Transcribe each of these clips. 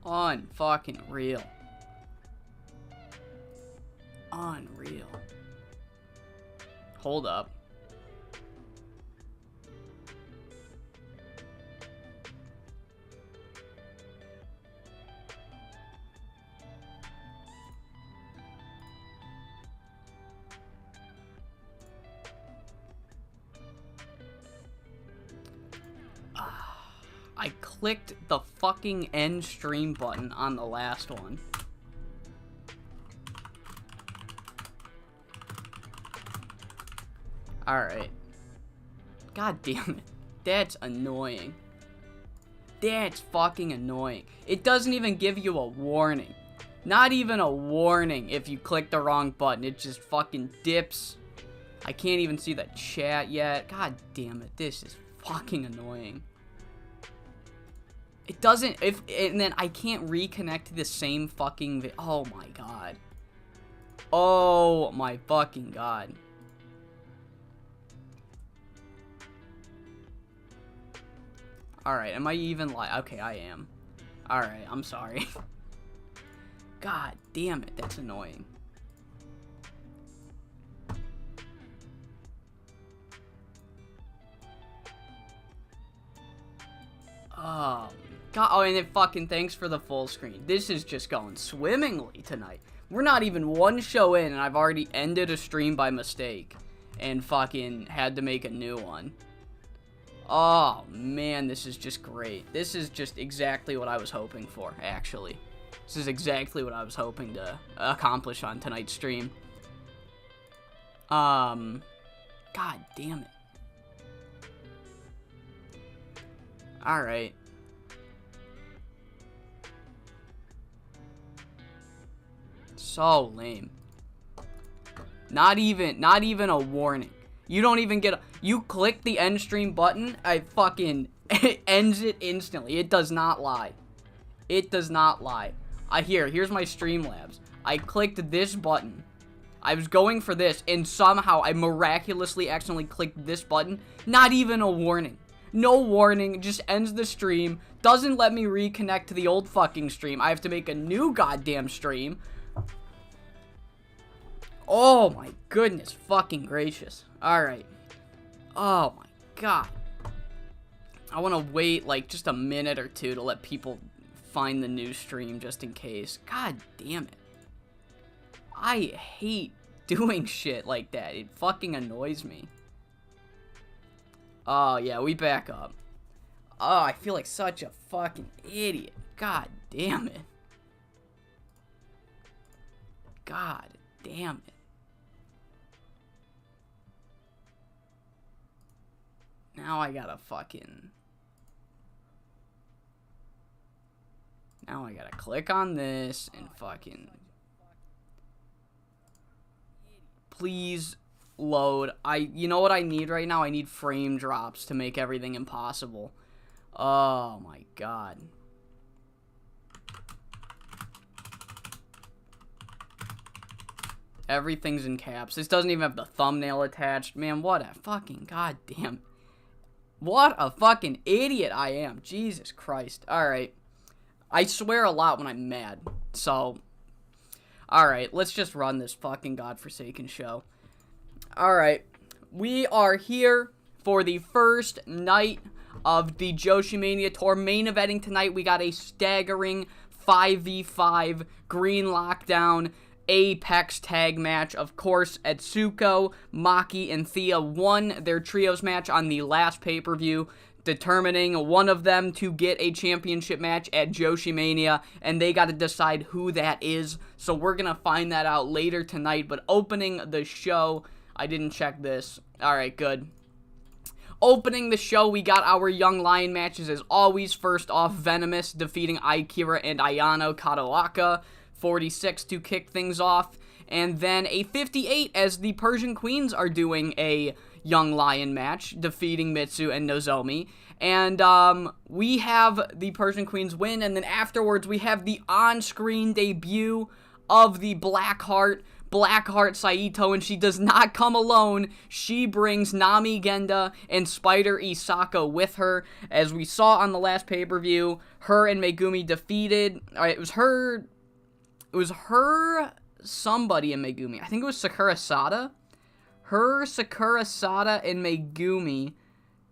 Unfucking real. Unreal. Hold up. I clicked the fucking end stream button on the last one. Alright. God damn it. That's annoying. That's fucking annoying. It doesn't even give you a warning. Not even a warning if you click the wrong button. It just fucking dips. I can't even see the chat yet. God damn it. This is fucking annoying. It doesn't, and then I can't reconnect to the same fucking, oh my god. Oh my fucking god. Alright, am I even live? Okay, I am. Alright, I'm sorry. God damn it, that's annoying. Oh, God. Oh, and then fucking thanks for the full screen. This is just going swimmingly tonight. We're not even one show in, and I've already ended a stream by mistake. And fucking had to make a new one. Oh, man, this is just great. This is just exactly what I was hoping for, actually. This is exactly what I was hoping to accomplish on tonight's stream. God damn it. Alright. So lame. Not even a warning. You don't even get you click the end stream button, it ends it instantly. It does not lie. It does not lie. Here's my Streamlabs. I clicked this button. I was going for this, and somehow I miraculously accidentally clicked this button. Not even a warning. No warning, just ends the stream. Doesn't let me reconnect to the old fucking stream. I have to make a new goddamn stream. Oh my goodness fucking gracious. Alright. Oh my god. I want to wait like just a minute or two to let people find the new stream just in case. God damn it. I hate doing shit like that. It fucking annoys me. Oh yeah, we back up. Oh, I feel like such a fucking idiot. God damn it. God damn it. Now I gotta click on this and fucking... Please load. You know what I need right now? I need frame drops to make everything impossible. Oh my god. Everything's in caps. This doesn't even have the thumbnail attached. Man, what a fucking goddamn... What a fucking idiot I am. Jesus Christ. Alright. I swear a lot when I'm mad. So, alright, let's just run this fucking godforsaken show. Alright, we are here for the first night of the Joshi Mania Tour. Main eventing tonight, we got a staggering 5v5 Green Lockdown Apex tag match. Of course, Etsuko, Maki, and Thea won their trios match on the last pay-per-view, determining one of them to get a championship match at Joshi Mania, and they got to decide who that is, so we're going to find that out later tonight. But opening the show, I didn't check this. Alright, good. Opening the show, we got our Young Lion matches as always. First off, Venomous defeating Aikira and Ayano Kataoka. 46 to kick things off, and then a 58 as the Persian Queens are doing a Young Lion match, defeating Mitsu and Nozomi, and we have the Persian Queens win, and then afterwards we have the on-screen debut of the Blackheart Blackheart Saito, and she does not come alone. She brings Nami Genda and Spider Isako with her. As we saw on the last pay-per-view, her and Megumi defeated, it was her, somebody in Megumi. I think it was Sakura Sada. Sakura Sada and Megumi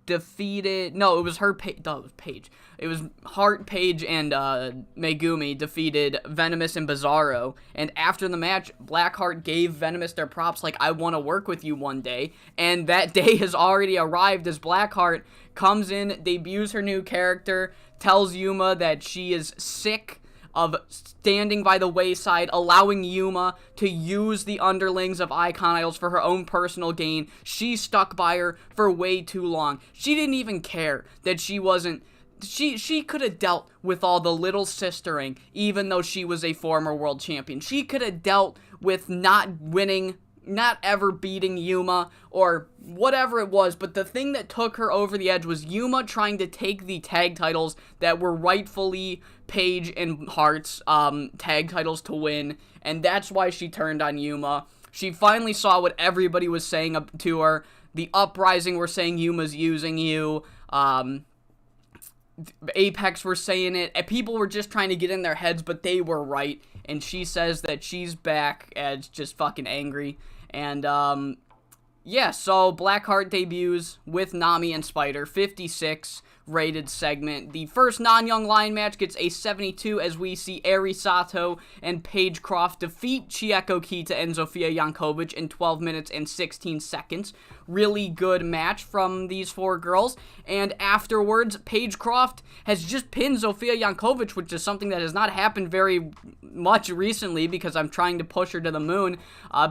defeated, no, it was her, Paige. It was Heart, Paige, and Megumi defeated Venomous and Bizarro. And after the match, Blackheart gave Venomous their props, like, I want to work with you one day. And that day has already arrived as Blackheart comes in, debuts her new character, tells Yuma that she is sick of standing by the wayside, allowing Yuma to use the underlings of Icon Idols for her own personal gain. She stuck by her for way too long. She didn't even care that she wasn't... She could have dealt with all the little sistering, even though she was a former world champion. She could have dealt with not winning, not ever beating Yuma, or whatever it was, but the thing that took her over the edge was Yuma trying to take the tag titles that were rightfully Paige and Heart's tag titles to win, and that's why she turned on Yuma. She finally saw what everybody was saying to her. The Uprising were saying Yuma's using you, Apex were saying it, and people were just trying to get in their heads, but they were right, and she says that she's back as just fucking angry, and, yeah, so Blackheart debuts with Nami and Spider, 56 rated segment. The first non-Young Lion match gets a 72 as we see Eri Sato and Paige Croft defeat Chieko Kita and Zofia Jankovic in 12 minutes and 16 seconds. Really good match from these four girls. And afterwards, Paige Croft has just pinned Zofia Jankovic, which is something that has not happened very much recently because I'm trying to push her to the moon.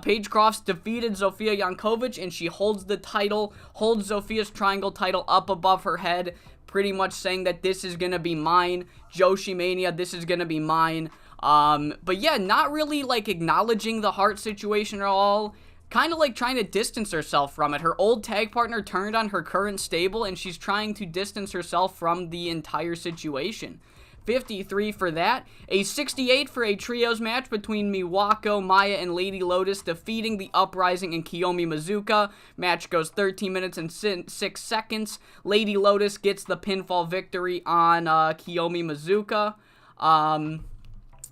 Paige Croft defeated Zofia Jankovic, and she holds the title, holds Zofia's triangle title up above her head, pretty much saying that this is going to be mine. Joshi Mania, this is going to be mine. But yeah, not really, like, acknowledging the Heart situation at all. Kind of like trying to distance herself from it. Her old tag partner turned on her current stable, and she's trying to distance herself from the entire situation. 53 for that. A 68 for a trios match between Miwako, Maya, and Lady Lotus, defeating the Uprising and Kiyomi Mizuka. Match goes 13 minutes and 6 seconds. Lady Lotus gets the pinfall victory on Kiyomi Mizuka.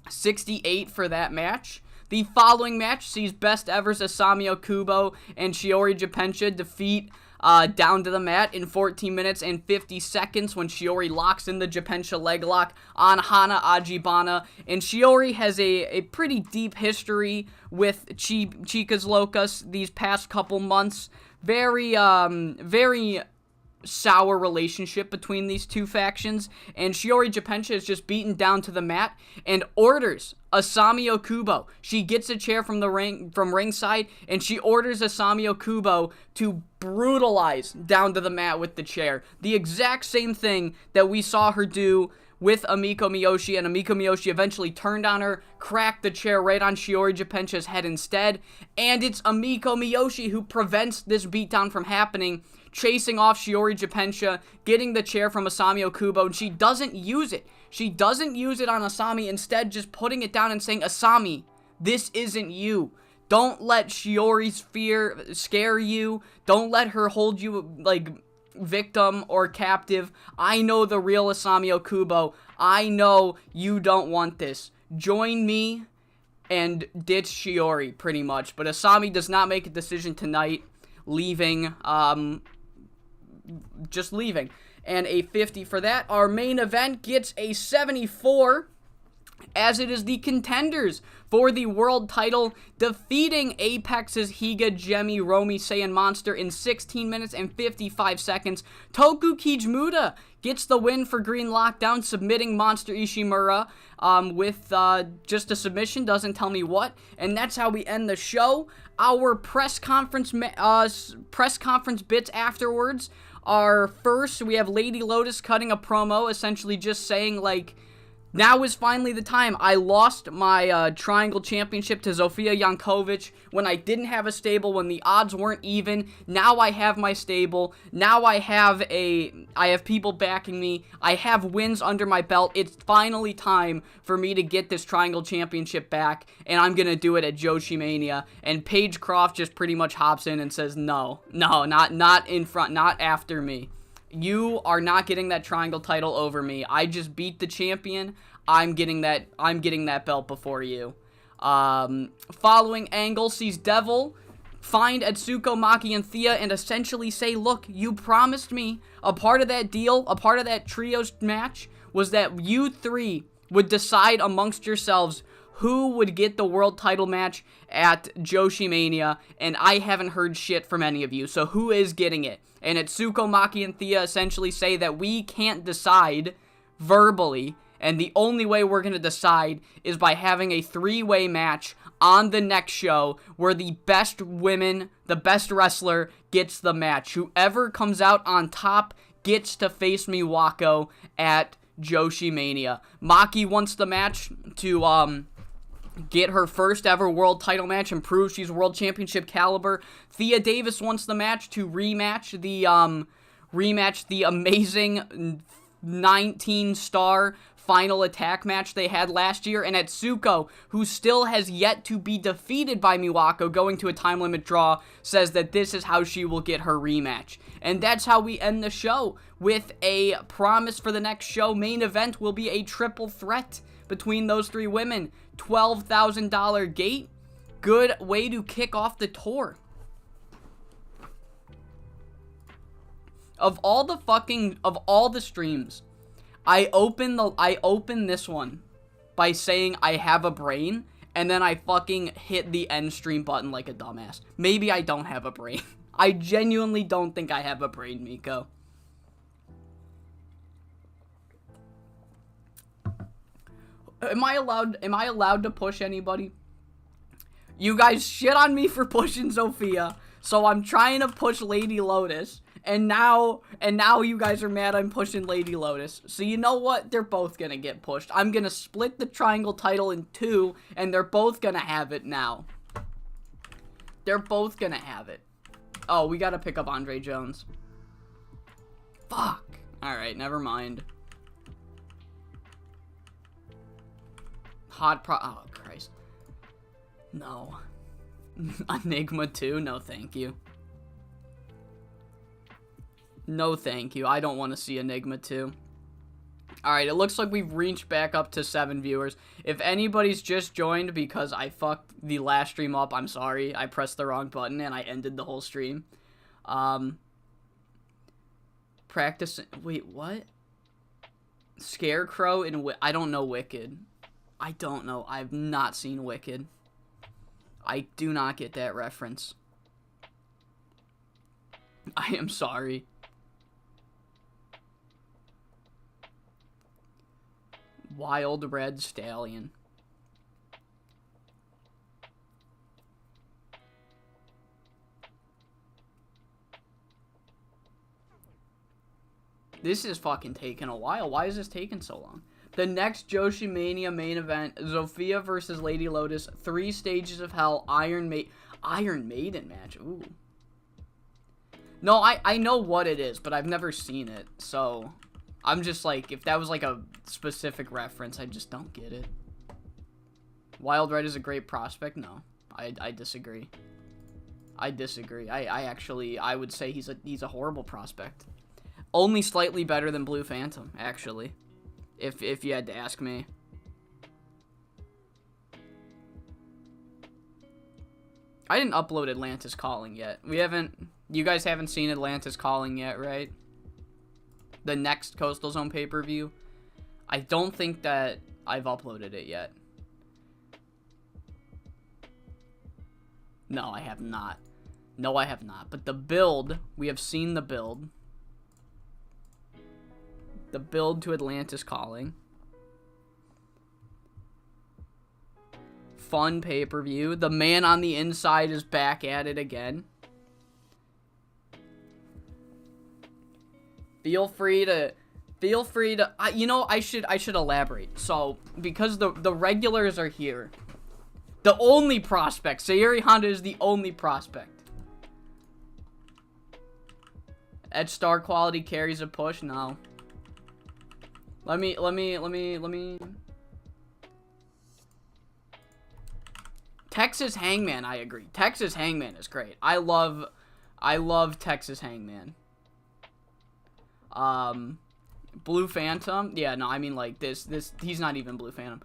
68 for that match. The following match sees Best Ever's Asami Okubo and Shiori Japensha defeat down to the mat in 14 minutes and 50 seconds when Shiori locks in the Japensha leg lock on Hana Ajibana. And Shiori has a pretty deep history with Chicas Locas these past couple months. Very sour relationship between these two factions, and Shiori Japensha is just beaten down to the mat and orders Asami Okubo. She gets a chair from ringside, and she orders Asami Okubo to brutalize down to the mat with the chair. The exact same thing that we saw her do with Amiko Miyoshi, and Amiko Miyoshi eventually turned on her, cracked the chair right on Shiori Japensha's head instead, and it's Amiko Miyoshi who prevents this beatdown from happening, chasing off Shiori Japensha, getting the chair from Asami Okubo, and she doesn't use it. She doesn't use it on Asami, instead just putting it down and saying, Asami, this isn't you. Don't let Shiori's fear scare you. Don't let her hold you, like, victim or captive. I know the real Asami Okubo. I know you don't want this. Join me and ditch Shiori, pretty much. But Asami does not make a decision tonight, leaving, just leaving. And a 50 for that. Our main event gets a 74, as it is the contenders for the world title, defeating Apex's Higa Gemi Romi Saiyan Monster in 16 minutes and 55 seconds. Toku Kijimura gets the win for Green Lockdown, submitting Monster Ishimura with just a submission, doesn't tell me what. And that's how we end the show. Our press conference bits afterwards are, first, we have Lady Lotus cutting a promo, essentially just saying, like, Now is finally the time. I lost my Triangle Championship to Zofia Jankovic when I didn't have a stable, when the odds weren't even. Now I have my stable. Now I have people backing me. I have wins under my belt. It's finally time for me to get this Triangle Championship back, and I'm going to do it at Joshi Mania. And Paige Croft just pretty much hops in and says, no, not in front, not after me. You are not getting that triangle title over me. I just beat the champion. I'm getting that belt before you. Following angle sees Devil find Atsuko, Maki, and Thea and essentially say, look, you promised me a part of that deal, a part of that trios match was that you three would decide amongst yourselves who would get the world title match at Joshi Mania, and I haven't heard shit from any of you, so who is getting it? And Atsuko, Maki, and Thea essentially say that we can't decide verbally, and the only way we're going to decide is by having a three-way match on the next show where the best women, the best wrestler gets the match. Whoever comes out on top gets to face Miwako at Joshi Mania. Maki wants the match to get her first ever world title match and prove she's world championship caliber. Thea Davis wants the match to rematch the amazing 19-star final attack match they had last year. And Atsuko, who still has yet to be defeated by Miwako going to a time limit draw, says that this is how she will get her rematch. And that's how we end the show with a promise for the next show. Main event will be a triple threat between those three women. $12,000 gate. Good way to kick off the tour. Of all the streams, I open this one by saying I have a brain, and then I fucking hit the end stream button like a dumbass. Maybe I don't have a brain. I genuinely don't think I have a brain, Miko. Am I allowed to push anybody? You guys shit on me for pushing Zofia, so I'm trying to push Lady Lotus, and now you guys are mad I'm pushing Lady Lotus. So you know what? They're both gonna get pushed. I'm gonna split the triangle title in two, and they're both gonna have it now. They're both gonna have it. Oh, we gotta pick up Andre Jones. Fuck. Alright, never mind. Oh, Christ. No. Enigma 2? No, thank you. No, thank you. I don't want to see Enigma 2. Alright, it looks like we've reached back up to 7 viewers. If anybody's just joined because I fucked the last stream up, I'm sorry. I pressed the wrong button and I ended the whole stream. Practicing... Wait, what? Scarecrow and... I don't know Wicked. I don't know. I've not seen Wicked. I do not get that reference. I am sorry. Wild Red Stallion. This is fucking taking a while. Why is this taking so long? The next Joshi Mania main event, Zofia versus Lady Lotus, 3 Stages of Hell, Iron Maiden match. Ooh. No, I know what it is, but I've never seen it, so I'm just like, if that was like a specific reference, I just don't get it. Wild Red is a great prospect? No, I disagree. I disagree. I would say he's a horrible prospect. Only slightly better than Blue Phantom, actually. If you had to ask me. I didn't upload Atlantis Calling yet. You guys haven't seen Atlantis Calling yet, right? The next Coastal Zone pay-per-view. I don't think that I've uploaded it yet. No, I have not. No, I have not. But the build, we have seen the build. The build to Atlantis Calling. Fun pay-per-view. The man on the inside is back at it again. Feel free to Feel free to, you know, I should elaborate. So, because the regulars are here, the only prospect, Sayuri Honda is the only prospect. Edge star quality carries a push? No. Let me. Texas Hangman, I agree. Texas Hangman is great. I love Texas Hangman. Blue Phantom? Yeah, no, I mean, like, this, he's not even Blue Phantom.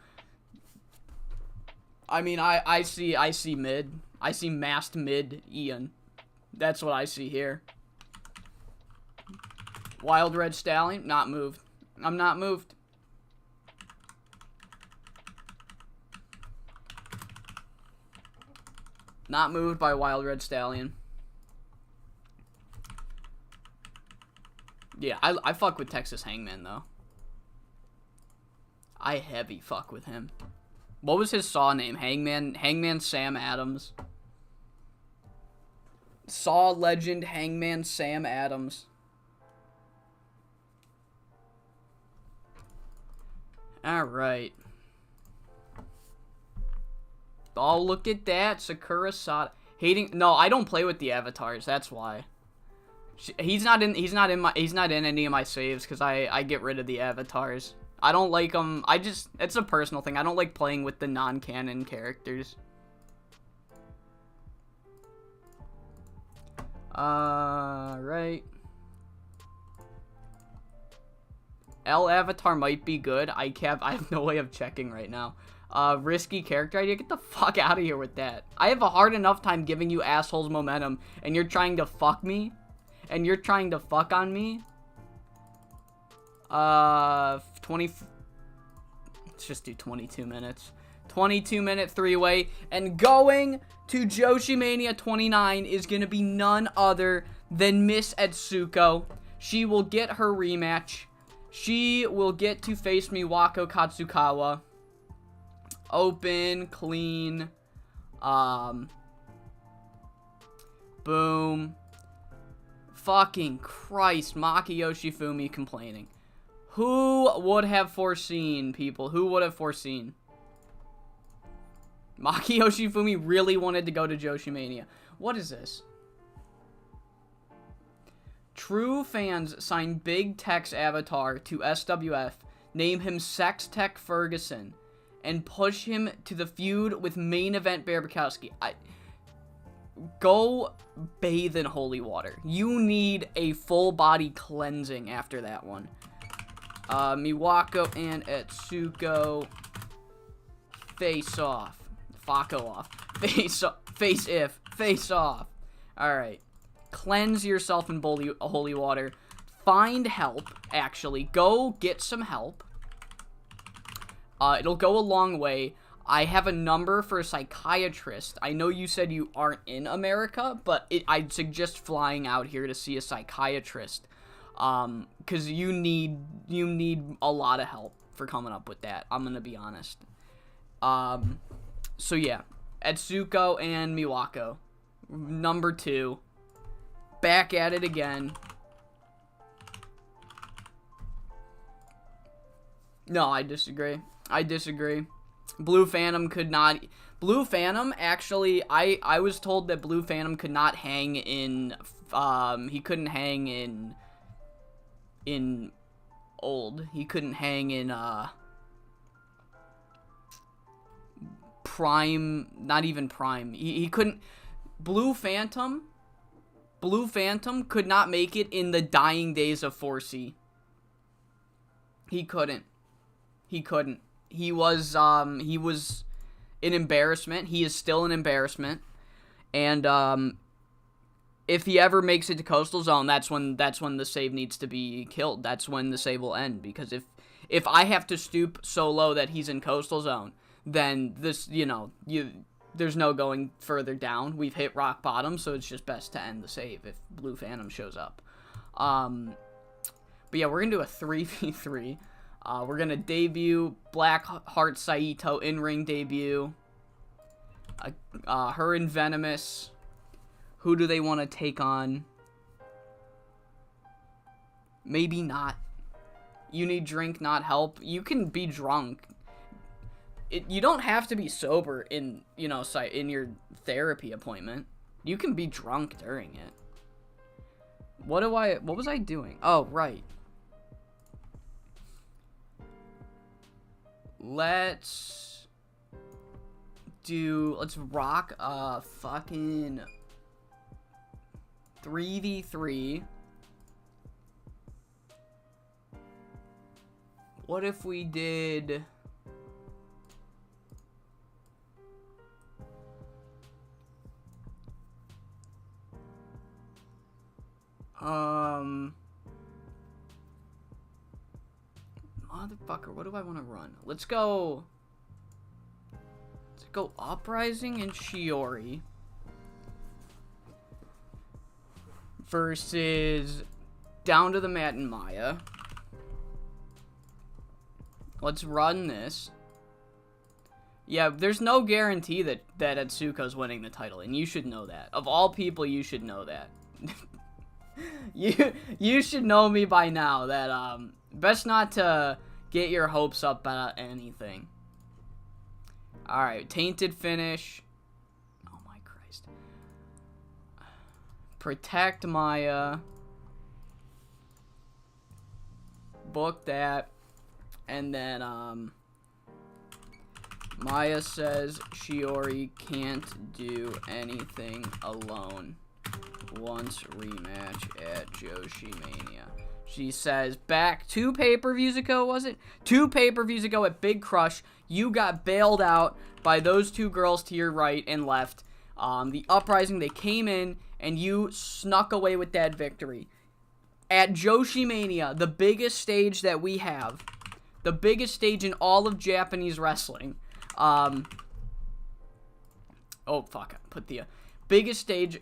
I mean, I see mid. I see masked mid Ian. That's what I see here. Wild Red Stallion, not moved. I'm not moved. Not moved by Wild Red Stallion. Yeah, I fuck with Texas Hangman, though. I heavy fuck with him. What was his Saw name? Hangman Sam Adams. Saw legend Hangman Sam Adams. Alright. Oh, look at that. Sakura Sada. Hating. No, I don't play with the avatars. That's why. He's not in any of my saves because I get rid of the avatars. I don't like them. It's a personal thing. I don't like playing with the non-canon characters. Right. L avatar might be good. I have no way of checking right now. Risky character idea? Get the fuck out of here with that. I have a hard enough time giving you assholes momentum, and you're trying to fuck me? And you're trying to fuck on me? 20... Let's just do 22 minutes. 22-minute three-way. And going to Joshi Mania 29 is going to be none other than Miss Etsuko. She will get her rematch. She will get to face Miwako Katsukawa. Open, clean, boom. Fucking Christ, Maki Yoshifumi complaining. Who would have foreseen, people? Who would have foreseen? Maki Yoshifumi really wanted to go to Joshi Mania. What is this? True fans sign Big Tech's avatar to SWF, name him Sex Tech Ferguson, and push him to the feud with main event Bear Bukowski. Go bathe in holy water. You need a full body cleansing after that one. Miwako and Etsuko face off. Fako off. Face off. Alright. Cleanse yourself in holy water. Find help, actually. Go get some help. It'll go a long way. I have a number for a psychiatrist. I know you said you aren't in America, but I'd suggest flying out here to see a psychiatrist. Because you need a lot of help for coming up with that. I'm gonna be honest. So yeah. Etsuko and Miwako. Number 2. Back at it again. No, I disagree. Blue Phantom could not... Blue Phantom, actually, I was told that Blue Phantom could not hang in... he couldn't hang in old. He couldn't hang in, prime... Not even prime. He couldn't... Blue Phantom could not make it in the dying days of 4C. He couldn't. He was an embarrassment. He is still an embarrassment. And, if he ever makes it to Coastal Zone, that's when the save needs to be killed. That's when the save will end. Because if I have to stoop so low that he's in Coastal Zone, then this, there's no going further down. We've hit rock bottom, so it's just best to end the save if Blue Phantom shows up. But yeah, we're going to do a 3v3. We're going to debut Black Heart Saito in-ring debut. Her and Venomous. Who do they want to take on? Maybe not. You need drink, not help. You can be drunk. You don't have to be sober in, you know, in your therapy appointment. You can be drunk during it. What was I doing? Oh, right. Let's rock a fucking 3v3. What if we did... Motherfucker, what do I want to run? Let's go Uprising and Shiori versus Down to the Mat and Maya. Let's run this. Yeah, there's no guarantee that Atsuko's winning the title, and you should know that. Of all people, you should know that. You should know me by now that best not to get your hopes up about anything. Alright, Tainted finish. Oh my Christ. Protect Maya. Book that. And then Maya says Shiori can't do anything alone. Once rematch at Joshi Mania. She says back 2 pay-per-views ago, was it? 2 pay-per-views ago at Big Crush, you got bailed out by those 2 girls to your right and left. The Uprising, they came in and you snuck away with that victory. At Joshi Mania, the biggest stage that we have, the biggest stage in all of Japanese wrestling. Oh fuck, I put the biggest stage.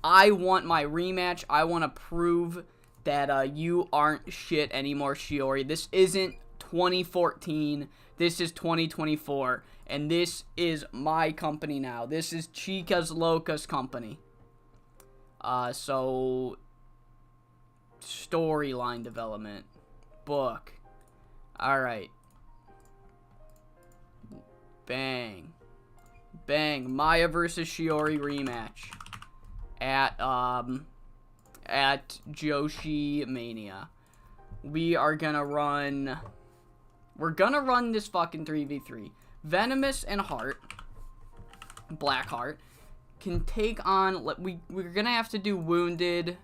I want my rematch. I want to prove that you aren't shit anymore, Shiori. This isn't 2014. This is 2024. And this is my company now. This is Chicas Locas company. So, storyline development. Book. Alright. Bang. Bang. Maya versus Shiori rematch. At Joshi Mania. We're gonna run this fucking 3v3. Venomous and Heart, Blackheart, can take on, we're gonna have to do Wounded,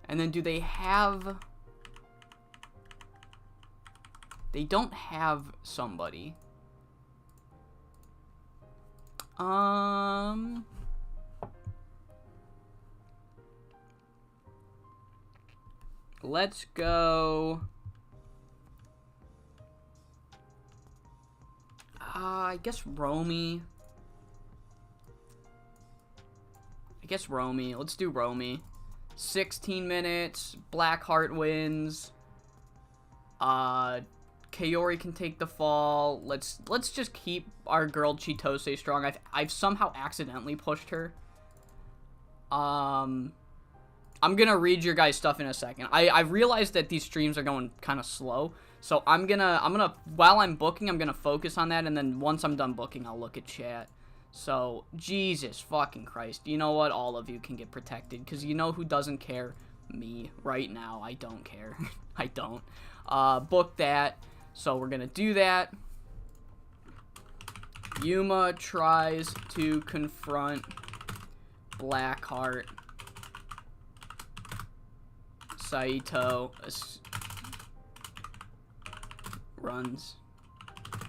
and then they don't have somebody. Let's go. I guess Romy. Let's do Romy. 16 minutes. Blackheart wins. Kaori can take the fall. Let's just keep our girl Chitose strong. I've somehow accidentally pushed her. I'm gonna read your guys' stuff in a second. I realized that these streams are going kind of slow, so I'm gonna while I'm booking, I'm gonna focus on that, and then once I'm done booking, I'll look at chat. So Jesus fucking Christ, you know what? All of you can get protected, because you know who doesn't care? Me right now. I don't care. I don't. Book that. So we're gonna do that. Yuma tries to confront Blackheart. Saito runs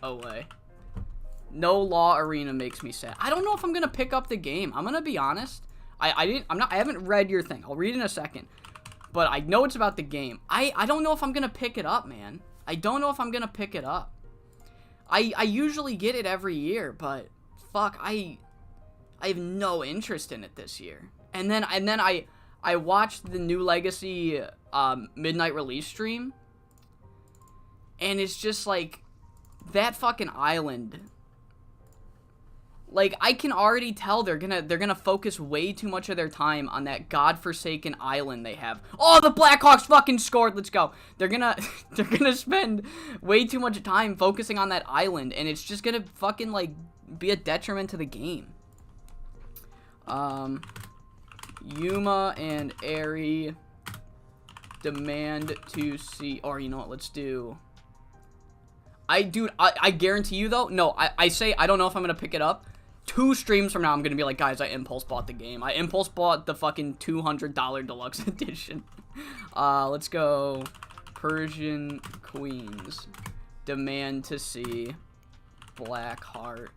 away. No Law Arena makes me sad. I don't know if I'm gonna pick up the game. I'm gonna be honest. I haven't read your thing. I'll read in a second. But I know it's about the game. I don't know if I'm gonna pick it up, man. I don't know if I'm gonna pick it up. I usually get it every year, but fuck, I have no interest in it this year. And then I watched the New Legacy midnight release stream, and it's just like that fucking island Like, I can already tell they're gonna focus way too much of their time on that godforsaken island they have. Oh, the Blackhawks fucking scored. Let's go. They're gonna spend way too much time focusing on that island, and it's just gonna fucking, like, be a detriment to the game. Yuma and Eri demand to see, or you know what, let's do... I guarantee you, though, no, I say, I don't know if I'm gonna pick it up. 2 streams from now, I'm gonna be like, guys, I impulse bought the game. I impulse bought the fucking $200 deluxe edition. Let's go. Persian Queens demand to see Blackheart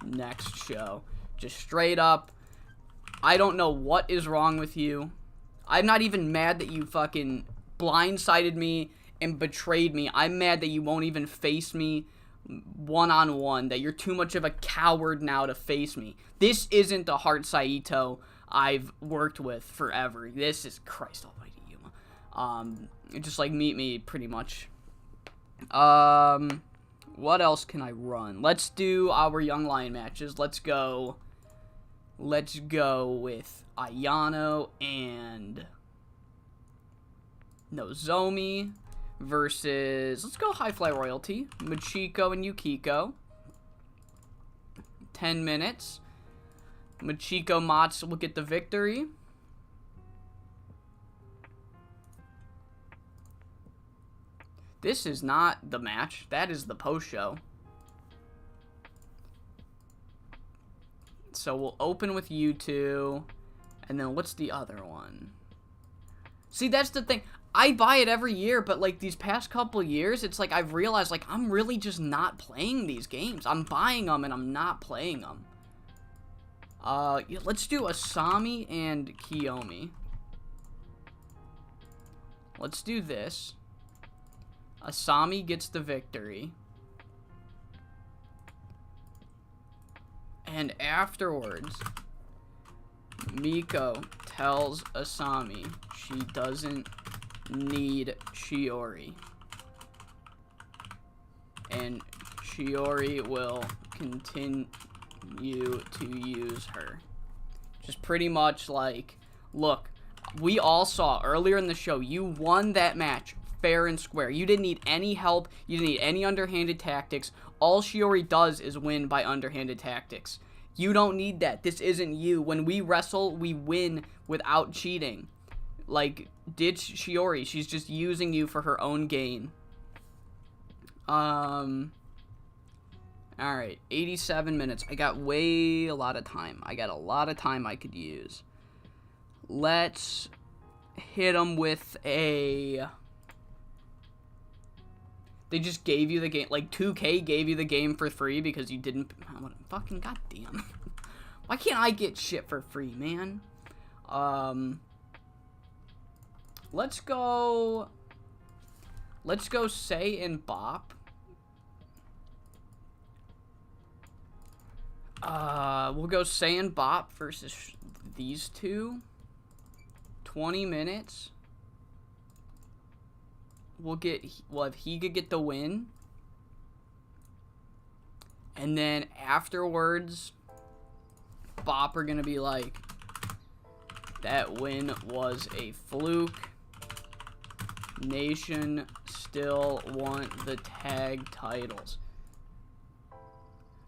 next show. Just straight up, I don't know what is wrong with you. I'm not even mad that you fucking blindsided me and betrayed me. I'm mad that you won't even face me one-on-one, that you're too much of a coward now to face me. This isn't the Heart Saito I've worked with forever. This is, Christ almighty, Yuma. Just, like, meet me, pretty much. What else can I run? Let's do our Young Lion matches. Let's go with Ayano and Nozomi versus, let's go High Fly Royalty, Machiko and Yukiko. 10 minutes. Machiko Mats will get the victory. This is not the match. That is the post-show. So we'll open with you two. And then what's the other one? See, that's the thing. I buy it every year, but, like, these past couple years, it's like I've realized, like, I'm really just not playing these games. I'm buying them, and I'm not playing them. Yeah, let's do Asami and Kiyomi. Let's do this. Asami gets the victory. And afterwards, Miko tells Asami she doesn't need Shiori. And Shiori will continue to use her. Just pretty much like, look, we all saw earlier in the show, you won that match fair and square. You didn't need any help. You didn't need any underhanded tactics. All Shiori does is win by underhanded tactics. You don't need that. This isn't you. When we wrestle, we win without cheating. Like, ditch Shiori. She's just using you for her own gain. Alright, 87 minutes. I got a lot of time. I got a lot of time I could use. Let's hit them with a... They just gave you the game. Like, 2K gave you the game for free because you didn't... Fucking goddamn. Why can't I get shit for free, man? Let's go Say and Bop. We'll go Say and Bop versus these two. 20 minutes. We'll if he could get the win. And then afterwards, Bop are gonna be like, that win was a fluke. Nation still want the tag titles.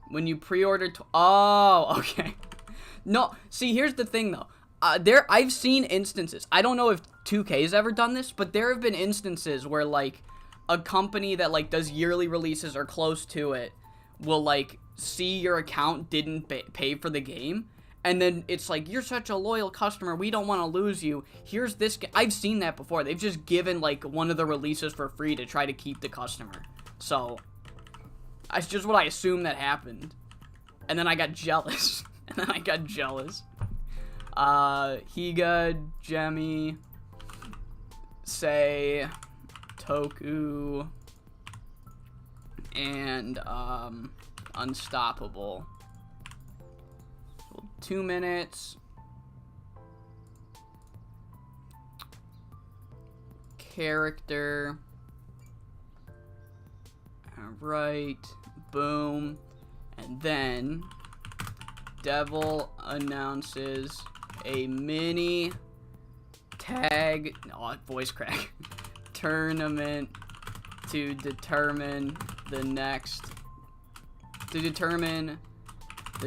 When you pre-order oh, okay. No, see, here's the thing though. I've seen instances. I don't know if 2K's ever done this, but there have been instances where, like, a company that, like, does yearly releases or close to it will, like, see your account didn't pay for the game, and then it's like, you're such a loyal customer, we don't want to lose you. Here's this I've seen that before. They've just given, like, one of the releases for free to try to keep the customer. So, that's just what I assumed that happened. And then I got jealous. Higa, Jemmy, Say, Toku, and Unstoppable. 2 minutes. Character. Alright. Boom. And then Devil announces a mini tag, voice crack, tournament to determine the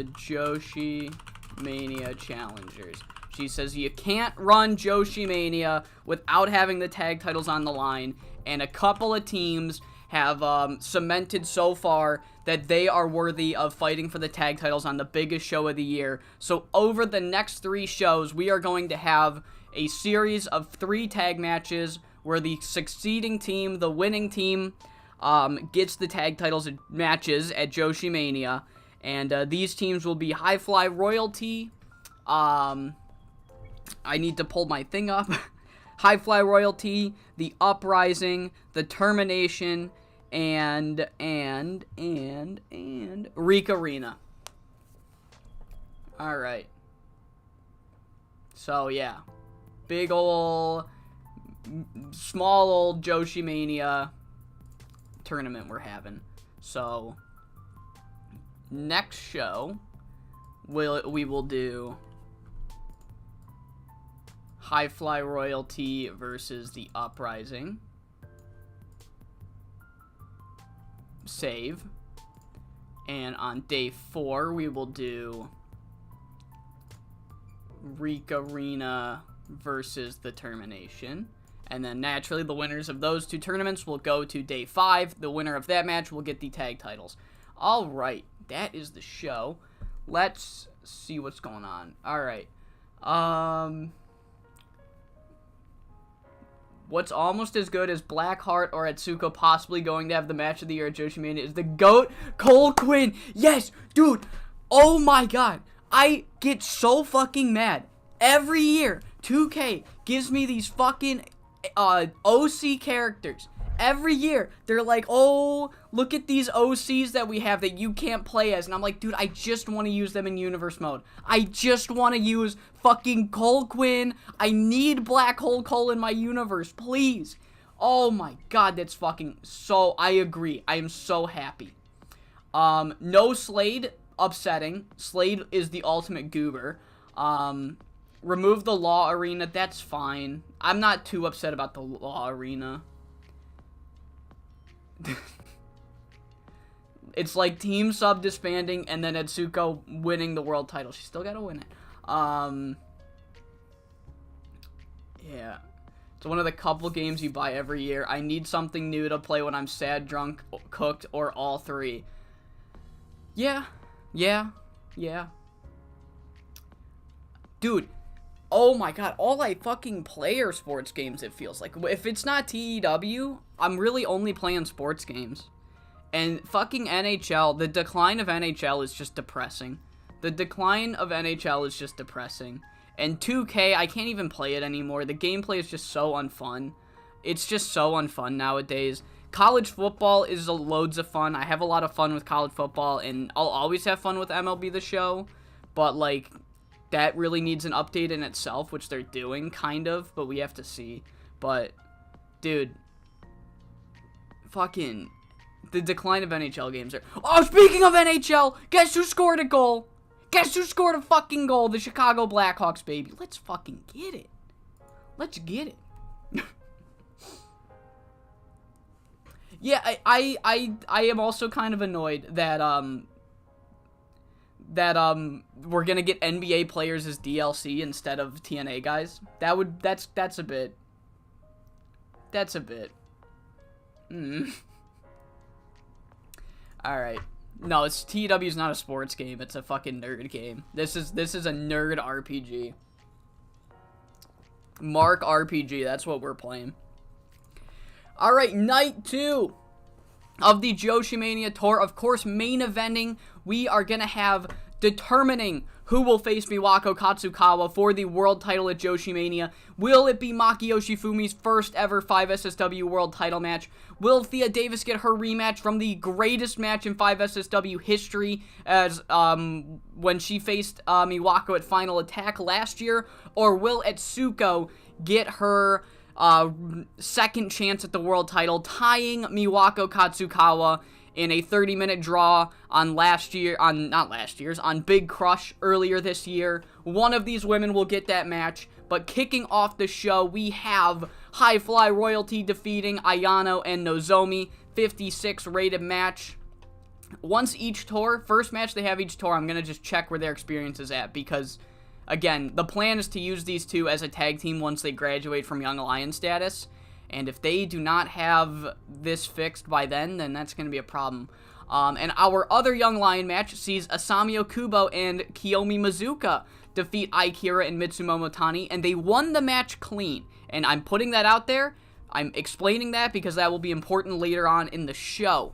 Joshi Mania challengers. She says you can't run Joshi Mania without having the tag titles on the line, and a couple of teams have cemented so far that they are worthy of fighting for the tag titles on the biggest show of the year. So over the next 3 shows, we are going to have a series of 3 tag matches where the succeeding team, the winning team, gets the tag titles matches at Joshi Mania. And these teams will be High Fly Royalty. I need to pull my thing up. High Fly Royalty, the Uprising, the Termination, and Reek Arena. Alright. So, yeah. Big ol', small old Joshi Mania tournament we're having. So, next show, we will do High Fly Royalty versus the Uprising. Save. And on day 4, we will do Reek Arena versus the Termination. And then naturally the winners of those 2 tournaments will go to day 5. The winner of that match will get the tag titles. Alright, that is the show. Let's see what's going on. Alright. What's almost as good as Blackheart or Atsuko possibly going to have the match of the year at Joshi Mania is the GOAT, Cole Quinn. Yes, dude. Oh my god. I get so fucking mad. Every year, 2K gives me these fucking OC characters. Every year, they're like, oh, look at these OCs that we have that you can't play as. And I'm like, dude, I just want to use them in universe mode. I just want to use fucking Cole Quinn. I need Black Hole Cole in my universe, please. Oh my god, that's fucking so, I agree. I am so happy. No Slade, upsetting. Slade is the ultimate goober. Remove the Law Arena, that's fine. I'm not too upset about the Law Arena. It's like Team Sub disbanding and then Atsuko winning the world title. She still gotta win it. Yeah. It's one of the couple games you buy every year. I need something new to play when I'm sad, drunk, cooked, or all 3. Yeah. Dude. Oh my god, all I fucking play are sports games, it feels like. If it's not TEW, I'm really only playing sports games. And fucking NHL, the decline of NHL is just depressing. The decline of NHL is just depressing. And 2K, I can't even play it anymore. The gameplay is just so unfun. It's just so unfun nowadays. College football is loads of fun. I have a lot of fun with college football, and I'll always have fun with MLB The Show. But, like, that really needs an update in itself, which they're doing, kind of, but we have to see. But, dude, fucking, the decline of NHL games are... Oh, speaking of NHL, guess who scored a goal? Guess who scored a fucking goal? The Chicago Blackhawks, baby. Let's fucking get it. Let's get it. Yeah, I am also kind of annoyed that, we're gonna get NBA players as DLC instead of TNA guys. That's a bit. Alright. No, TEW is not a sports game. It's a fucking nerd game. This is a nerd RPG. Mark RPG, that's what we're playing. Alright, night 2 of the Joshi Mania Tour. Of course, main eventing, we are gonna have determining who will face Miwako Katsukawa for the world title at Joshi Mania. Will it be Maki Yoshifumi's first ever 5SSW world title match? Will Thea Davis get her rematch from the greatest match in 5SSW history as when she faced Miwako at Final Attack last year? Or will Atsuko get her second chance at the world title, tying Miwako Katsukawa in a 30-minute draw on on Big Crush earlier this year. One of these women will get that match. But kicking off the show, we have High Fly Royalty defeating Ayano and Nozomi. 56 rated match. Once each tour, first match they have each tour, I'm going to just check where their experience is at, because, again, the plan is to use these two as a tag team once they graduate from Young Lion status, and if they do not have this fixed by then that's going to be a problem. And our other Young Lion match sees Asami Okubo and Kiyomi Mizuka defeat Akira and Mitsumoto Tani, and they won the match clean, and I'm putting that out there. I'm explaining that because that will be important later on in the show.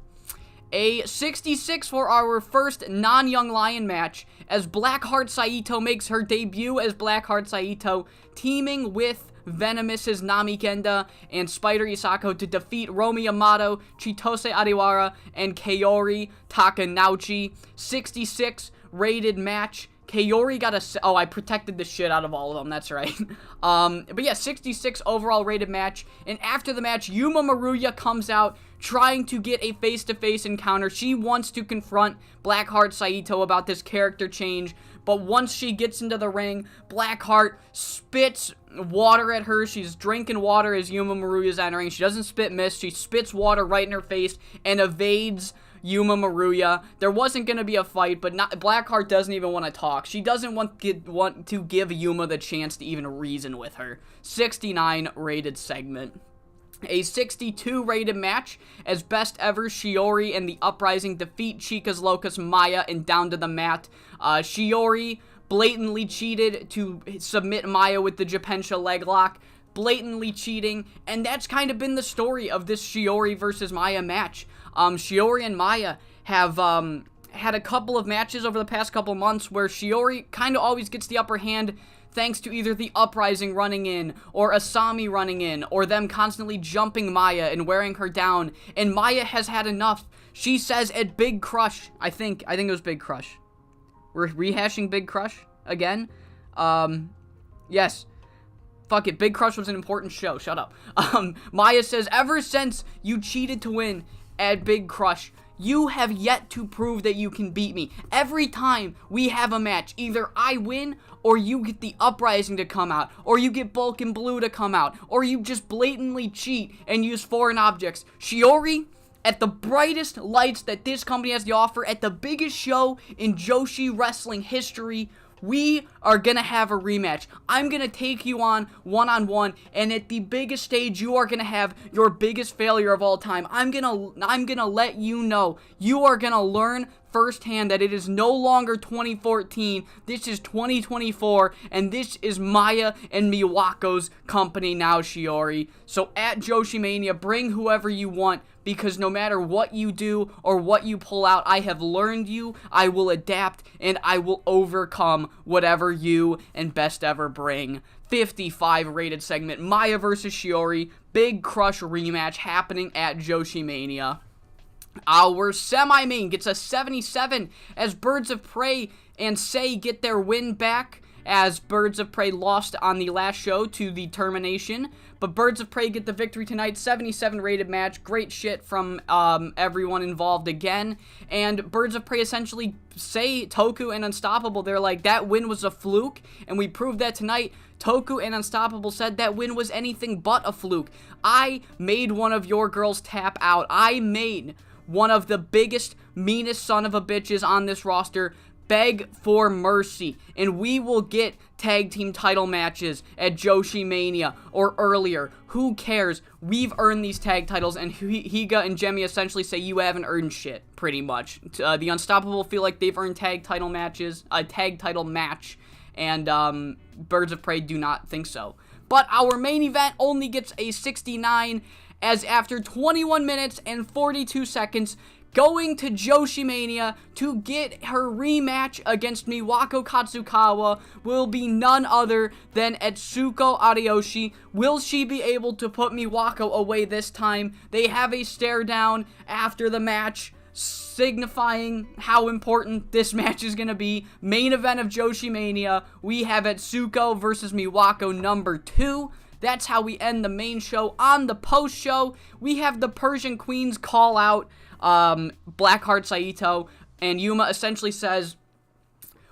A 66 for our first non-Young Lion match as Blackheart Saito makes her debut as Blackheart Saito, teaming with Venomous's Nami Kenda and Spider Isako to defeat Romi Yamato, Chitose Adiwara, and Kaori Takanouchi. 66 rated match. Kaori got I protected the shit out of all of them, that's right. But yeah, 66 overall rated match, and after the match, Yuma Maruya comes out trying to get a face-to-face encounter. She wants to confront Blackheart Saito about this character change, but once she gets into the ring, Blackheart spits water at her. She's drinking water as Yuma Maruya's entering. She doesn't spit mist, she spits water right in her face and evades Yuma Maruya. There wasn't going to be a fight, but Blackheart doesn't even want to talk. She doesn't want to give Yuma the chance to even reason with her. 69 rated segment. A 62 rated match as Best Ever Shiori and the Uprising defeat Chica's Locus Maya and down to the mat. Shiori blatantly cheated to submit Maya with the Japensha leg lock. Blatantly cheating, and that's kind of been the story of this Shiori versus Maya match. Shiori and Maya have had a couple of matches over the past couple months where Shiori kind of always gets the upper hand thanks to either the Uprising running in, or Asami running in, or them constantly jumping Maya and wearing her down, and Maya has had enough. She says at Big Crush, I think it was Big Crush. We're rehashing Big Crush again? Yes. Fuck it, Big Crush was an important show, shut up. Maya says, ever since you cheated to win at Big Crush, you have yet to prove that you can beat me. Every time we have a match, either I win, or you get the Uprising to come out, or you get Bulk and Blue to come out, or you just blatantly cheat and use foreign objects. Shiori, at the brightest lights that this company has to offer, at the biggest show in Joshi wrestling history, we are gonna have a rematch. I'm gonna take you on one-on-one, and at the biggest stage, you are gonna have your biggest failure of all time. I'm gonna let you know. You are gonna learn firsthand that it is no longer 2014. This is 2024, and this is Maya and Miwako's company now, Shiori. So at Joshi Mania, bring whoever you want, because no matter what you do or what you pull out, I have learned you, I will adapt, and I will overcome whatever you and Best Ever bring. 55 rated segment, Maya versus Shiori, Big Crush rematch happening at Joshi Mania. Our semi-main gets a 77 as Birds of Prey and Sei get their win back, as Birds of Prey lost on the last show to the Termination. But Birds of Prey get the victory tonight. 77 rated match. Great shit from everyone involved again. And Birds of Prey essentially say Toku and Unstoppable, they're like, that win was a fluke, and we proved that tonight. Toku and Unstoppable said that win was anything but a fluke. I made one of your girls tap out. I made one of the biggest, meanest son of a bitches on this roster beg for mercy, and we will get tag team title matches at Joshi Mania or earlier. Who cares? We've earned these tag titles, and Higa and Jemmy essentially say you haven't earned shit, pretty much. The Unstoppable feel like they've earned tag title matches, a tag title match, and Birds of Prey do not think so. But our main event only gets a 69, as after 21 minutes and 42 seconds, going to Joshi Mania to get her rematch against Miwako Katsukawa will be none other than Etsuko Ariyoshi. Will she be able to put Miwako away this time? They have a stare down after the match, signifying how important this match is going to be. Main event of Joshi Mania, we have Etsuko versus Miwako number 2. That's how we end the main show. On the post show, we have the Persian Queens call out Blackheart Saito, and Yuma essentially says,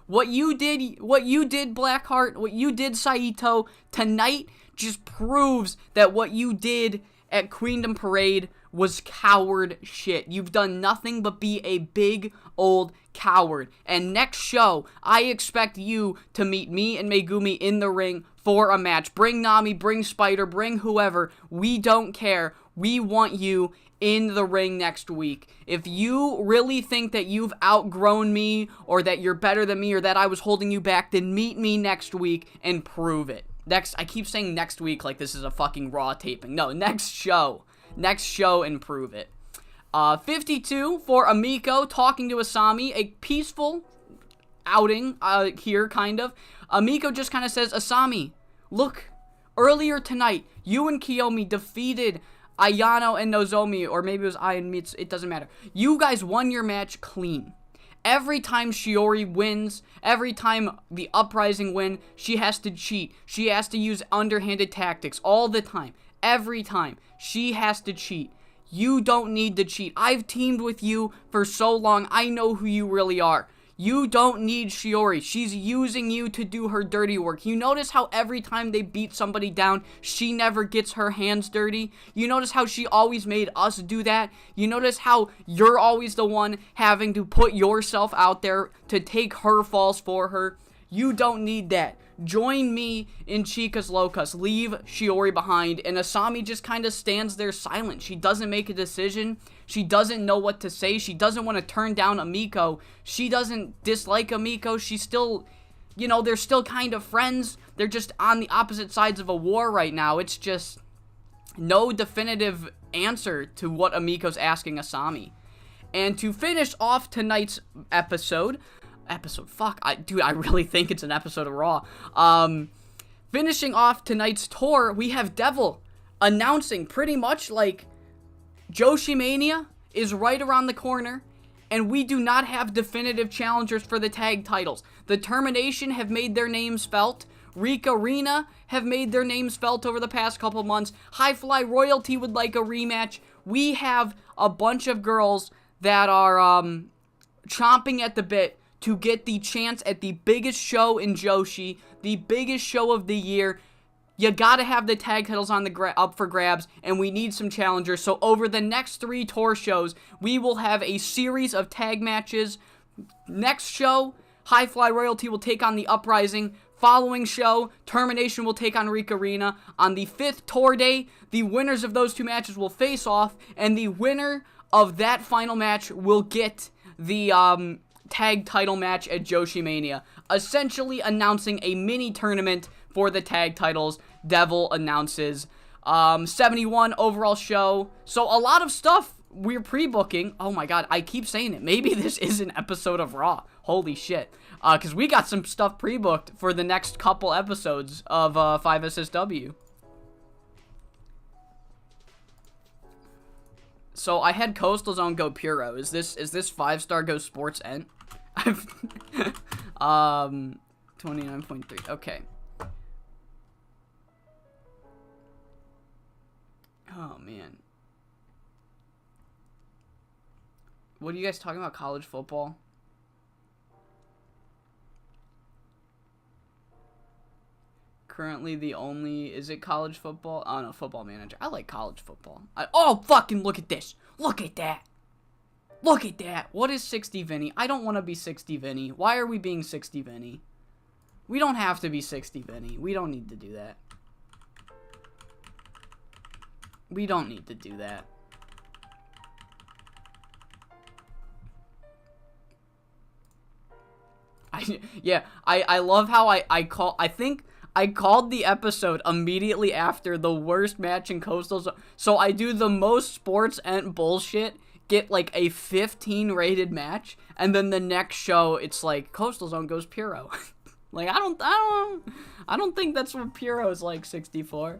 what you did, Blackheart, what you did, Saito, tonight just proves that what you did at Queendom Parade was coward shit. You've done nothing but be a big old coward. And next show, I expect you to meet me and Megumi in the ring for a match. Bring Nami, bring Spider, bring whoever. We don't care. We want you in the ring next week. If you really think that you've outgrown me, or that you're better than me, or that I was holding you back, then meet me next week and prove it. I keep saying next week like this is a fucking Raw taping. No, next show. Next show and prove it. 52 for Amiko talking to Asami. A peaceful outing here, kind of. Amiko just kind of says, Asami, look, earlier tonight, you and Kiyomi defeated Ayano and Nozomi, or maybe it was I and Mitsu, it doesn't matter. You guys won your match clean. Every time Shiori wins, every time the Uprising win, she has to cheat. She has to use underhanded tactics all the time. Every time. She has to cheat. You don't need to cheat. I've teamed with you for so long. I know who you really are. You don't need Shiori. She's using you to do her dirty work. You notice how every time they beat somebody down, she never gets her hands dirty? You notice how she always made us do that? You notice how you're always the one having to put yourself out there to take her falls for her? You don't need that. Join me in Chicas Locas. Leave Shiori behind. And Asami just kind of stands there silent. She doesn't make a decision. She doesn't know what to say. She doesn't want to turn down Amiko. She doesn't dislike Amiko. She's still, they're still kind of friends. They're just on the opposite sides of a war right now. It's just no definitive answer to what Amiko's asking Asami. And to finish off tonight's episode, I really think it's an episode of Raw. Finishing off tonight's tour, we have Devil announcing pretty much like Joshi Mania is right around the corner, and we do not have definitive challengers for the tag titles. The Termination have made their names felt. Rika Rina have made their names felt over the past couple months. High Fly Royalty would like a rematch. We have a bunch of girls that are chomping at the bit to get the chance at the biggest show in Joshi, the biggest show of the year. You gotta have the tag titles on the up for grabs, and we need some challengers. So over the next 3 tour shows, we will have a series of tag matches. Next show, High Fly Royalty will take on the Uprising. Following show, Termination will take on Rika Rina. On the 5th tour day, the winners of those 2 matches will face off, and the winner of that final match will get the tag title match at Joshi Mania, essentially announcing a mini tournament for the tag titles. Devil announces 71 overall show. So a lot of stuff we're pre-booking. Oh my god, I keep saying it. Maybe this is an episode of Raw. Holy shit. Because we got some stuff pre-booked for the next couple episodes of 5SSW. So I had Coastal Zone go Puro. Is this 5-star go Sports Ent? 29.3. Okay. Oh man. What are you guys talking about? College football? Currently the only, is it college football? Oh no, Football Manager. I like college football. Oh fucking look at this. Look at that. Look at that. What is 60 Vinny? I don't want to be 60 Vinny. Why are we being 60 Vinny? We don't have to be 60 Vinny. We don't need to do that. We don't need to do that. I love how I think I called the episode immediately after the worst match in Coastal Zone. So I do the most Sports Ent bullshit, get like a 15 rated match, and then the next show it's like Coastal Zone goes Puro. Like I don't think that's what Puro is like 64.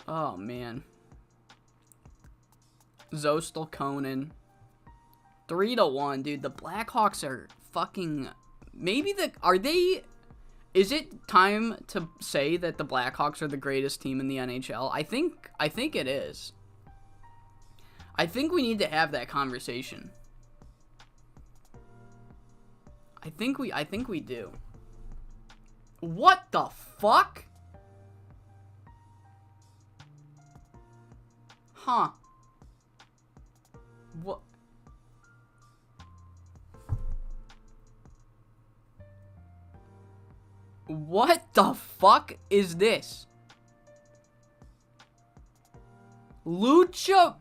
Oh man. Zostal Conan. 3-1, dude. The Blackhawks are fucking. Maybe are they Is it time to say that the Blackhawks are the greatest team in the NHL? I think it is. I think we need to have that conversation. I think we do. What the fuck? Huh. What? What the fuck is this? Lucha.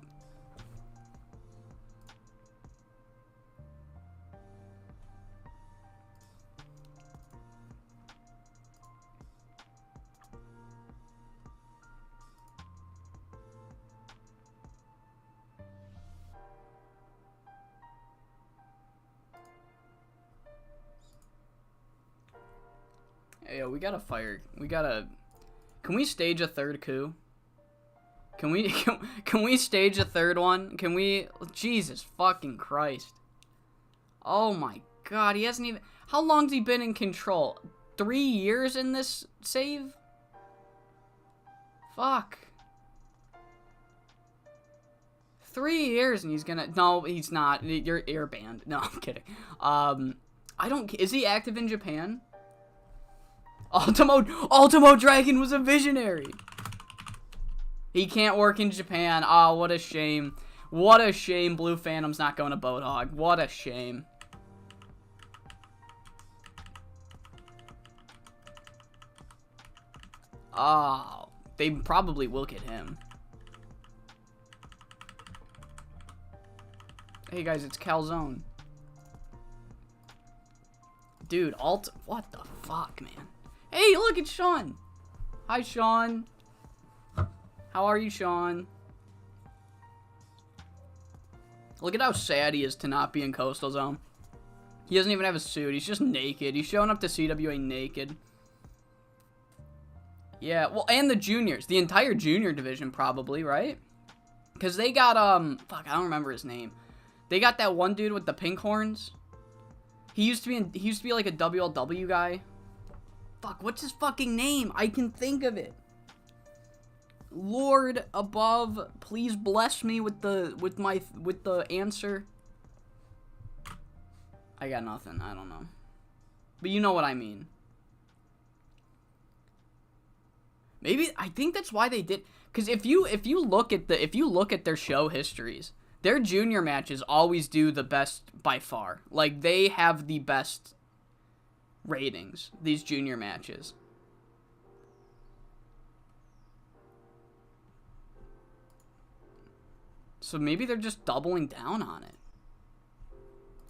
Hey, yo, we gotta fire. We gotta. Can we stage a third coup? Can we stage a third one? Can we? Jesus fucking Christ! Oh my God, he hasn't even. How long's he been in control? 3 years in this save? Fuck. 3 years and he's gonna. No, he's not. You're banned. No, I'm kidding. I don't. Is he active in Japan? Ultimo Dragon was a visionary. He can't work in Japan. Oh, what a shame. What a shame Blue Phantom's not going to Boat Hog. What a shame. Oh, they probably will get him. Hey guys, it's Calzone. Dude, what the fuck, man? Hey, look, it's Sean. Hi, Sean. How are you, Sean? Look at how sad he is to not be in Coastal Zone. He doesn't even have a suit. He's just naked. He's showing up to CWA naked. Yeah, well, and the juniors. The entire junior division, probably, right? Because they got, fuck, I don't remember his name. They got that one dude with the pink horns. He used to be like a WLW guy. Fuck, what's his fucking name? I can think of it. Lord above, please bless me with the answer. I got nothing. I don't know. But you know what I mean. Maybe I think that's why they did, cuz if you look at their show histories, their junior matches always do the best by far. Like, they have the best ratings, these junior matches. So maybe they're just doubling down on it.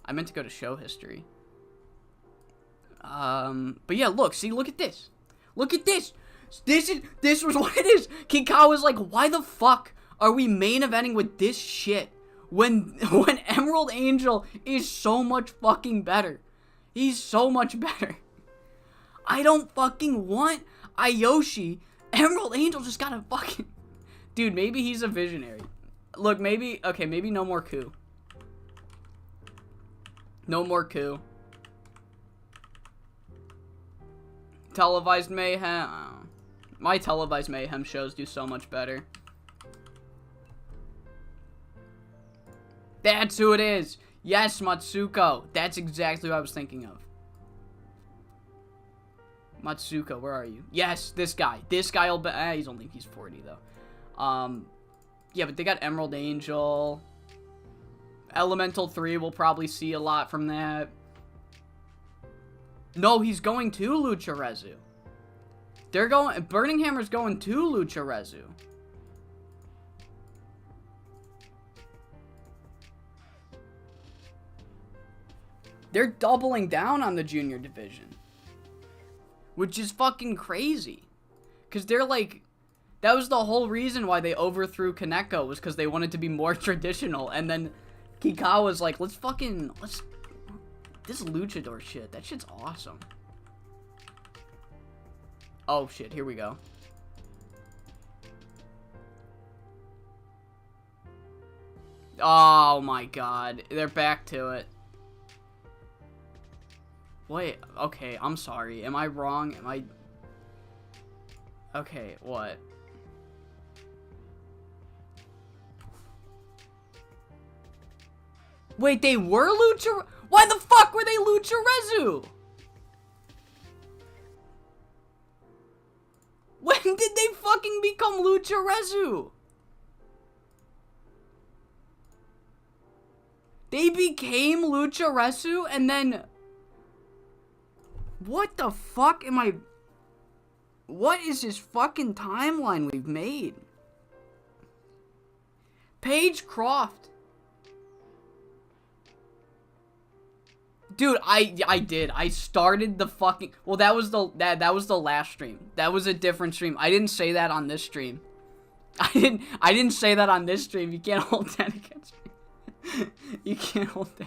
I meant to go to show history. But yeah, look at this. Look at this. This was what it is. Kikawa's like, why the fuck are we main eventing with this shit when Emerald Angel is so much fucking better? He's so much better. I don't fucking want Ayoshi. Emerald Angel just gotta fucking... Dude, maybe he's a visionary. Look, maybe... Okay, maybe no more coup. No more coup. Televised mayhem. Oh. My televised mayhem shows do so much better. That's who it is. Yes, Matsuko. That's exactly what I was thinking of. Matsuko, where are you? Yes, this guy. This guy will be... he's 40, though. Yeah, but they got Emerald Angel. Elemental 3, we'll probably see a lot from that. No, he's going to Lucha Rezu. They're going... Burning Hammer's going to Lucha Rezu. They're doubling down on the junior division. Which is fucking crazy. Because they're like... That was the whole reason why they overthrew Kaneko, was because they wanted to be more traditional. And then Kikawa's like, let's... This luchador shit, that shit's awesome. Oh shit, here we go. Oh my god, they're back to it. Wait, okay, I'm sorry. Am I wrong? Am I... Okay, what? Wait, they were Lucha... Why the fuck were they Lucharezu? When did they fucking become Lucharezu? They became Lucharezu and then... What the fuck am I... What is this fucking timeline we've made? Paige Croft. Dude, I did. I started the fucking... Well, that was the last stream. That was a different stream. I didn't say that on this stream. I didn't say that on this stream. You can't hold that against me. You can't hold that.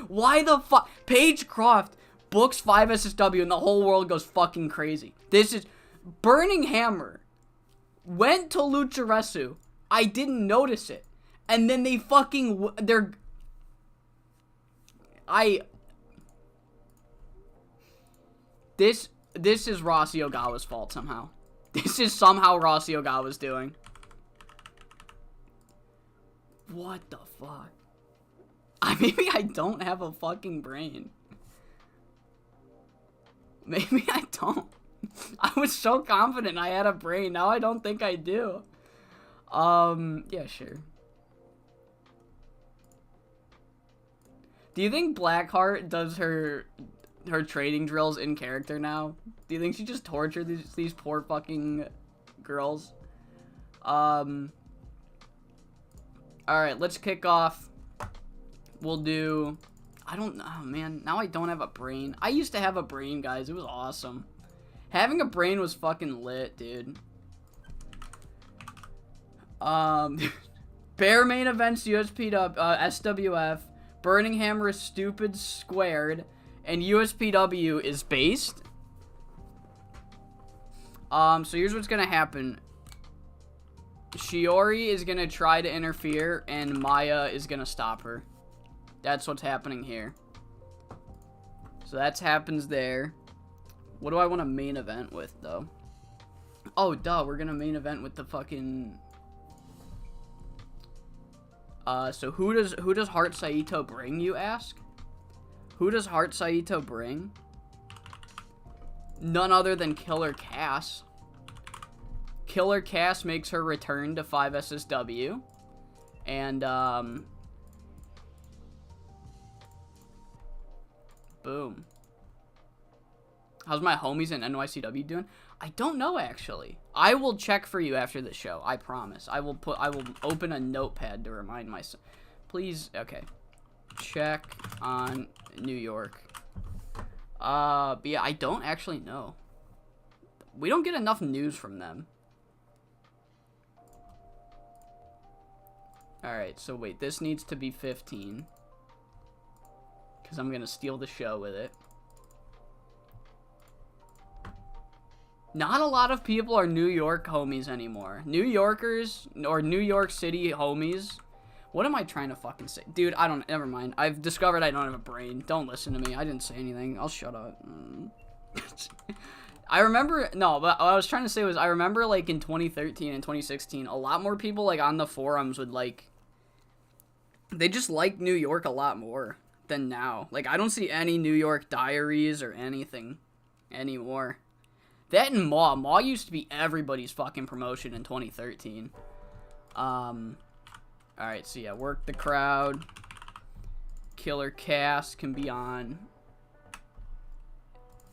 Why the fuck? Paige Croft books 5 SSW and the whole world goes fucking crazy. This is... Burning Hammer went to Lucharesu. I didn't notice it. And then they fucking... This is Rossi Ogawa's fault somehow. This is somehow Rossi Ogawa's doing. What the fuck? Maybe I don't have a fucking brain. Maybe I don't. I was so confident I had a brain. Now I don't think I do. Yeah, sure. Do you think Blackheart does her trading drills in character now? Do you think she just tortured these poor fucking girls? Alright, let's kick off. We'll do... I don't know, man. Now I don't have a brain. I used to have a brain, guys. It was awesome. Having a brain was fucking lit, dude. Bear main events, SWF. Burning Hammer is stupid squared. And USPW is based. So here's what's gonna happen. Shiori is gonna try to interfere, and Maya is gonna stop her. That's what's happening here. So that happens there. What do I want to main event with, though? Oh, duh, we're gonna main event with the fucking... So who does Heart Saito bring, you ask? Who does Heart Saito bring? None other than Killer Cass. Killer Cass makes her return to 5SSW. And, boom. How's my homies in NYCW doing? I don't know, actually. I will check for you after the show. I promise. I will open a notepad to remind myself. Please, okay. Check on New York. But yeah, I don't actually know. We don't get enough news from them. Alright, so wait, this needs to be 15. Because I'm going to steal the show with it. Not a lot of people are New York homies anymore. New Yorkers, or New York City homies. What am I trying to fucking say? Dude, never mind. I've discovered I don't have a brain. Don't listen to me. I didn't say anything. I'll shut up. I remember, no, but what I was trying to say was, I remember, like, in 2013 and 2016, a lot more people, like, on the forums would, like, they just like New York a lot more than now. Like, I don't see any New York diaries or anything anymore. That and Maw. Maw used to be everybody's fucking promotion in 2013. Alright, so yeah, work the crowd. Killer Cass can be on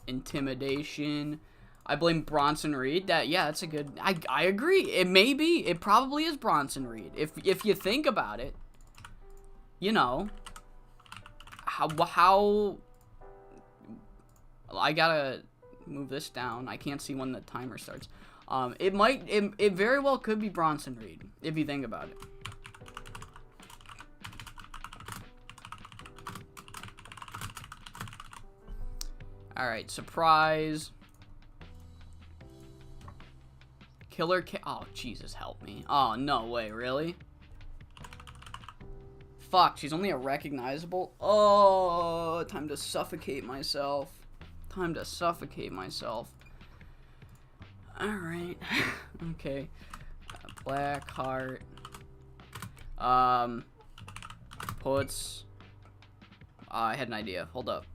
Intimidation. I blame Bronson Reed. That's a good... I agree. It may be. It probably is Bronson Reed. If you think about it. You know. How... I gotta move this down. I can't see when the timer starts. It very well could be Bronson Reed, if you think about it. Alright, surprise. Oh, Jesus, help me. Oh, no way, really? fuck. She's only a recognizable. Oh, time to suffocate myself. Time to suffocate myself. Alright. Okay. Blackheart. Puts. I had an idea. Hold up.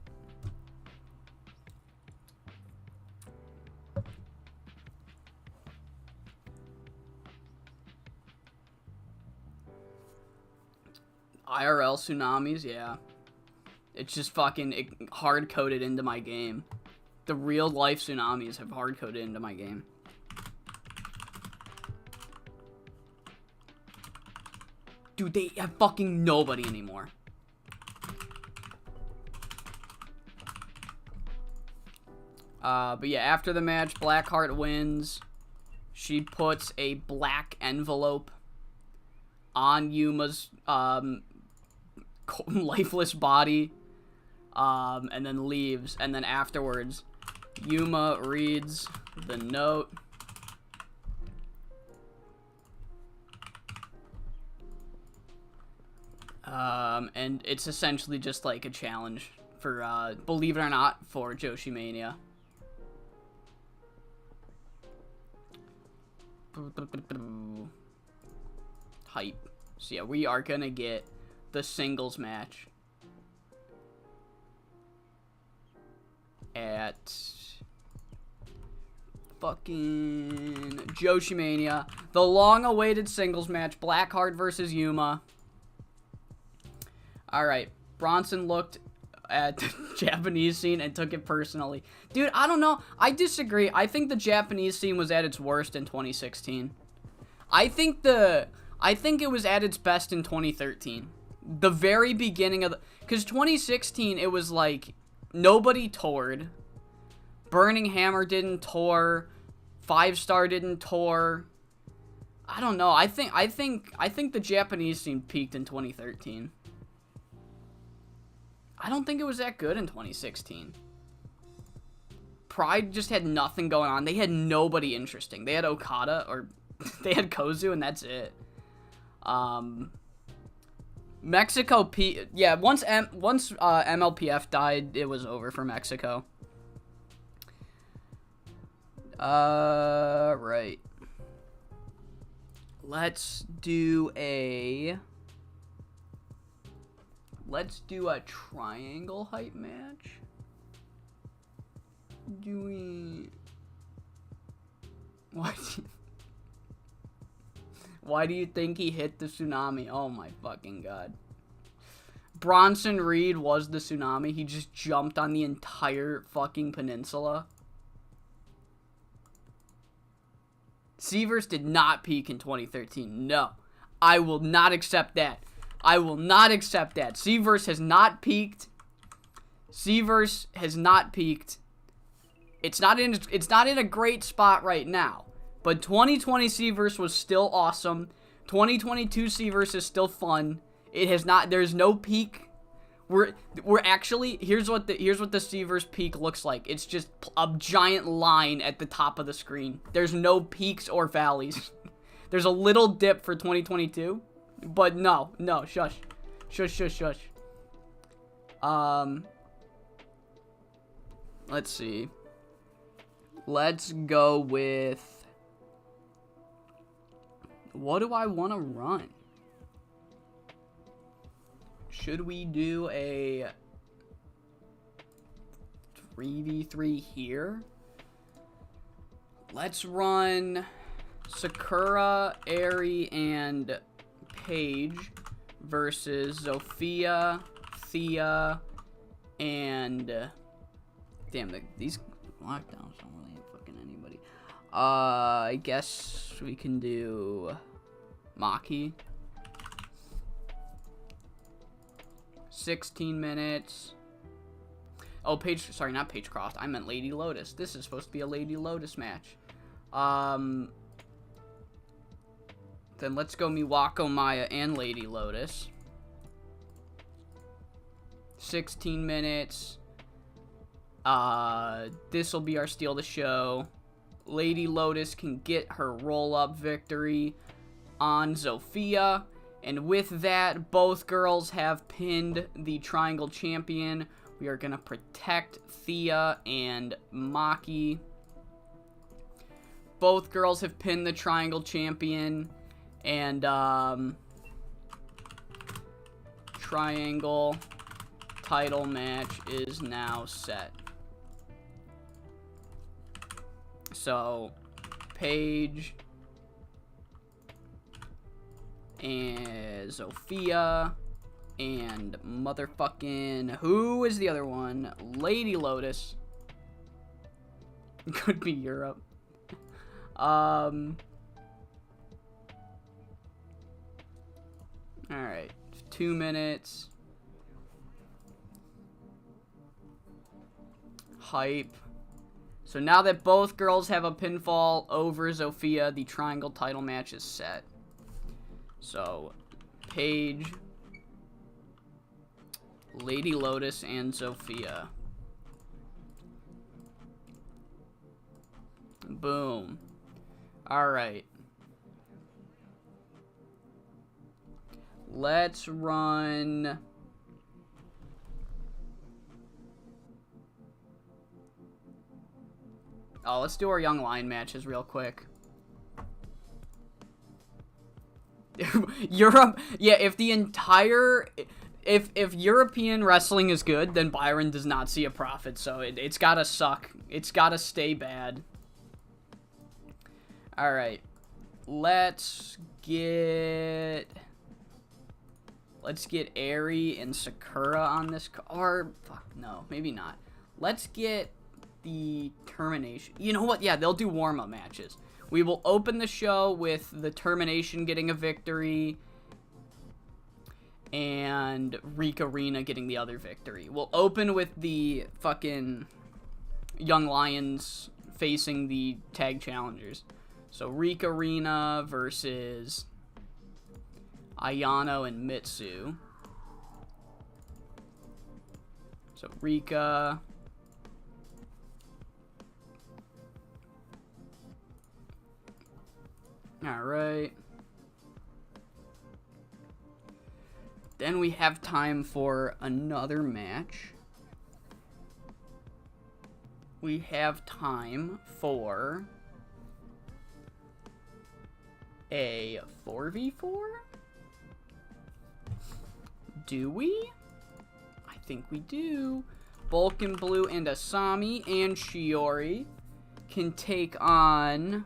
IRL tsunamis, yeah. It's just fucking hard-coded into my game. The real-life tsunamis have hard-coded into my game. Dude, they have fucking nobody anymore. But yeah, after the match, Blackheart wins. She puts a black envelope on Yuma's lifeless body, and then leaves. And then afterwards, Yuma reads the note. And it's essentially just like a challenge for, believe it or not, for Joshi Mania. Hype. So yeah, we are gonna get the singles match at fucking Joshi Mania. The long-awaited singles match, Blackheart versus Yuma. Alright, Bronson looked at the Japanese scene and took it personally. Dude, I don't know. I disagree. I think the Japanese scene was at its worst in 2016. I think it was at its best in 2013. The very beginning of the... Because 2016, it was like, nobody toured. Burning Hammer didn't tour. 5 Star didn't tour. I don't know. I think the Japanese scene peaked in 2013. I don't think it was that good in 2016. Pride just had nothing going on. They had nobody interesting. They had Okada, or they had Kozu, and that's it. Mexico yeah, once MLPF died, it was over for Mexico. Right. Let's do a triangle hype match. Why do you think he hit the tsunami? Oh my fucking god. Bronson Reed was the tsunami. He just jumped on the entire fucking peninsula. Seaverse did not peak in 2013. No. I will not accept that. I will not accept that. Seaverse has not peaked. Seaverse has not peaked. It's not in a great spot right now. But 2020 Seaverse was still awesome. 2022 Seaverse is still fun. It has not. There's no peak. We're actually, here's what the Seaverse peak looks like. It's just a giant line at the top of the screen. There's no peaks or valleys. There's a little dip for 2022, but no, shush. Let's see. Let's go with, what do I want to run? Should we do a 3v3 here? Let's run Sakura, Eri, and Paige versus Zofia, Thea, and damn, these lockdowns don't really hit fucking anybody. I guess we can do Maki. 16 minutes. Oh, sorry, not Paige Croft. I meant Lady Lotus. This is supposed to be a Lady Lotus match. Then let's go Miwako Maya and Lady Lotus. 16 minutes. This will be our steal the show. Lady Lotus can get her roll-up victory on Zofia. And with that, both girls have pinned the Triangle Champion. We are going to protect Thea and Maki. Both girls have pinned the Triangle Champion. And, Triangle title match is now set. So, Paige and Sophia and motherfucking, who is the other one? Lady Lotus. Could be Europe. Alright. 2 minutes. Hype. So now that both girls have a pinfall over Sophia, the Triangle title match is set. So, Paige, Lady Lotus, and Sophia. Boom. Alright. Let's run... Oh, let's do our Young Lion matches real quick. Europe, yeah, if the entire... If European wrestling is good, then Byron does not see a profit, so it's gotta suck. It's gotta stay bad. Alright. Let's get Eri and Sakura on this card. Fuck, no, maybe not. Let's get the Termination. You know what? Yeah, they'll do warm-up matches. We will open the show with the Termination getting a victory and Rika Rina getting the other victory. We'll open with the fucking Young Lions facing the tag challengers. So Rika Rina versus Ayano and Mitsu. So Rika. Alright. Then we have time for another match. We have time for a 4v4? Do we? I think we do. Bulk and Blue and Asami and Shiori can take on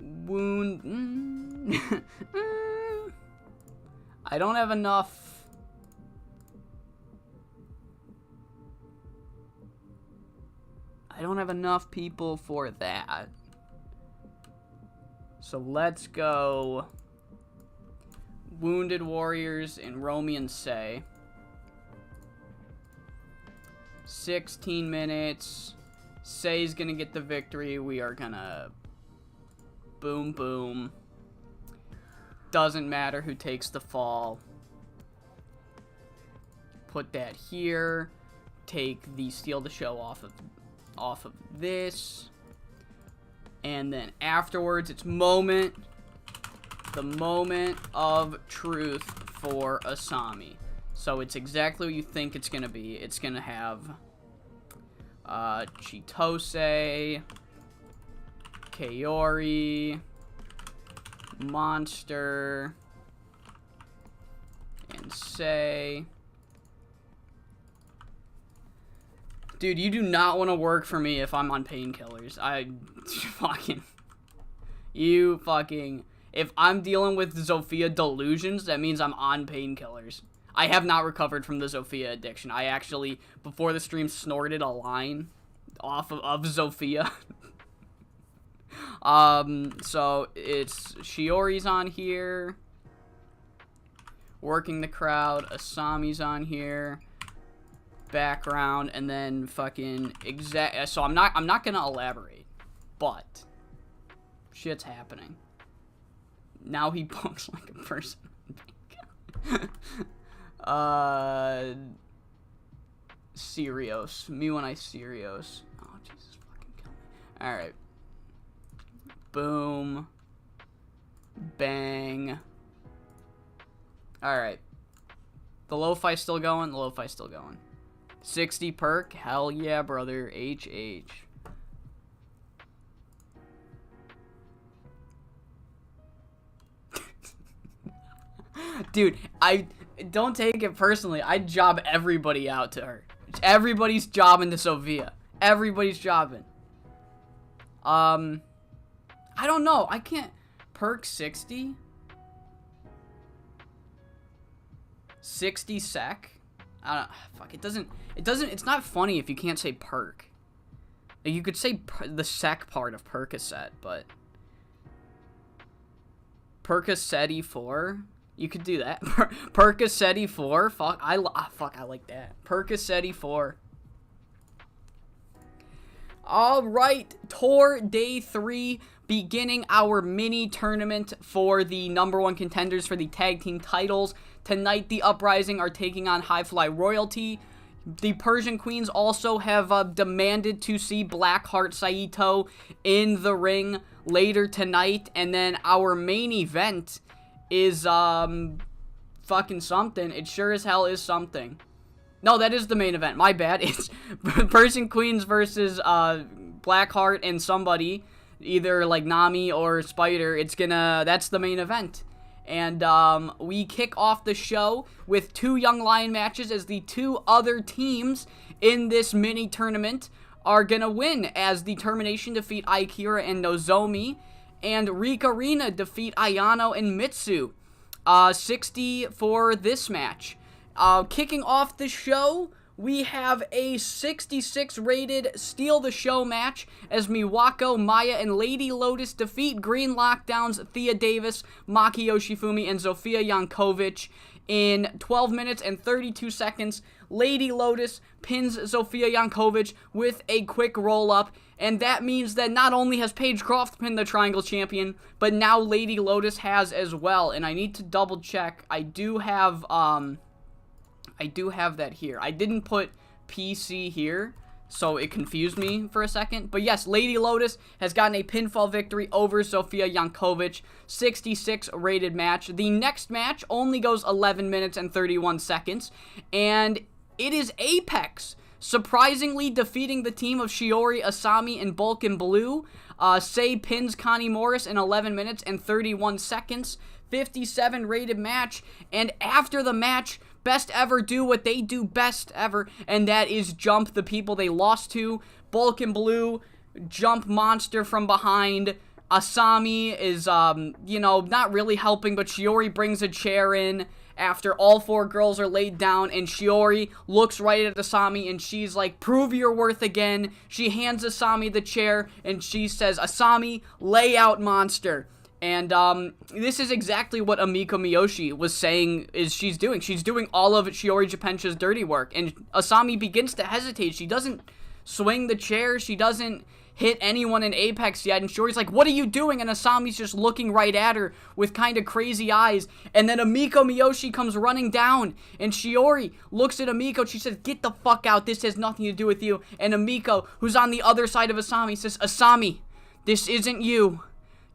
Wound. I don't have enough. I don't have enough people for that. So let's go Wounded Warriors and Romy and Sei. 16 minutes. Sei's gonna get the victory. We are gonna boom, boom. Doesn't matter who takes the fall. Put that here. Take the Steal the Show off of this. And then afterwards, it's the moment of truth for Asami. So it's exactly what you think it's gonna be. It's gonna have Chitose, Kaori, Monster, and Sei. Dude, you do not want to work for me if I'm on painkillers. If I'm dealing with Zofia delusions, that means I'm on painkillers. I have not recovered from the Zofia addiction. I actually, before the stream, snorted a line off of Zofia. So it's Shiori's on here, working the crowd. Asami's on here, background, and then fucking so I'm not gonna elaborate, but shit's happening. Now he books like a person. Sirios. Me when I Sirios. Oh, Jesus fucking kill me. Alright. Boom. Bang. Alright. The lo-fi's still going? The lo-fi's still going. 60 perk? Hell yeah, brother. HH. Dude, I don't take it personally. I job everybody out to her. Everybody's jobbing to Sophia. Everybody's jobbing. I don't know. I can't perk 60. 60 sec. I don't. Fuck. It doesn't. It's not funny if you can't say perk. You could say the sec part of Percocet, but Percocet 4. You could do that. Percocet 4. Fuck. I like that. Percocet 4. All right. Tour day 3. Beginning our mini tournament for the #1 contenders for the tag team titles. Tonight, the Uprising are taking on High Fly Royalty. The Persian Queens also have demanded to see Blackheart Saito in the ring later tonight. And then our main event is fucking something. It sure as hell is something. No, that is the main event. My bad. It's Persian Queens versus Blackheart and somebody. Either like Nami or Spider. That's the main event. And we kick off the show with 2 Young Lion matches as the 2 other teams in this mini tournament are gonna win, as Determination defeat Aikira and Nozomi, and Rikarina defeat Ayano and Mitsu. 60 for this match. Kicking off the show, we have a 66 rated Steal the Show match as Miwako, Maya, and Lady Lotus defeat Green Lockdown's Thea Davis, Maki Yoshifumi, and Zofia Yankovic in 12 minutes and 32 seconds. Lady Lotus pins Zofia Yankovic with a quick roll-up, and that means that not only has Paige Croft pinned the Triangle Champion, but now Lady Lotus has as well. And I need to double check. I do have that here. I didn't put PC here, so it confused me for a second. But yes, Lady Lotus has gotten a pinfall victory over Zofia Yankovic. 66 rated match. The next match only goes 11 minutes and 31 seconds. And it is Apex surprisingly defeating the team of Shiori, Asami, and Bulk and Blue. Sei pins Connie Morris in 11 minutes and 31 seconds. 57 rated match. And after the match, Best Ever do what they do best ever, and that is jump the people they lost to. Bulk and Blue jump Monster from behind. Asami is, not really helping, but Shiori brings a chair in after all 4 girls are laid down, and Shiori looks right at Asami, and she's like, prove your worth again. She hands Asami the chair, and she says, Asami, lay out Monster. And this is exactly what Amiko Miyoshi was saying is she's doing. She's doing all of Shiori Japensha's dirty work. And Asami begins to hesitate. She doesn't swing the chair. She doesn't hit anyone in Apex yet. And Shiori's like, what are you doing? And Asami's just looking right at her with kind of crazy eyes. And then Amiko Miyoshi comes running down. And Shiori looks at Amiko. She says, get the fuck out. This has nothing to do with you. And Amiko, who's on the other side of Asami, says, Asami, this isn't you.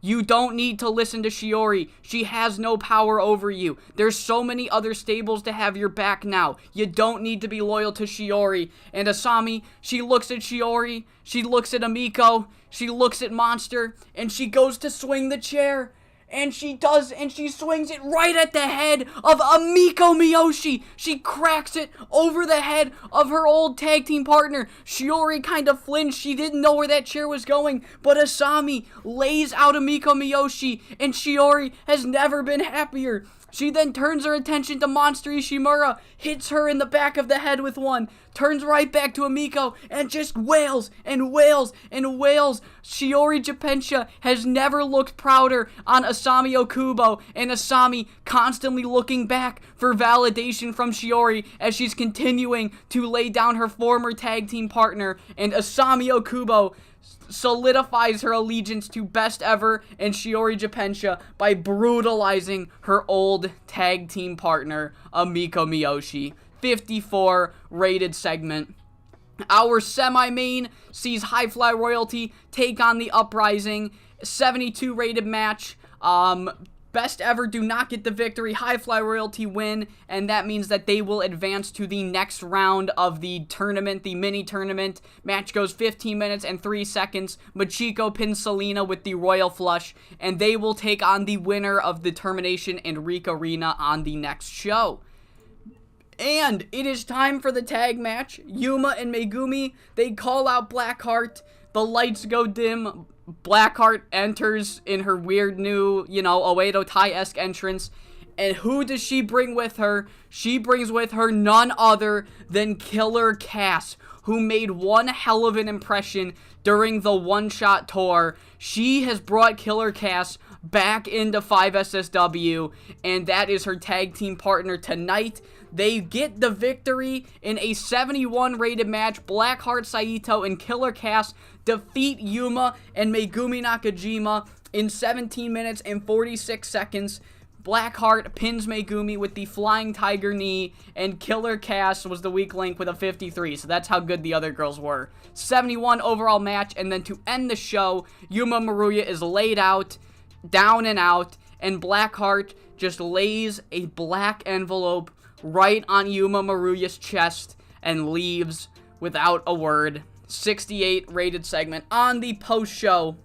You don't need to listen to Shiori. She has no power over you. There's so many other stables to have your back now. You don't need to be loyal to Shiori. And Asami, she looks at Shiori, she looks at Amiko, she looks at Monster, and she goes to swing the chair. And she does, and she swings it right at the head of Amiko Miyoshi. She cracks it over the head of her old tag team partner. Shiori kind of flinched. She didn't know where that chair was going. But Asami lays out Amiko Miyoshi, and Shiori has never been happier. She then turns her attention to Monster Ishimura, hits her in the back of the head with one, turns right back to Amiko, and just wails and wails and wails. Shiori Japensha has never looked prouder on Asami Okubo, and Asami constantly looking back for validation from Shiori as she's continuing to lay down her former tag team partner, and Asami Okubo solidifies her allegiance to Best Ever and Shiori Japensha by brutalizing her old tag team partner, Amiko Miyoshi. 54 rated segment. Our semi-main sees High Fly Royalty take on the Uprising. 72 rated match. Best Ever do not get the victory. High Fly Royalty win, and that means that they will advance to the next round of the tournament, the mini tournament. Match goes 15 minutes and 3 seconds. Machiko pins Selena with the Royal Flush, and they will take on the winner of the Termination and Rika Rina on the next show. And it is time for the tag match. Yuma and Megumi, they call out Blackheart. The lights go dim. Blackheart enters in her weird new, Oedo Tai-esque entrance. And who does she bring with her? She brings with her none other than Killer Cass, who made one hell of an impression during the one-shot tour. She has brought Killer Cass back into 5SSW, and that is her tag team partner tonight. They get the victory in a 71 rated match. Blackheart, Saito, and Killer Cass defeat Yuma and Megumi Nakajima in 17 minutes and 46 seconds. Blackheart pins Megumi with the Flying Tiger knee, and Killer Cass was the weak link with a 53, so that's how good the other girls were. 71 overall match, and then to end the show, Yuma Maruya is laid out, down and out, and Blackheart just lays a black envelope right on Yuma Maruya's chest and leaves without a word. 68 rated segment. On the post-show,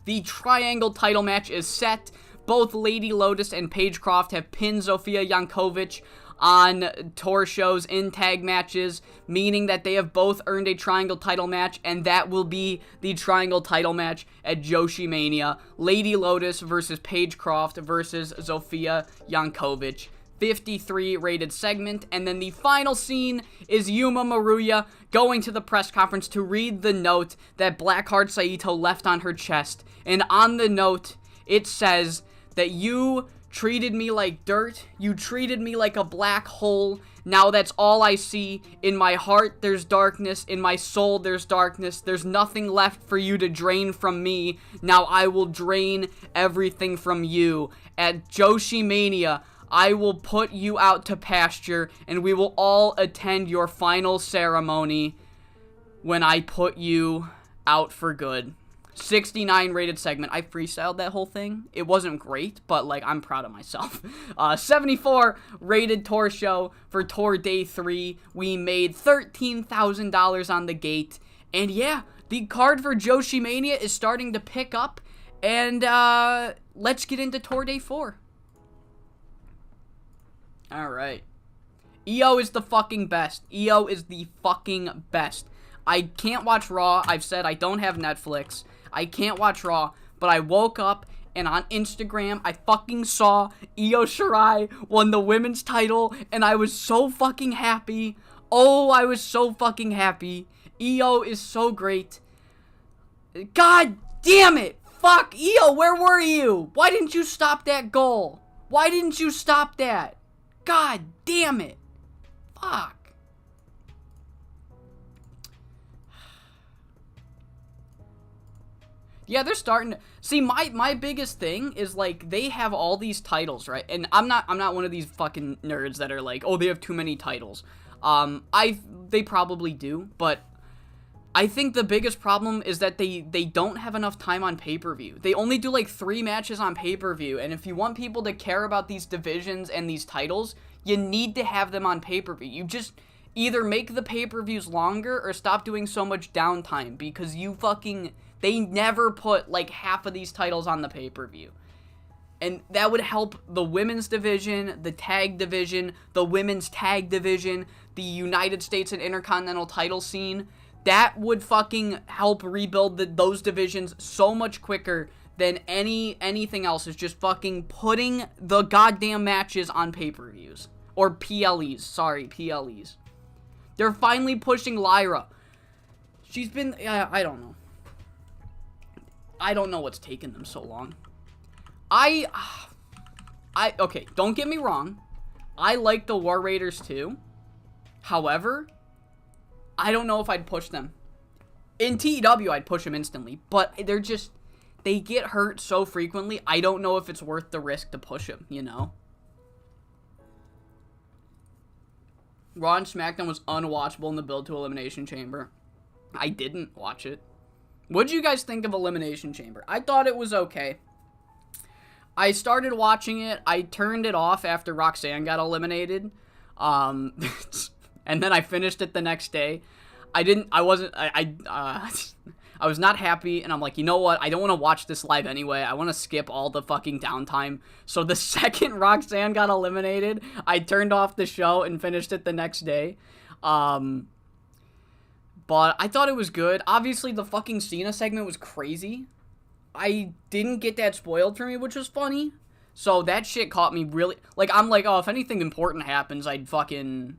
the Triangle title match is set. Both Lady Lotus and Paige Croft have pinned Zofia Jankovic on tour shows in tag matches, meaning that they have both earned a Triangle title match, and that will be the Triangle title match at Joshi Mania. Lady Lotus versus Paige Croft versus Zofia Jankovic. 53 rated segment, and then the final scene is Yuma Maruya going to the press conference to read the note that Blackheart Saito left on her chest, and on the note, it says that you treated me like dirt, you treated me like a black hole, now that's all I see. In my heart there's darkness, in my soul there's darkness, there's nothing left for you to drain from me, now I will drain everything from you. At Joshi Mania, I will put you out to pasture, and we will all attend your final ceremony when I put you out for good. 69 rated segment. I freestyled that whole thing. It wasn't great, but, I'm proud of myself. 74 rated tour show for tour day 3. We made $13,000 on the gate. And yeah, the card for Joshi Mania is starting to pick up. And, let's get into tour day 4. Alright. EO is the fucking best. EO is the fucking best. I can't watch Raw. I've said I don't have Netflix. I can't watch Raw. But I woke up and on Instagram, I fucking saw Io Shirai won the women's title. And I was so fucking happy. Oh, I was so fucking happy. Io is so great. God damn it. Fuck. Io, where were you? Why didn't you stop that goal? Why didn't you stop that? God damn it. Fuck. Yeah, they're starting to... See, my biggest thing is, they have all these titles, right? And I'm not one of these fucking nerds that are like, oh, they have too many titles. They probably do, but I think the biggest problem is that they don't have enough time on pay-per-view. They only do 3 matches on pay-per-view, and if you want people to care about these divisions and these titles, you need to have them on pay-per-view. You just either make the pay-per-views longer or stop doing so much downtime, because they never put half of these titles on the pay-per-view. And that would help the women's division, the tag division, the women's tag division, the United States and Intercontinental title scene. That would fucking help rebuild those divisions so much quicker than anything else. Is just fucking putting the goddamn matches on pay-per-views. Or PLEs. Sorry, PLEs. They're finally pushing Lyra. She's been... I don't know. I don't know what's taken them so long. Okay, don't get me wrong. I like the War Raiders too. However, I don't know if I'd push them. In TEW, I'd push them instantly. But they get hurt so frequently, I don't know if it's worth the risk to push them, you know? Raw and SmackDown was unwatchable in the build to Elimination Chamber. I didn't watch it. What'd you guys think of Elimination Chamber? I thought it was okay. I started watching it. I turned it off after Roxanne got eliminated. And then I finished it the next day. I was not happy, and I'm like, you know what? I don't want to watch this live anyway. I want to skip all the fucking downtime. So the second Roxanne got eliminated, I turned off the show and finished it the next day. But I thought it was good. Obviously, the fucking Cena segment was crazy. I didn't get that spoiled for me, which was funny. So that shit caught me really... Like, I'm like, oh, if anything important happens, I'd fucking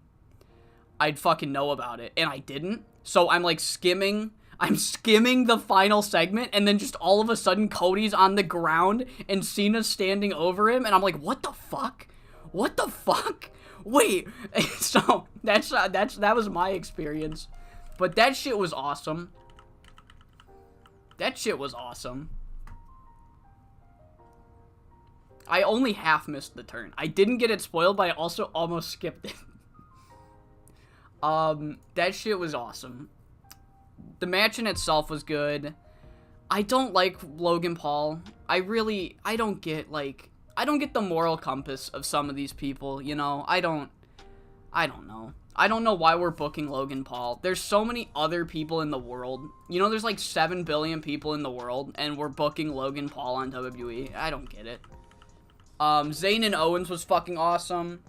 know about it. And I didn't. So I'm like skimming the final segment, and then just all of a sudden Cody's on the ground and Cena's standing over him, and I'm like, what the fuck? What the fuck? Wait. So that was my experience. But that shit was awesome. That shit was awesome. I only half missed the turn. I didn't get it spoiled, but I also almost skipped it. That shit was awesome. The match in itself was good. I don't like Logan Paul. I don't get the moral compass of some of these people, you know? I don't know. I don't know why we're booking Logan Paul. There's so many other people in the world. You know, there's like 7 billion people in the world, and we're booking Logan Paul on WWE. I don't get it. Zayn and Owens was fucking awesome.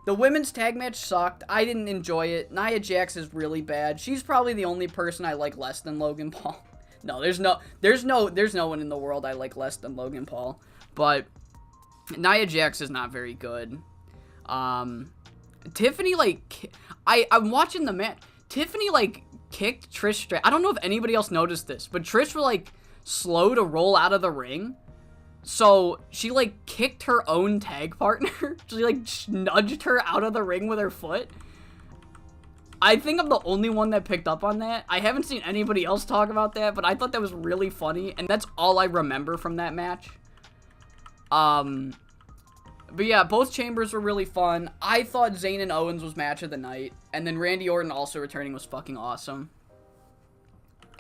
The women's tag match sucked. I didn't enjoy it. Nia Jax is really bad. She's probably the only person I like less than Logan Paul. No, there's no one in the world I like less than Logan Paul. But Nia Jax is not very good. Tiffany, like, I'm watching the match. Tiffany, like, kicked Trish straight. I don't know if anybody else noticed this, but Trish was, like, slow to roll out of the ring. So, she, like, kicked her own tag partner. She, like, nudged her out of the ring with her foot. I think I'm the only one that picked up on that. I haven't seen anybody else talk about that, but I thought that was really funny, and that's all I remember from that match. But yeah, both chambers were really fun. I thought Zayn and Owens was match of the night, and then Randy Orton also returning was fucking awesome.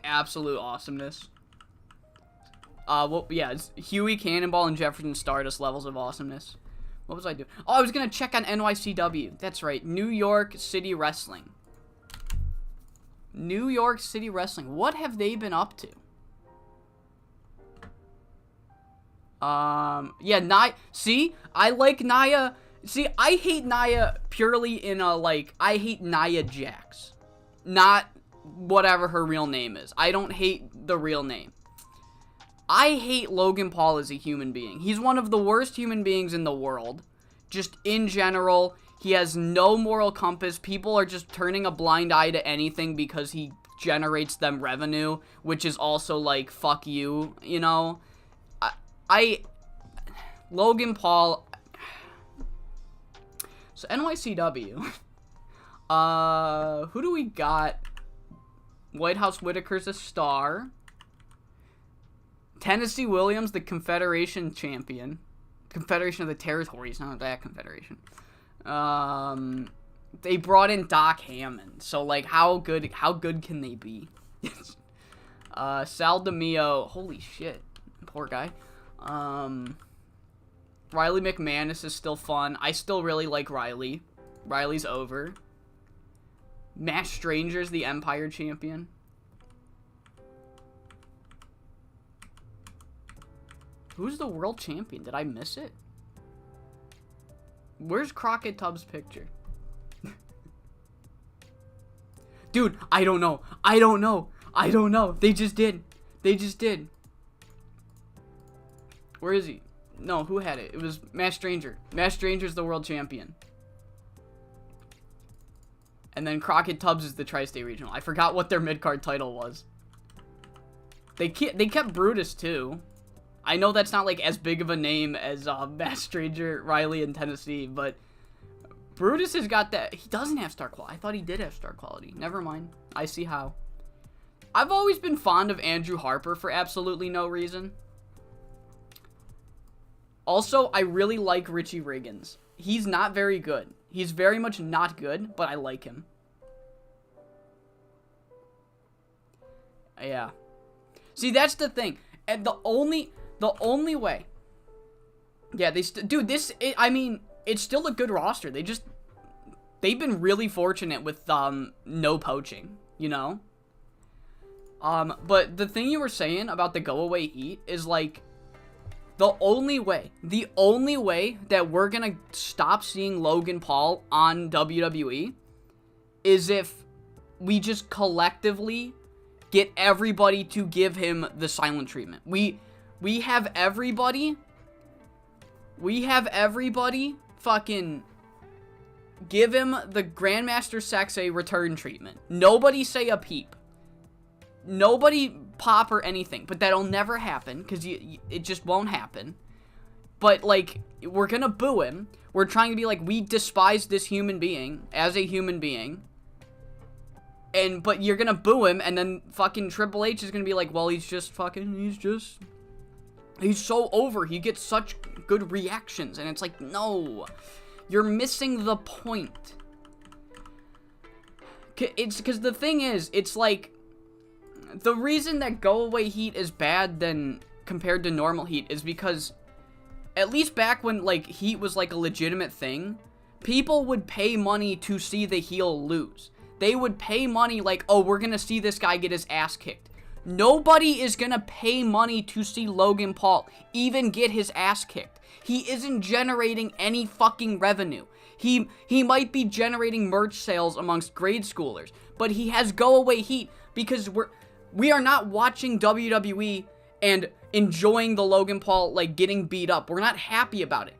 Absolute awesomeness. Well, yeah, it's Huey, Cannonball, and Jefferson Stardust levels of awesomeness. What was I doing? Oh, I was gonna check on NYCW. That's right, New York City Wrestling. New York City Wrestling. What have they been up to? Yeah, see, I like Nia. See, I hate Nia purely in a, like, I hate Nia Jax. Not whatever her real name is. I don't hate the real name. I hate Logan Paul as a human being. He's one of the worst human beings in the world. Just in general, he has no moral compass. People are just turning a blind eye to anything because he generates them revenue, which is also like, fuck you, you know? Logan Paul. So NYCW. Who do we got? White House Whitaker's a star. Tennessee Williams, the Confederation champion. Confederation of the Territories, not that Confederation. They brought in Doc Hammond. So, like, how good can they be? Sal DiMeo, holy shit. Poor guy. Riley McManus is still fun. I still really like Riley. Riley's over. Matt Stranger's the Empire champion. Who's the world champion? Did I miss it? Where's Crockett Tubbs' picture? Dude, I don't know. I don't know. They just did. Where is he? No, who had it? It was Matt Stranger. Matt Stranger's the world champion. And then Crockett Tubbs is the Tri-State Regional. I forgot what their mid-card title was. They kept Brutus, too. I know that's not, like, as big of a name as Matt Stranger, Riley, and Tennessee, but Brutus has got that. He doesn't have star quality. I thought he did have star quality. Never mind. I see how. I've always been fond of Andrew Harper for absolutely no reason. Also, I really like Richie Riggins. He's not very good. He's very much not good, but I like him. Yeah. See, that's the thing. And the only way Yeah, dude, I mean, it's still a good roster. They've been really fortunate with, no poaching, you know? But the thing you were saying about the go away heat is, like, the only way that we're gonna stop seeing Logan Paul on WWE is if we just collectively get everybody to give him the silent treatment. We have everybody fucking give him the Grandmaster Sexay return treatment. Nobody say a peep. Nobody pop or anything, but that'll never happen, because it just won't happen. But, like, we're gonna boo him. We're trying to be like, we despise this human being as a human being. But you're gonna boo him, and then fucking Triple H is gonna be like, well, he's so over. He gets such good reactions. And it's like, no, you're missing the point. It's because the thing is, it's like, the reason that go away heat is bad than compared to normal heat is because, at least back when, like, heat was, like, a legitimate thing, people would pay money to see the heel lose. They would pay money like, oh, we're gonna see this guy get his ass kicked. Nobody is gonna pay money to see Logan Paul even get his ass kicked. He isn't generating any fucking revenue. He might be generating merch sales amongst grade schoolers, but he has go away heat because we are not watching WWE and enjoying the Logan Paul, like, getting beat up. We're not happy about it.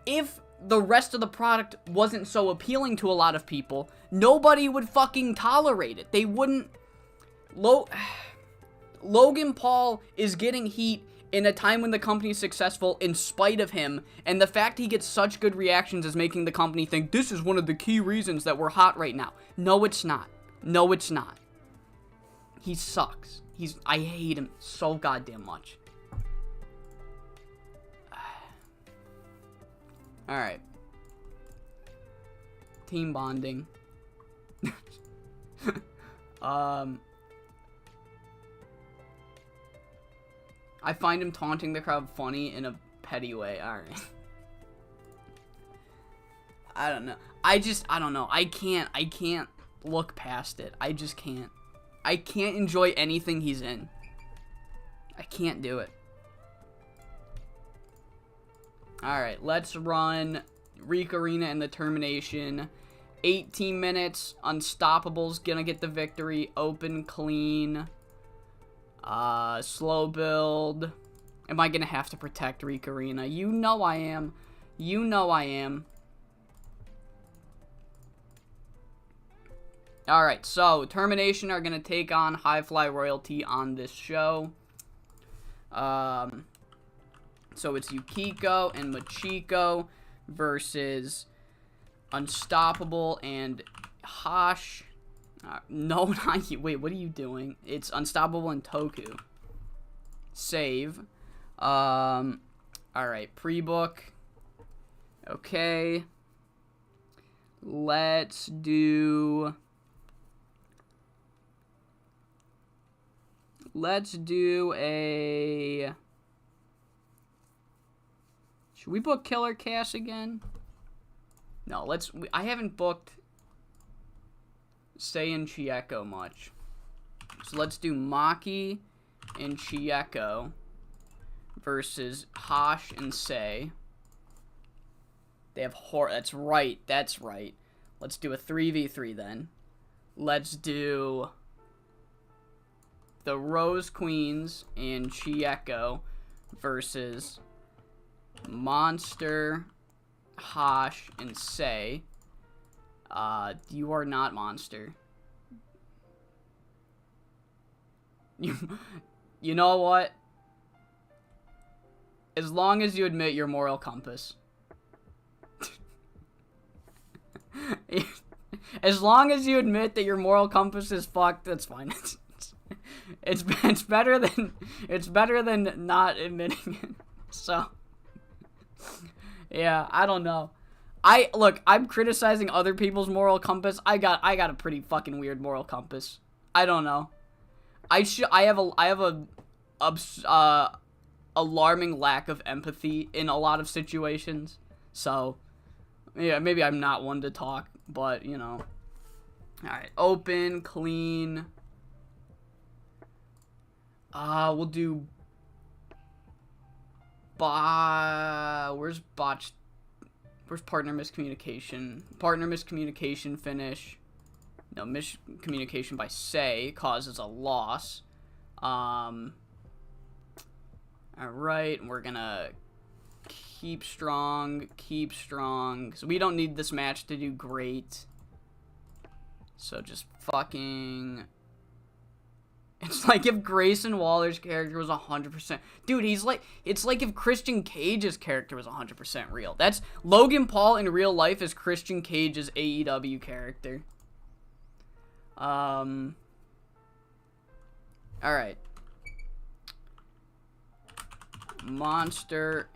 If the rest of the product wasn't so appealing to a lot of people, nobody would fucking tolerate it. They wouldn't. Logan Paul is getting heat in a time when the company is successful in spite of him, and the fact he gets such good reactions is making the company think this is one of the key reasons that we're hot right now. No, it's not. No, it's not. He sucks. I hate him so goddamn much. Alright. Team bonding. I find him taunting the crowd funny in a petty way. Alright. I don't know. I don't know. I can't look past it. I just can't. I can't enjoy anything he's in. I can't do it. Alright, let's run Reek Arena and the termination. 18 minutes. Unstoppable's gonna get the victory. Open, clean. Slow build. Am I gonna have to protect Reek Arena? You know I am. You know I am. Alright, so Termination are going to take on High Fly Royalty on this show. So it's Yukiko and Machiko versus Unstoppable and Hosh. No, not you. Wait, what are you doing? It's Unstoppable and Toku. Save. Alright, pre-book. Okay. Let's do a... Should we book Killer Cass again? No, I haven't booked Sei and Chieko much. So let's do Maki and Chieko versus Hosh and Sei. They have that's right. Let's do a 3v3 then. Let's do the Rose Queens and Chieko versus Monster, Hosh, and Sei. You are not Monster. You know what? As long as you admit your moral compass. As long as you admit that your moral compass is fucked, that's fine. It's better than not admitting it. So, yeah, I don't know. I'm criticizing other people's moral compass. I got a pretty fucking weird moral compass. I don't know. I have a alarming lack of empathy in a lot of situations. So, yeah, maybe I'm not one to talk, but, you know. Alright, open, clean. We'll do... Where's botched? Where's partner miscommunication? Partner miscommunication finish. No, miscommunication by say causes a loss. Alright, we're gonna keep strong. So we don't need this match to do great. So just fucking... It's like if Grayson Waller's character was 100%. Dude, he's like... It's like if Christian Cage's character was 100% real. That's... Logan Paul in real life is Christian Cage's AEW character. Alright. Monster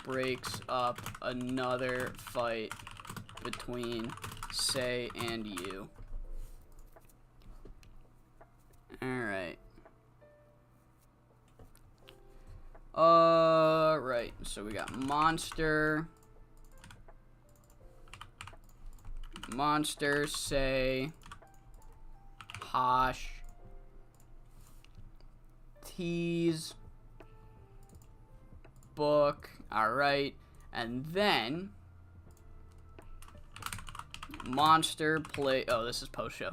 breaks up another fight between Say and you. Alright. Right. So we got Monster, Say, Hosh, Tease, Book. Alright. And then Monster play. Oh, this is post show.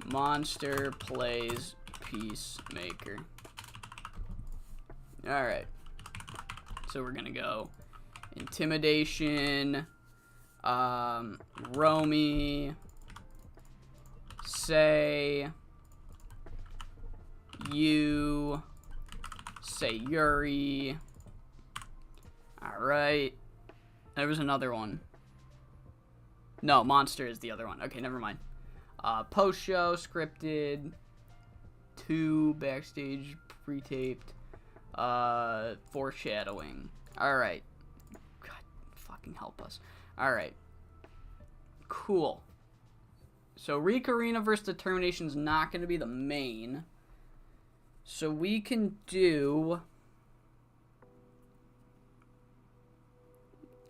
Monster plays Peacemaker. Alright. So we're gonna go Intimidation, Romy, Say, you, Say Yuri. Alright. There was another one. No, Monster is the other one. Okay, never mind. Post-show, scripted, 2 backstage, pre-taped, foreshadowing. Alright. God, fucking help us. Alright. Cool. So, Rick Arena versus Determination is not going to be the main. So, we can do...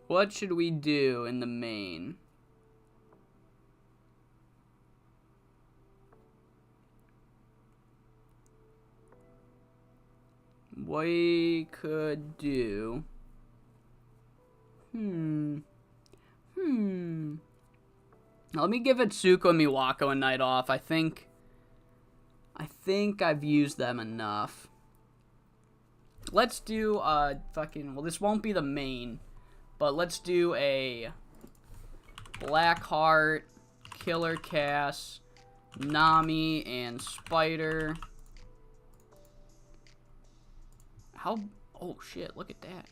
What should we do in the main? We could do... Let me give Itsuko and Miwako a night off. I think I've used them enough. Let's do, well, this won't be the main, but let's do a Blackheart, Killer Cass, Nami, and Spider. How... Oh, shit, look at that.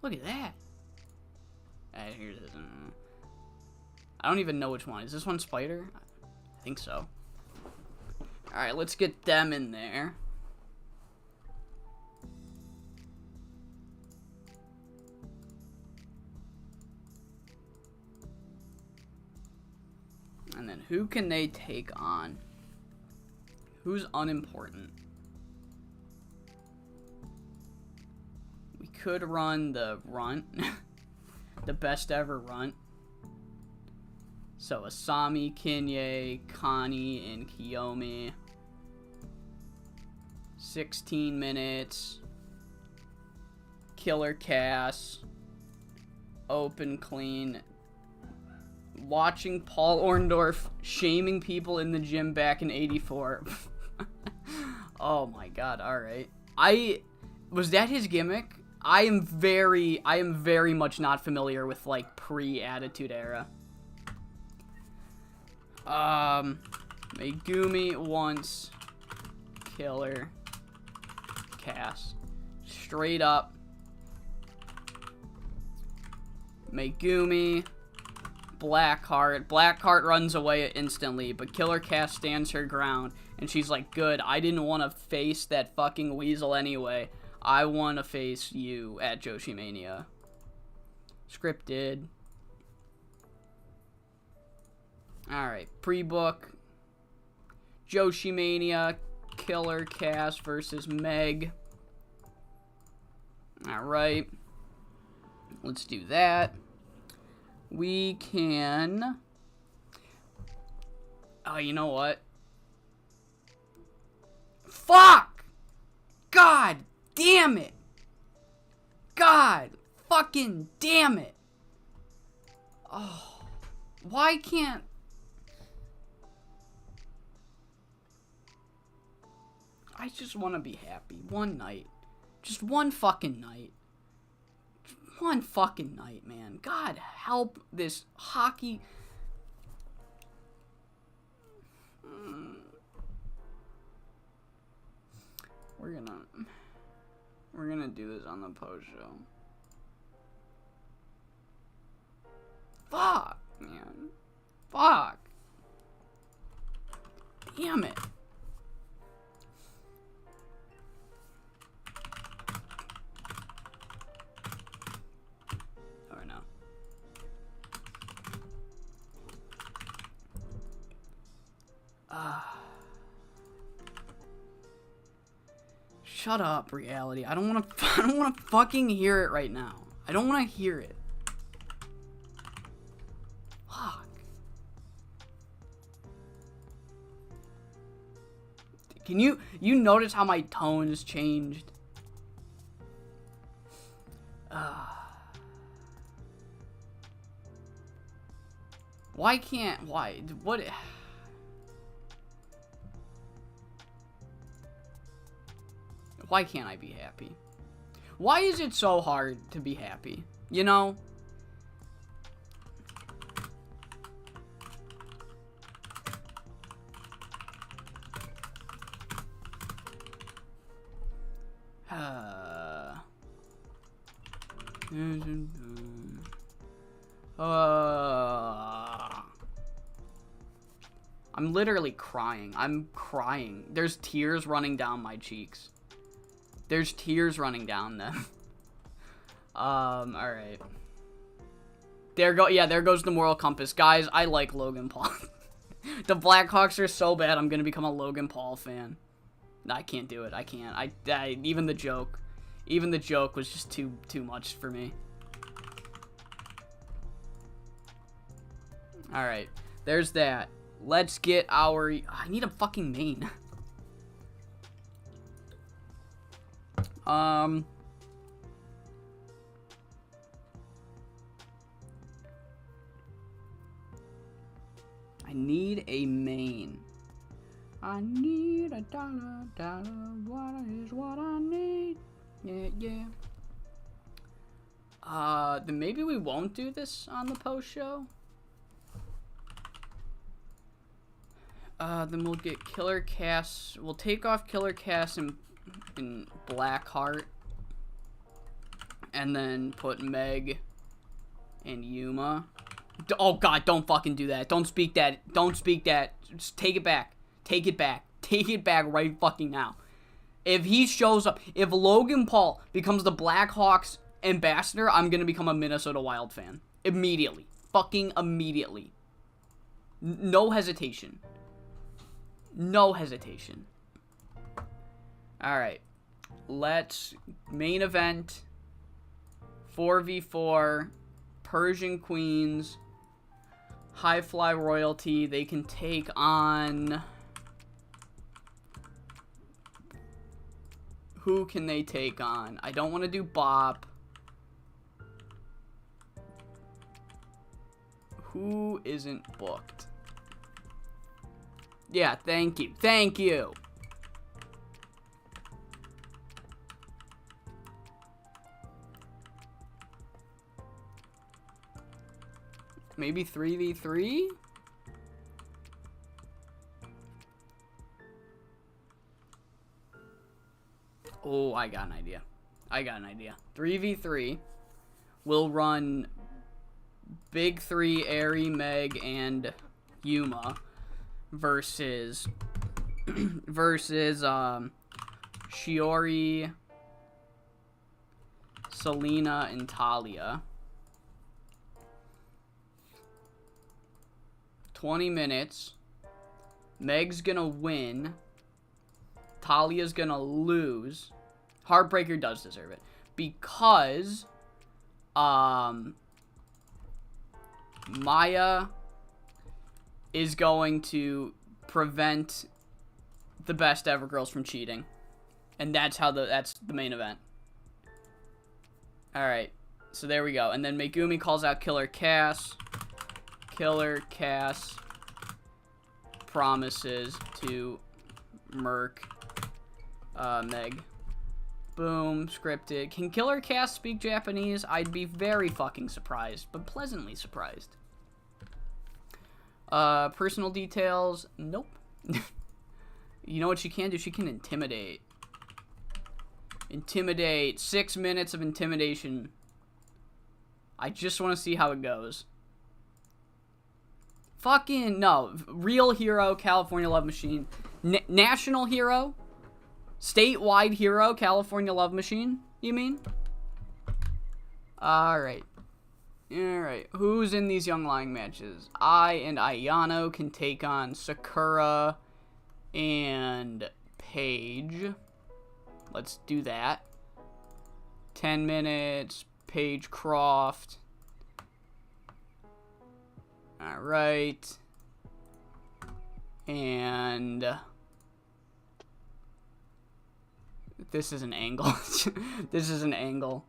Look at that. Here it is. I don't even know which one. Is this one Spider? I think so. Alright, let's get them in there. And then who can they take on? Who's unimportant? We could run the runt. The best ever runt. So Asami, Kinye, Connie, and Kiyomi. 16 minutes. Killer Cass. Open clean. Watching Paul Orndorff shaming people in the gym back in '84. Oh my god, alright. Was that his gimmick? I am very much not familiar with, like, pre-Attitude Era. Megumi once. Killer Cass. Straight up. Megumi. Blackheart. Blackheart runs away instantly, but Killer Cass stands her ground, and she's like, good, I didn't want to face that fucking weasel anyway. I want to face you at Joshi Mania. Scripted. Alright, pre-book. Joshi Mania. Killer Cass versus Meg. Alright. Let's do that. We can... Oh, you know what? Fuck! God damn it! God fucking damn it! Oh, why can't... I just want to be happy. One night. Just one fucking night. One fucking night, man. God help this hockey... We're gonna do this on the post show. Fuck, man. Fuck. Damn it. Or no. Shut up, reality. I don't want to fucking hear it right now. I don't want to hear it. Fuck. Can you notice how my tone's changed? Why can't, what? Why can't I be happy? Why is it so hard to be happy? You know? I'm literally crying. I'm crying. There's tears running down my cheeks. There's tears running down them. Alright. There goes the moral compass. Guys, I like Logan Paul. The Blackhawks are so bad, I'm gonna become a Logan Paul fan. No, I can't do it. I can't. Even the joke was just too much for me. Alright. There's that. Let's get our... I need a fucking main. I need a main. I need a dollar. What is what I need? Yeah. Then maybe we won't do this on the post show. Then we'll get Killer Cass. We'll take off Killer Cass and Blackheart, and then put Meg and Yuma. Oh God, don't fucking do that. Don't speak that. Don't speak that. Just take it back. Take it back. Take it back right fucking now. If he shows up, if Logan Paul becomes the Blackhawks ambassador, I'm gonna become a Minnesota Wild fan. Immediately. Fucking immediately. No hesitation. No hesitation. Alright. Let's main event 4v4 Persian Queens High Fly Royalty. They can take on... Who can they take on? I don't want to do Bop. Who isn't booked? Yeah, thank you. Thank you. Maybe 3v3? Oh, I got an idea. 3v3. We'll run Big Three, Aerie, Meg, and Yuma versus Shiori, Selena, and Talia. 20 minutes. Meg's gonna win. Talia's gonna lose. Heartbreaker does deserve it. Because, Maya is going to prevent the Best Ever Girls from cheating. And that's the main event. Alright. So there we go. And then Megumi calls out Killer Cass. Killer Cass promises to murk Meg. Boom. Scripted. Can Killer Cass speak Japanese? I'd be very fucking surprised, but pleasantly surprised. Personal details. Nope. You know what she can do? She can intimidate. Intimidate. 6 minutes of intimidation. I just want to see how it goes. Fucking no. Real hero, California Love Machine. National hero? Statewide hero, California Love Machine? You mean? Alright. Alright. Who's in these Young Lion matches? I and Ayano can take on Sakura and Paige. Let's do that. 10 minutes. Paige Croft. Alright. And this is an angle. This is an angle.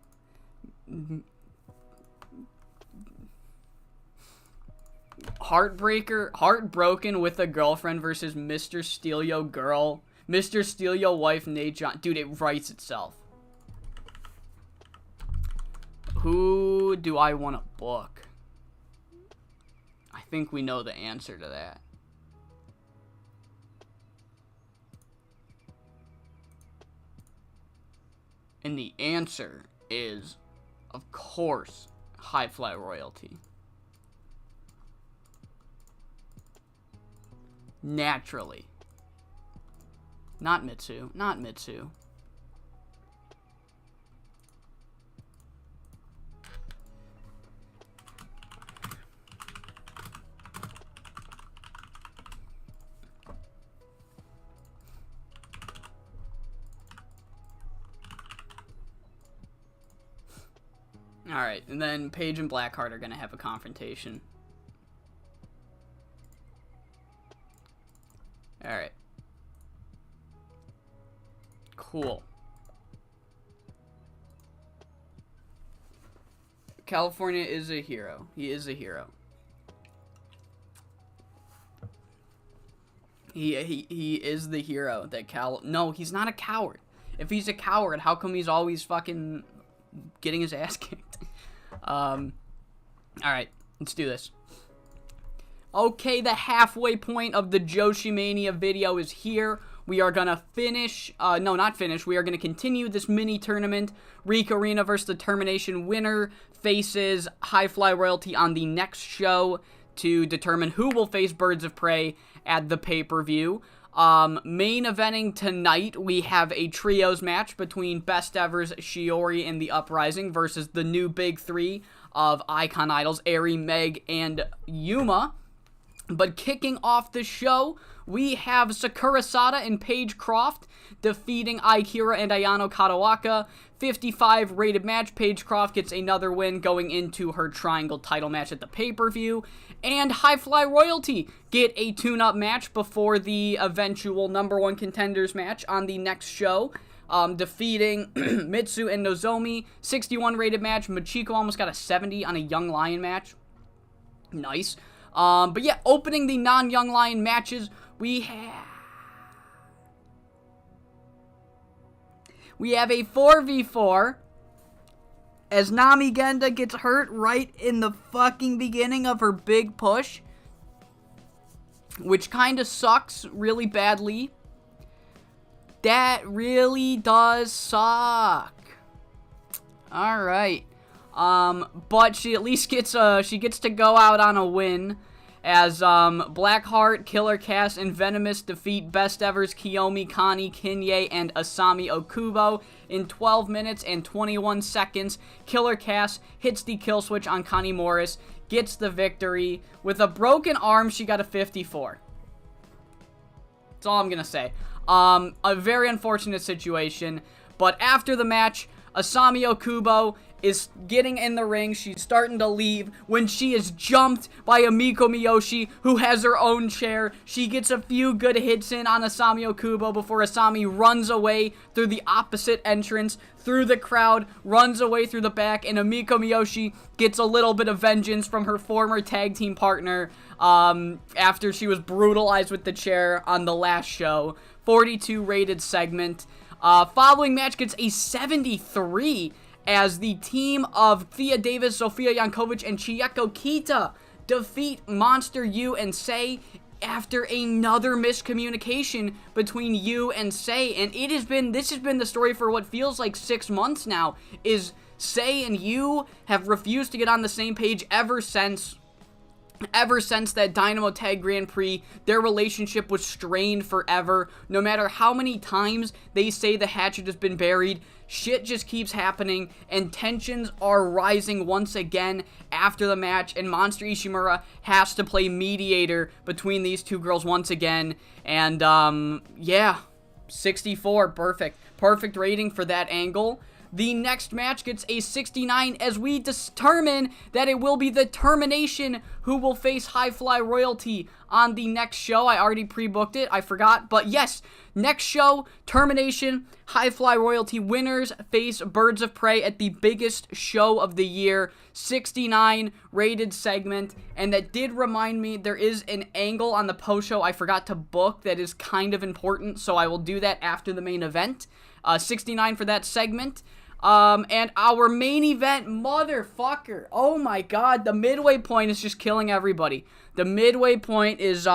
Heartbroken with a girlfriend versus Mr. Steelio girl. Mr. Steelio wife Nate John. Dude, it writes itself. Who do I want to book? I think we know the answer to that. And the answer is, of course, High Fly Royalty. Naturally. Not Mitsu. Not Mitsu. Alright, and then Paige and Blackheart are going to have a confrontation. Alright. Cool. California is a hero. He is a hero. He is the hero that No, he's not a coward. If he's a coward, how come he's always fucking getting his ass kicked? Alright, let's do this. Okay, the halfway point of the Joshi Mania video is here. We are gonna finish, no, not finish. We are gonna continue this mini tournament. Reek Arena versus Determination winner faces High Fly Royalty on the next show to determine who will face Birds of Prey at the pay-per-view. Main eventing tonight, we have a trios match between Best Ever's Shiori and the Uprising versus the new big three of Icon Idols, Eri, Meg, and Yuma. But kicking off the show, we have Sakura Sada and Paige Croft defeating Akira and Ayano Katawaka. 55 rated match. Paige Croft gets another win going into her triangle title match at the pay-per-view. And High Fly Royalty get a tune-up match before the eventual #1 contenders match on the next show. Defeating Mitsu and Nozomi. 61 rated match. Machiko almost got a 70 on a Young Lion match. Nice. But yeah, opening the non-Young Lion matches, we have a 4v4 as Nami Genda gets hurt right in the fucking beginning of her big push, which kind of sucks really badly. That really does suck. Alright. But she at least gets to go out on a win as Blackheart, Killer Cass, and Venomous defeat Best Ever's Kiyomi, Kani, Kinye, and Asami Okubo in 12 minutes and 21 seconds. Killer Cass hits the kill switch on Connie Morris, gets the victory. With a broken arm, she got a 54. That's all I'm gonna say. A very unfortunate situation. But after the match, Asami Okubo is getting in the ring. She's starting to leave when she is jumped by Amiko Miyoshi, who has her own chair. She gets a few good hits in on Asami Okubo before Asami runs away through the opposite entrance, through the crowd, runs away through the back, and Amiko Miyoshi gets a little bit of vengeance from her former tag team partner after she was brutalized with the chair on the last show. 42 rated segment. Following match gets a 73 as the team of Thea Davis, Sofia Yankovic, and Chiyeko Kita defeat Monster Yu and Sei after another miscommunication between Yu and Sei. And this has been the story for what feels like 6 months now, is Sei and Yu have refused to get on the same page ever since that Dynamo Tag Grand Prix. Their relationship was strained forever. No matter how many times they say the hatchet has been buried, shit just keeps happening, and tensions are rising once again after the match, and Monster Ishimura has to play mediator between these two girls once again. And, yeah, 64, perfect rating for that angle. The next match gets a 69 as we determine that it will be the Termination who will face High Fly Royalty on the next show. I already pre-booked it. I forgot. But yes, next show, Termination, High Fly Royalty winners face Birds of Prey at the biggest show of the year. 69 rated segment. And that did remind me, there is an angle on the post show I forgot to book that is kind of important. So I will do that after the main event. 69 for that segment. And our main event, motherfucker. Oh my god, the midway point is just killing everybody. The midway point is,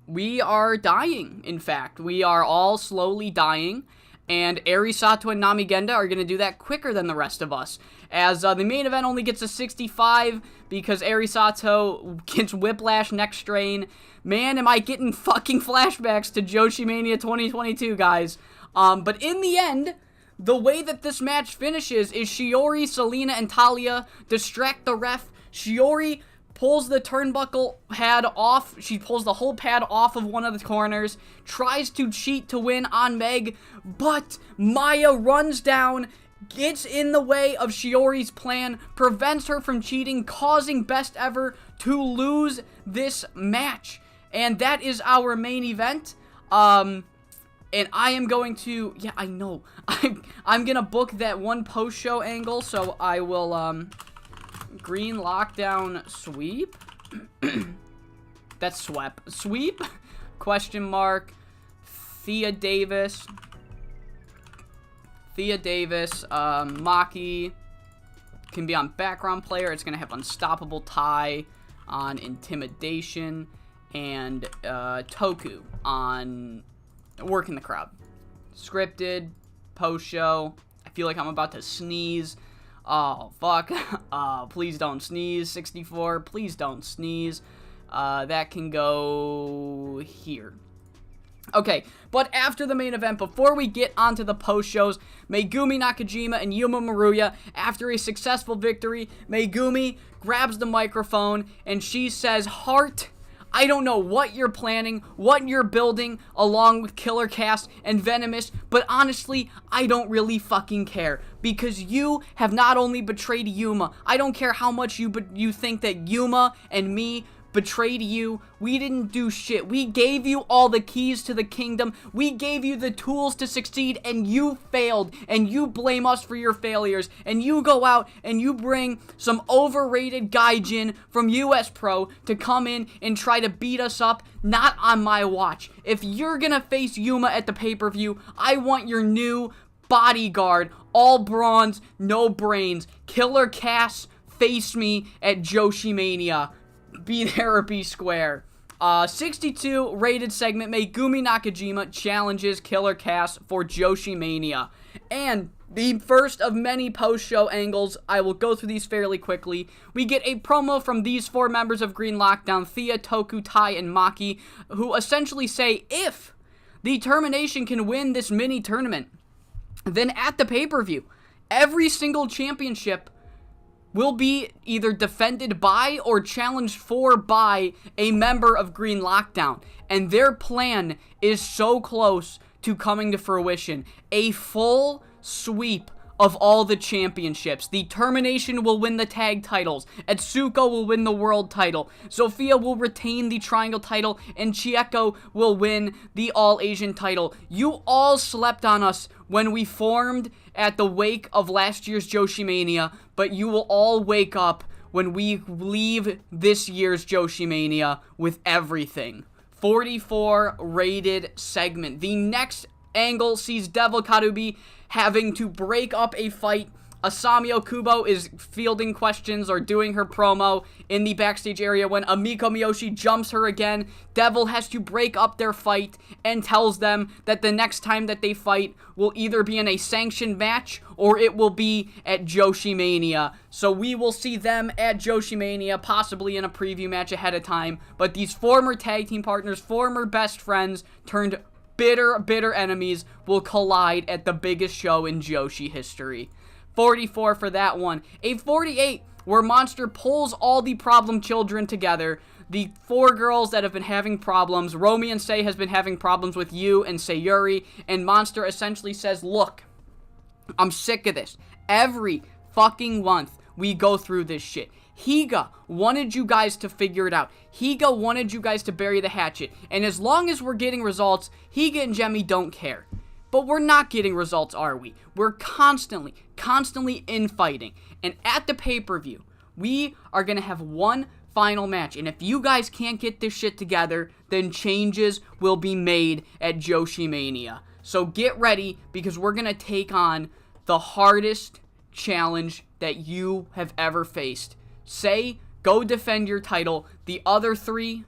we are dying, in fact. We are all slowly dying. And Eri Sato and Nami Genda are going to do that quicker than the rest of us. As the main event only gets a 65 because Eri Sato gets whiplash neck strain. Man, am I getting fucking flashbacks to Joshi Mania 2022, guys. But in the end, the way that this match finishes is Shiori, Selena, and Talia distract the ref. Shiori pulls the turnbuckle pad off. She pulls the whole pad off of one of the corners, tries to cheat to win on Meg, but Maya runs down, gets in the way of Shiori's plan, prevents her from cheating, causing Best Ever to lose this match. And that is our main event. And I am going to, yeah, I know, I'm gonna book that one post-show angle, so I will, green lockdown sweep? That's sweep? Question mark. Thea Davis, Maki can be on background player. It's gonna have unstoppable tie on intimidation, and, Toku on working the crowd. Scripted, post-show. I feel like I'm about to sneeze. Oh, fuck. Please don't sneeze. 64, please don't sneeze. That can go here. Okay, but after the main event, before we get onto the post-shows, Megumi Nakajima and Yuma Maruya, after a successful victory, Megumi grabs the microphone and she says, "Heart, I don't know what you're planning, what you're building, along with Killer Cast and Venomous, but honestly, I don't really fucking care, because you have not only betrayed Yuma. I don't care how much you think that Yuma and me betrayed you. We didn't do shit. We gave you all the keys to the kingdom. We gave you the tools to succeed, and you failed, and you blame us for your failures, and you go out and you bring some overrated gaijin from US Pro to come in and try to beat us up. Not on my watch. If you're gonna face Yuma at the pay-per-view, I want your new bodyguard, all bronze, no brains. Killer Cass, face me at Joshi Mania. Be there or be square." 62 rated segment, Megumi Nakajima challenges Killer Cass for Joshi Mania. And the first of many post-show angles, I will go through these fairly quickly. We get a promo from these four members of Green Lockdown, Thea, Toku, Tai, and Maki, who essentially say, if the Termination can win this mini tournament, then at the pay-per-view, every single championship will be either defended by or challenged for by a member of Green Lockdown. And their plan is so close to coming to fruition. A full sweep of all the championships. The Termination will win the tag titles. Etsuko will win the world title. Sophia will retain the triangle title. And Chieko will win the All-Asian title. You all slept on us when we formed at the wake of last year's Joshi Mania. But you will all wake up when we leave this year's Joshi Mania with everything. 44 rated segment. The next angle sees Devil Karubi having to break up a fight. Asami Okubo is fielding questions or doing her promo in the backstage area when Amiko Miyoshi jumps her again. Devil has to break up their fight and tells them that the next time that they fight will either be in a sanctioned match or it will be at Joshi Mania. So we will see them at Joshi Mania, possibly in a preview match ahead of time. But these former tag team partners, former best friends turned bitter enemies will collide at the biggest show in Joshi history. 44 for that one. A 48 where Monster pulls all the problem children together. The 4 girls that have been having problems. Romy and Sei has been having problems with Yu and Sayuri. And Monster essentially says, look, I'm sick of this. Every fucking month we go through this shit. Higa wanted you guys to figure it out. Higa wanted you guys to bury the hatchet. And as long as we're getting results, Higa and Jemmy don't care. But we're not getting results, are we? We're constantly infighting. And at the pay-per-view, we are going to have one final match. And if you guys can't get this shit together, then changes will be made at Joshi Mania. So get ready, because we're going to take on the hardest challenge that you have ever faced. Say, go defend your title. The other 3,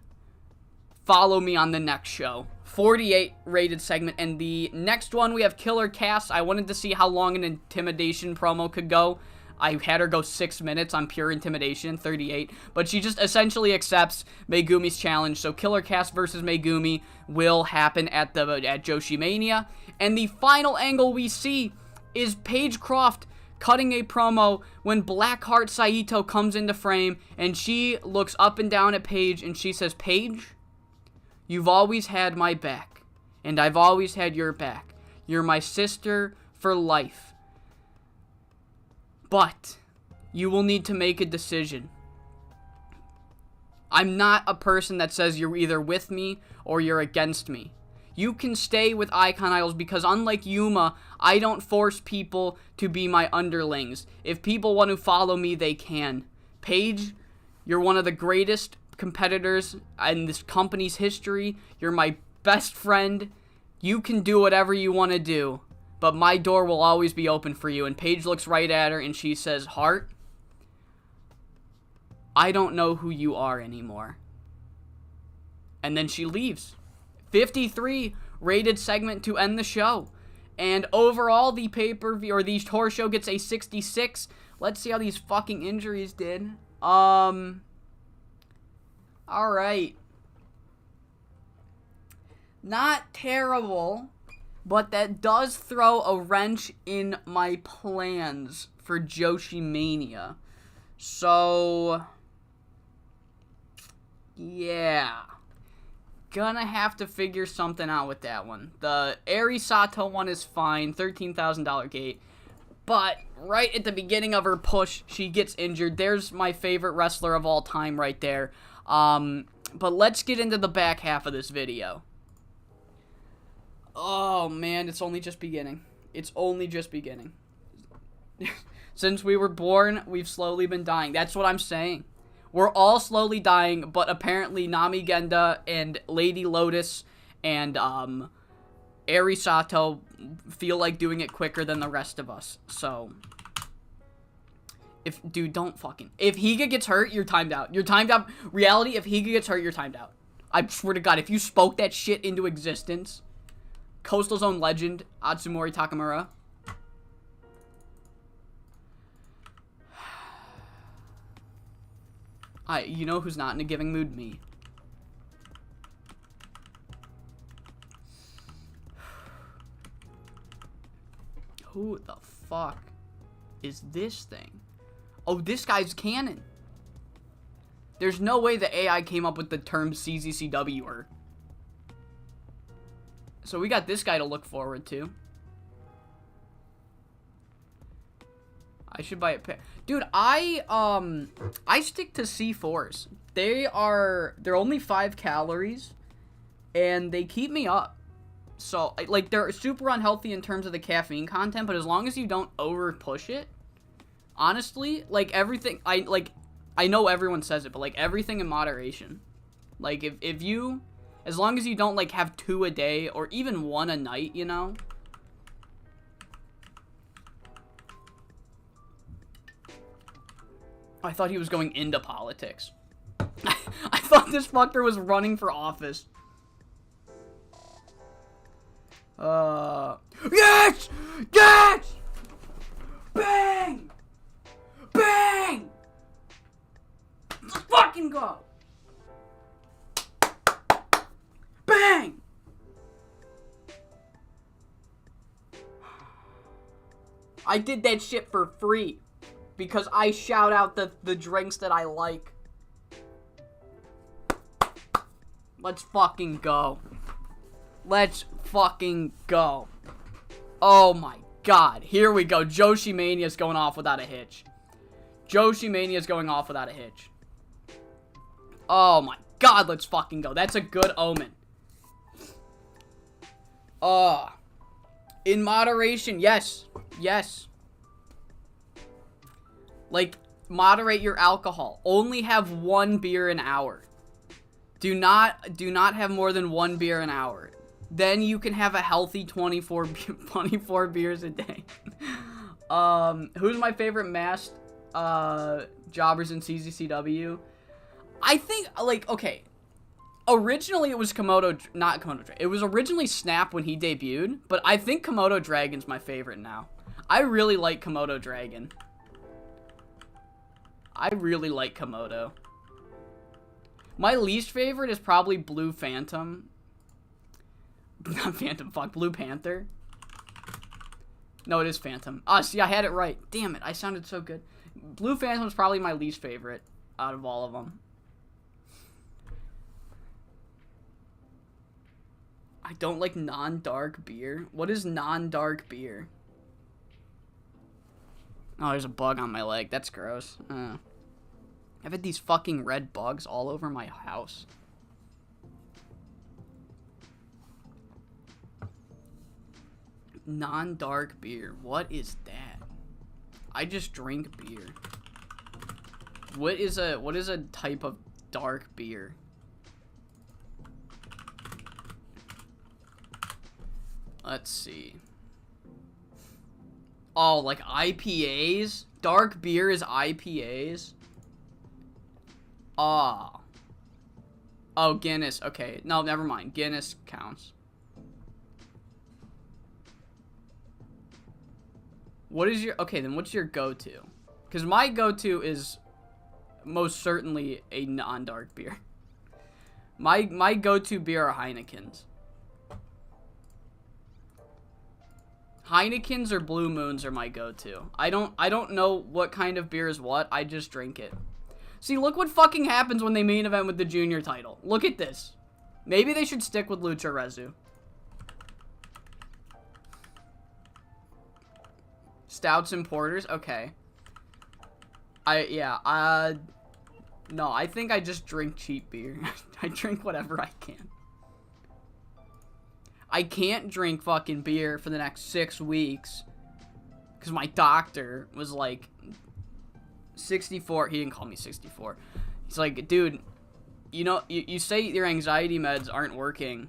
follow me on the next show. 48 rated segment. And the next one, we have Killer Cass. I wanted to see how long an intimidation promo could go. I had her go 6 minutes on pure intimidation, 38. But she just essentially accepts Megumi's challenge. So Killer Cass versus Megumi will happen at Joshi Mania. And the final angle we see is Paige Croft cutting a promo when Blackheart Saito comes into frame, and she looks up and down at Paige, and she says, Paige, you've always had my back, and I've always had your back. You're my sister for life. But you will need to make a decision. I'm not a person that says you're either with me or you're against me. You can stay with Icon Idols because unlike Yuma, I don't force people to be my underlings. If people want to follow me, they can. Paige, you're one of the greatest competitors in this company's history. You're my best friend. You can do whatever you want to do, but my door will always be open for you. And Paige looks right at her and she says, Heart, I don't know who you are anymore. And then she leaves. 53 rated segment to end the show. And overall, the pay-per-view, or the horror show, gets a 66. Let's see how these fucking injuries did. Alright. Not terrible, but that does throw a wrench in my plans for Joshi Mania. So, yeah. Gonna have to figure something out with that one. The Eri Sato one is fine, $13,000 gate. But right at the beginning of her push, she gets injured. There's my favorite wrestler of all time right there. But let's get into the back half of this video. Oh man, it's only just beginning. It's only just beginning. Since we were born, we've slowly been dying. That's what I'm saying. We're all slowly dying, but apparently Nami Genda and Lady Lotus and Eri Sato feel like doing it quicker than the rest of us. So, if Higa gets hurt, you're timed out. You're timed out. Reality, if Higa gets hurt, you're timed out. I swear to God, if you spoke that shit into existence, Coastal Zone legend, Atsumori Takamura. You know who's not in a giving mood? Me. Who the fuck is this thing? Oh, this guy's canon. There's no way the AI came up with the term CZCWer. So we got this guy to look forward to. I should buy a pair. Dude, I stick to C4s. They're only 5 calories, and they keep me up. So, like, they're super unhealthy in terms of the caffeine content, but as long as you don't over push it, honestly, like, everything, I know everyone says it, but, like, everything in moderation. Like, if you, as long as you don't, like, have 2 a day, or even 1 a night, you know? I thought he was going into politics. I thought this fucker was running for office. Yes! Yes! Bang! Bang! Let's fucking go! Bang! I did that shit for free. Because I shout out the drinks that I like. Let's fucking go. Let's fucking go. Oh my god. Here we go. Joshi Mania's going off without a hitch. Joshi Mania's going off without a hitch. Oh my god, let's fucking go. That's a good omen. In moderation, yes. Yes. Like, moderate your alcohol. Only have 1 beer an hour. Do not have more than 1 beer an hour. Then you can have a healthy 24 beers a day. Who's my favorite masked jobbers in CZCW? I think, like, okay. Originally it was not Komodo Dragon. It was originally Snap when he debuted, but I think Komodo Dragon's my favorite now. I really like Komodo Dragon. I really like Komodo. My least favorite is probably Blue Phantom. Not Phantom, fuck. Blue Panther. No, it is Phantom. Ah, see, I had it right. Damn it, I sounded so good. Blue Phantom is probably my least favorite out of all of them. I don't like non-dark beer. What is non-dark beer? Oh, there's a bug on my leg. That's gross. I've had these fucking red bugs all over my house. Non-dark beer. What is that? I just drink beer. What is a type of dark beer? Let's see. Oh, like IPAs? Dark beer is IPAs? Oh, Guinness. Okay. No, never mind. Guinness counts. What is your... Okay, then what's your go-to? Because my go-to is most certainly a non-dark beer. My go-to beer are Heinekens. Heinekens or Blue Moons are my go-to. I don't know what kind of beer is what. I just drink it. See, look what fucking happens when they main event with the junior title. Look at this. Maybe they should stick with Lucha Rezu. Stouts and porters? Okay. No, I think I just drink cheap beer. I drink whatever I can. I can't drink fucking beer for the next 6 weeks. Because my doctor was like, 64. He didn't call me 64. He's like, dude, you know, you say your anxiety meds aren't working.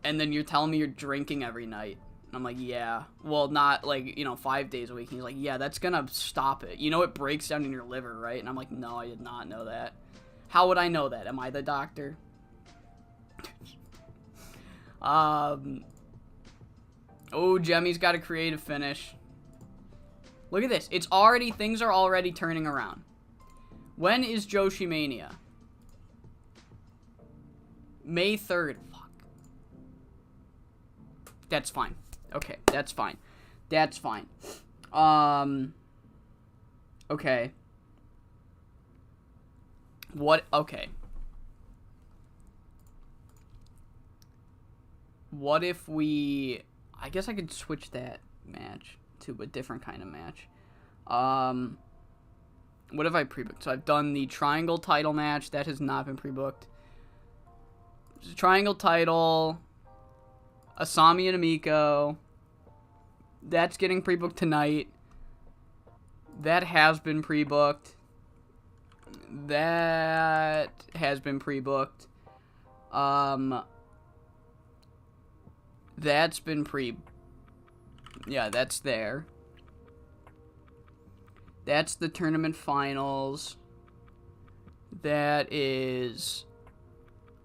And then you're telling me you're drinking every night. And I'm like, yeah. Well, not like, 5 days a week. And he's like, yeah, that's gonna stop it. You know it breaks down in your liver, right? And I'm like, no, I did not know that. How would I know that? Am I the doctor? Oh, Jemmy's got a creative finish. Look at this. Things are already turning around. When is Joshi Mania? May 3rd. Fuck. That's fine. Okay, that's fine. That's fine. Okay. What? Okay. What if we... I guess I could switch that match to a different kind of match. What have I pre-booked? So I've done the triangle title match. That has not been pre-booked. Triangle title. Asami and Amiko. That's getting pre-booked tonight. That has been pre-booked. That has been pre-booked. That's been yeah, that's there. That's the tournament finals. That is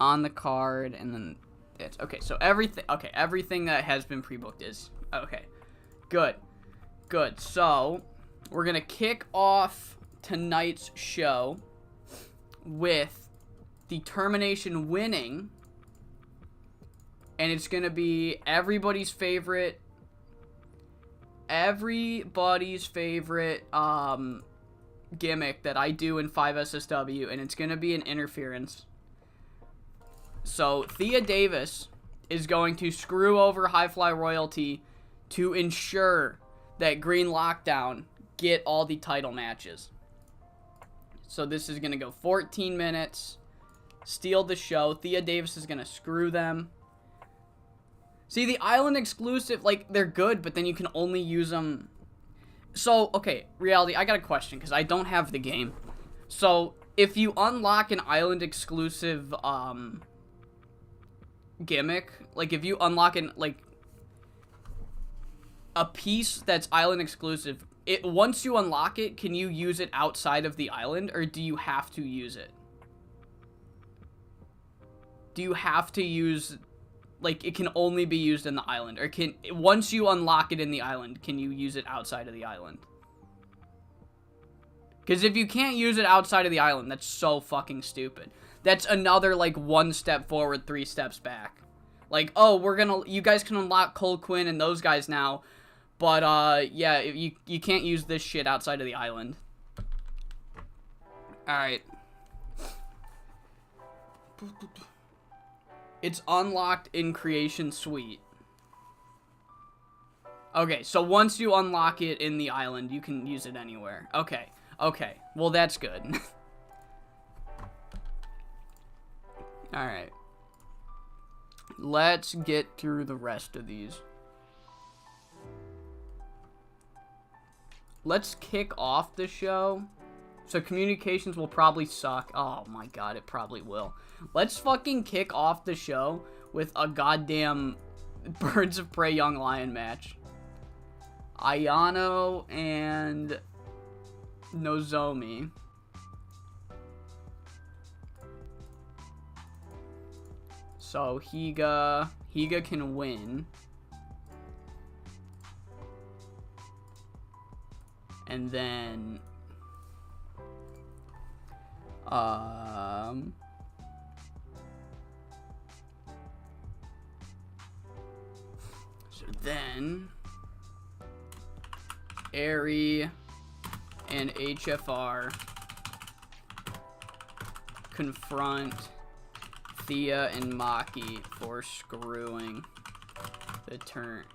on the card, and then that's okay. So everything that has been pre-booked is okay. Good. So we're gonna kick off tonight's show with determination winning, and it's gonna be everybody's favorite gimmick that I do in 5SSW, and it's gonna be an interference. So Thea Davis is going to screw over High Fly Royalty to ensure that Green Lockdown get all the title matches. So this is gonna go 14 minutes, steal the show. Thea Davis is gonna screw them. See, the Island exclusive, like, they're good, but then you can only use them. So, okay, Reality, I got a question, because I don't have the game. So, if you unlock an Island exclusive, gimmick, like, if you unlock a piece that's Island exclusive, once you unlock it, can you use it outside of the island, or do you have to use it? Do you have to use... Like, it can only be used in the island, or once you unlock it in the island, can you use it outside of the island? Because if you can't use it outside of the island, that's so fucking stupid. That's another, like, 1 step forward, 3 steps back. Like, oh, you guys can unlock Cole Quinn and those guys now, but, yeah, you can't use this shit outside of the island. Alright. It's unlocked in Creation Suite. Okay, so once you unlock it in the island, you can use it anywhere. Okay. Well, that's good. Alright. Let's get through the rest of these. Let's kick off the show. So communications will probably suck. Oh my god, it probably will. Let's fucking kick off the show with a goddamn Birds of Prey Young Lion match. Ayano and Nozomi. So Higa can win. And then so then Aerie and HFR confront Thea and Maki for screwing the tournament.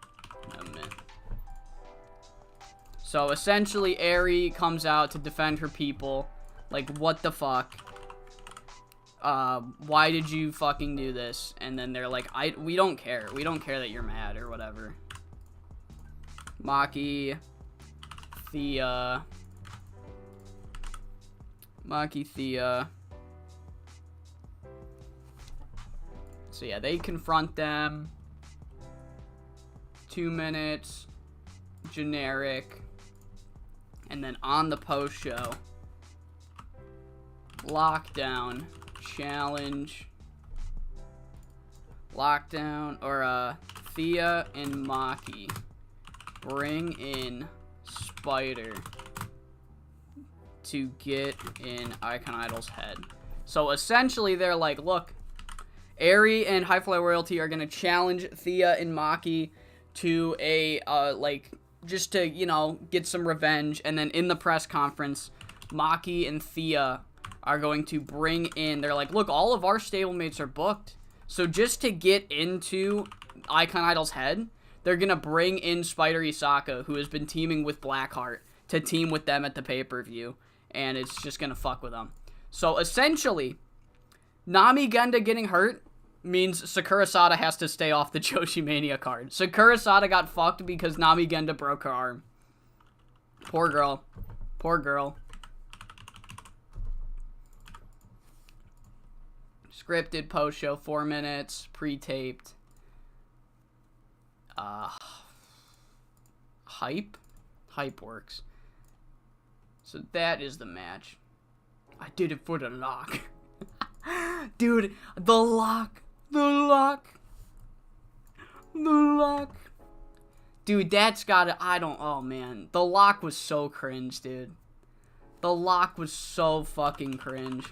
So essentially Aerie comes out to defend her people. Like, what the fuck? Why did you fucking do this? And then they're like, we don't care. We don't care that you're mad or whatever. Maki, Thea. So yeah, they confront them. 2 minutes. Generic. And then on the post show, Lockdown challenge. Lockdown, or Thea and Maki bring in Spider to get in Icon Idol's head. So essentially they're like, look, Aerie and High Fly Royalty are gonna challenge Thea and Maki to a just to, you know, get some revenge. And then in the press conference, Maki and Thea are going to bring in, they're like, look, all of our stablemates are booked. So just to get into Icon Idol's head, they're going to bring in Spider Isaka, who has been teaming with Blackheart, to team with them at the pay-per-view. And it's just going to fuck with them. So essentially, Nami Genda getting hurt means Sakura Sada has to stay off the Joshi Mania card. Sakura Sada got fucked because Nami Genda broke her arm. Poor girl. Poor girl. Scripted post-show, 4 minutes, pre-taped. Hype? Hype works. So that is the match. I did it for the lock. Dude, the lock. The lock. The lock. Dude, that's gotta, oh man. The lock was so cringe, dude. The lock was so fucking cringe.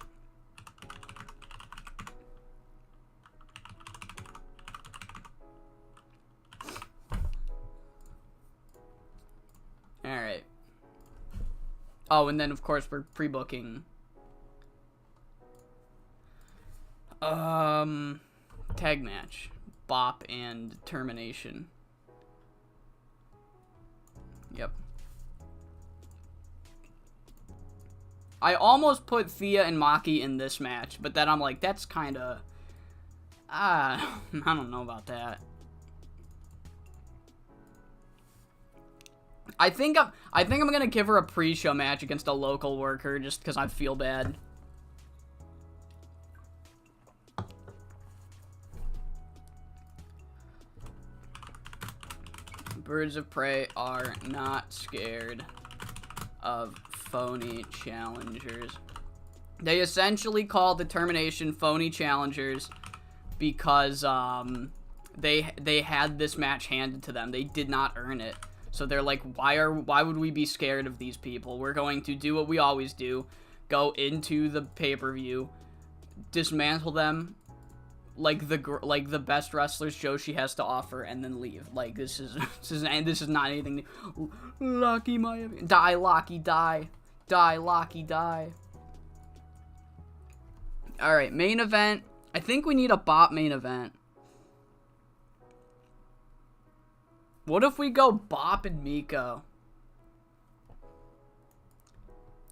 Alright. Oh, and then of course we're pre-booking. Tag match. Bop and Termination. Yep. I almost put Thea and Maki in this match, but then I'm like, that's kinda... I don't know about that. I think I'm gonna give her a pre-show match against a local worker just because I feel bad. Birds of Prey are not scared of phony challengers. They essentially called the Termination phony challengers because they had this match handed to them. They did not earn it. So they're like, why would we be scared of these people? We're going to do what we always do. Go into the pay-per-view, dismantle them like the best wrestlers Joshi has to offer, and then leave. Like, this is not anything new. Lucky my die, Locky, die. Die, Locky, die. Alright, main event. I think we need a bot main event. What if we go Bop and Miko?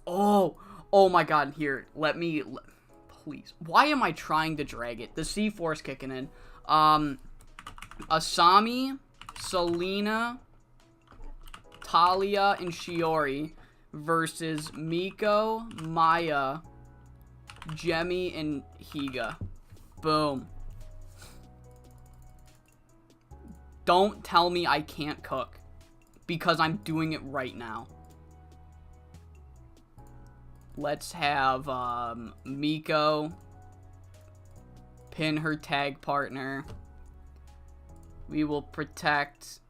Oh my god, here, please. Why am I trying to drag it? The C4's kicking in. Asami, Selena, Talia, and Shiori versus Miko, Maya, Jemmy, and Higa. Boom. Don't tell me I can't cook, because I'm doing it right now. Let's have Miko pin her tag partner. We will protect...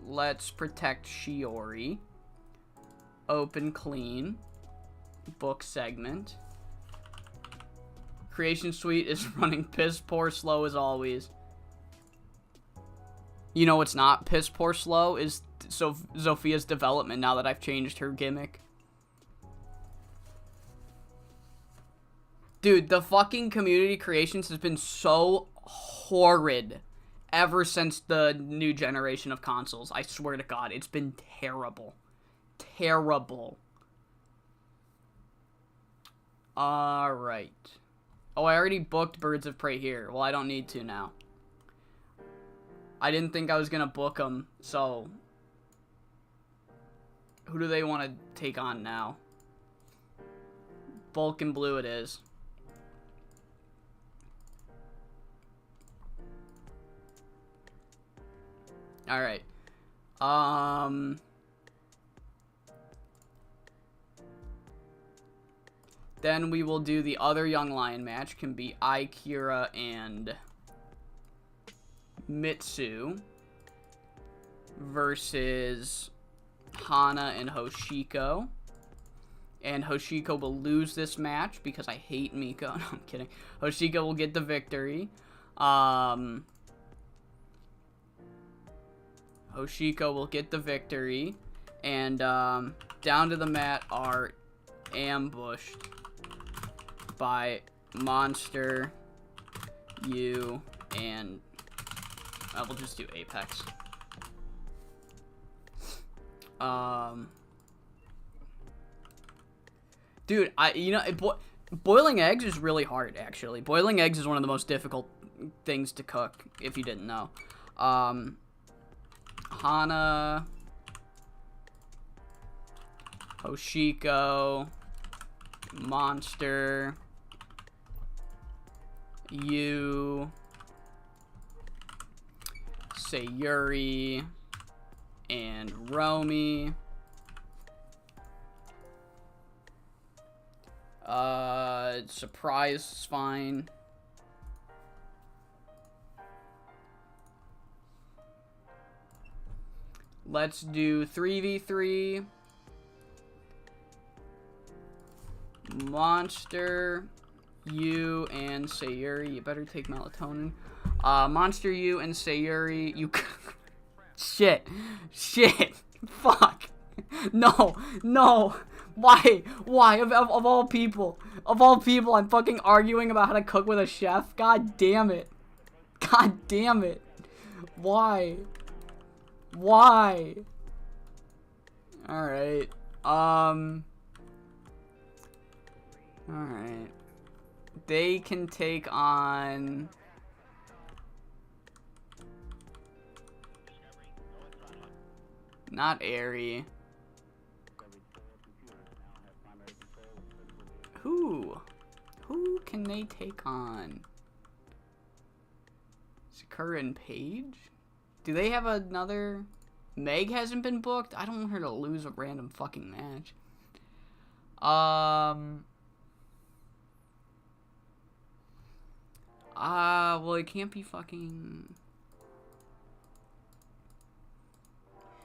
Let's protect Shiori. Open clean. Book segment. Creation Suite is running piss poor slow as always. You know what's not piss poor slow is Zophia's development now that I've changed her gimmick. Dude, the fucking community creations has been so horrid ever since the new generation of consoles. I swear to God, it's been terrible. Terrible. Alright. Oh, I already booked Birds of Prey here. Well, I don't need to now. I didn't think I was gonna book them, so... Who do they want to take on now? Bulk and Blue it is. Alright. Then we will do the other Young Lion match. Can be Kira and Mitsu versus Hana and Hoshiko. And Hoshiko will lose this match because I hate Miko. No, I'm kidding. Hoshiko will get the victory. Hoshiko will get the victory. And down to the mat are ambushed by Monster, you, and we'll just do Apex. Dude, boiling eggs is really hard, actually. Boiling eggs is one of the most difficult things to cook, if you didn't know. Hana, Hoshiko, Monster, you, Sayuri, and Romy. Surprise is fine. Let's do 3v3. Monster, you, and Sayuri. You better take melatonin. Monster, you, and Sayuri. You. Shit. Fuck. No. Why? Of all people, I'm fucking arguing about how to cook with a chef. God damn it. Why? Alright. Alright. They can take on... Not Airy. Who can they take on? Sakura and Paige? Do they have another... Meg hasn't been booked? I don't want her to lose a random fucking match. Well, it can't be fucking...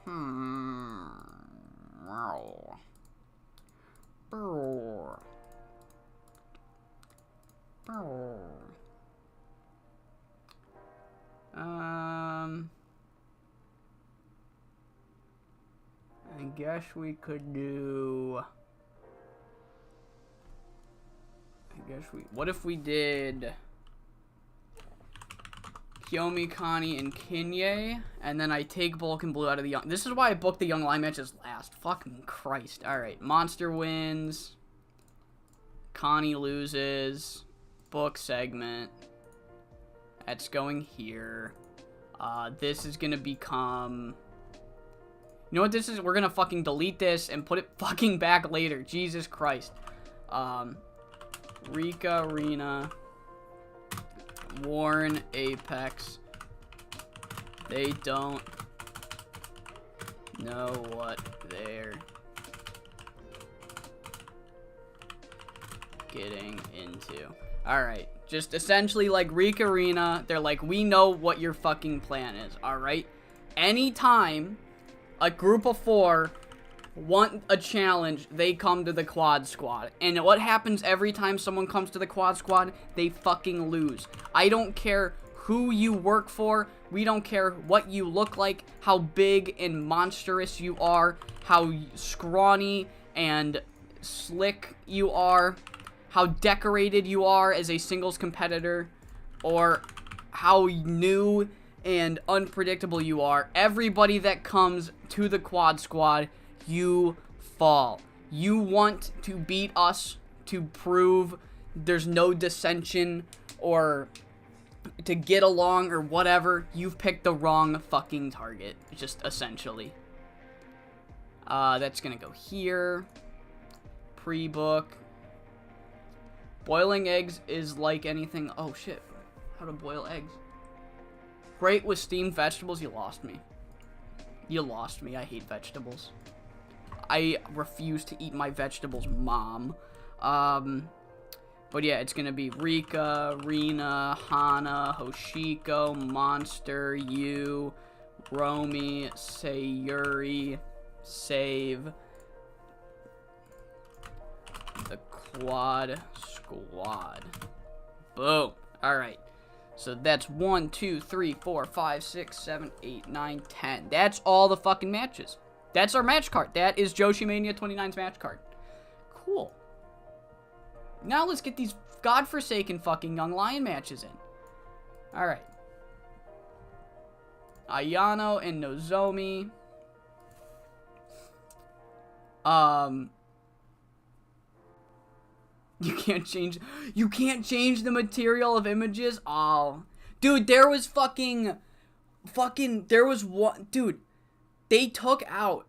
Wow. I guess we could do... What if we did... Kiyomi, Connie, and Kinye, and then I take Bulk and Blue out of the young... This is why I booked the Young Lion matches last. Fucking Christ. Alright, Monster wins. Connie loses. Book segment. That's going here. This is gonna become... You know what this is? We're gonna fucking delete this and put it fucking back later. Jesus Christ. Rika, Rena... Warren, Apex. They don't know what they're getting into. Alright. Just essentially like Rika Arena, they're like, we know what your fucking plan is, alright? Anytime a group of 4 want a challenge, they come to the quad squad. And what happens every time someone comes to the quad squad? They fucking lose. I don't care who you work for. We don't care what you look like, how big and monstrous you are, how scrawny and slick you are, how decorated you are as a singles competitor, or how new and unpredictable you are. Everybody that comes to the quad squad, you fall. You want to beat us to prove there's no dissension or to get along or whatever. You've picked the wrong fucking target, just essentially. That's gonna go here. Pre-book. Boiling eggs is like anything. Oh shit. How to boil eggs. Great with steamed vegetables. You lost me. I hate vegetables. I refuse to eat my vegetables, Mom. But yeah, it's gonna be Rika, Rena, Hana, Hoshiko, Monster, you, Romy, Sayuri, Save, the quad squad. Boom. Alright. So that's 1, 2, 3, 4, 5, 6, 7, 8, 9, 10. That's all the fucking matches. That's our match card. That is Joshi Mania 29's match card. Cool. Now let's get these godforsaken fucking Young Lion matches in. Alright. Ayano and Nozomi. You can't change the material of images? Oh. Dude, there was there was one, dude, they took out,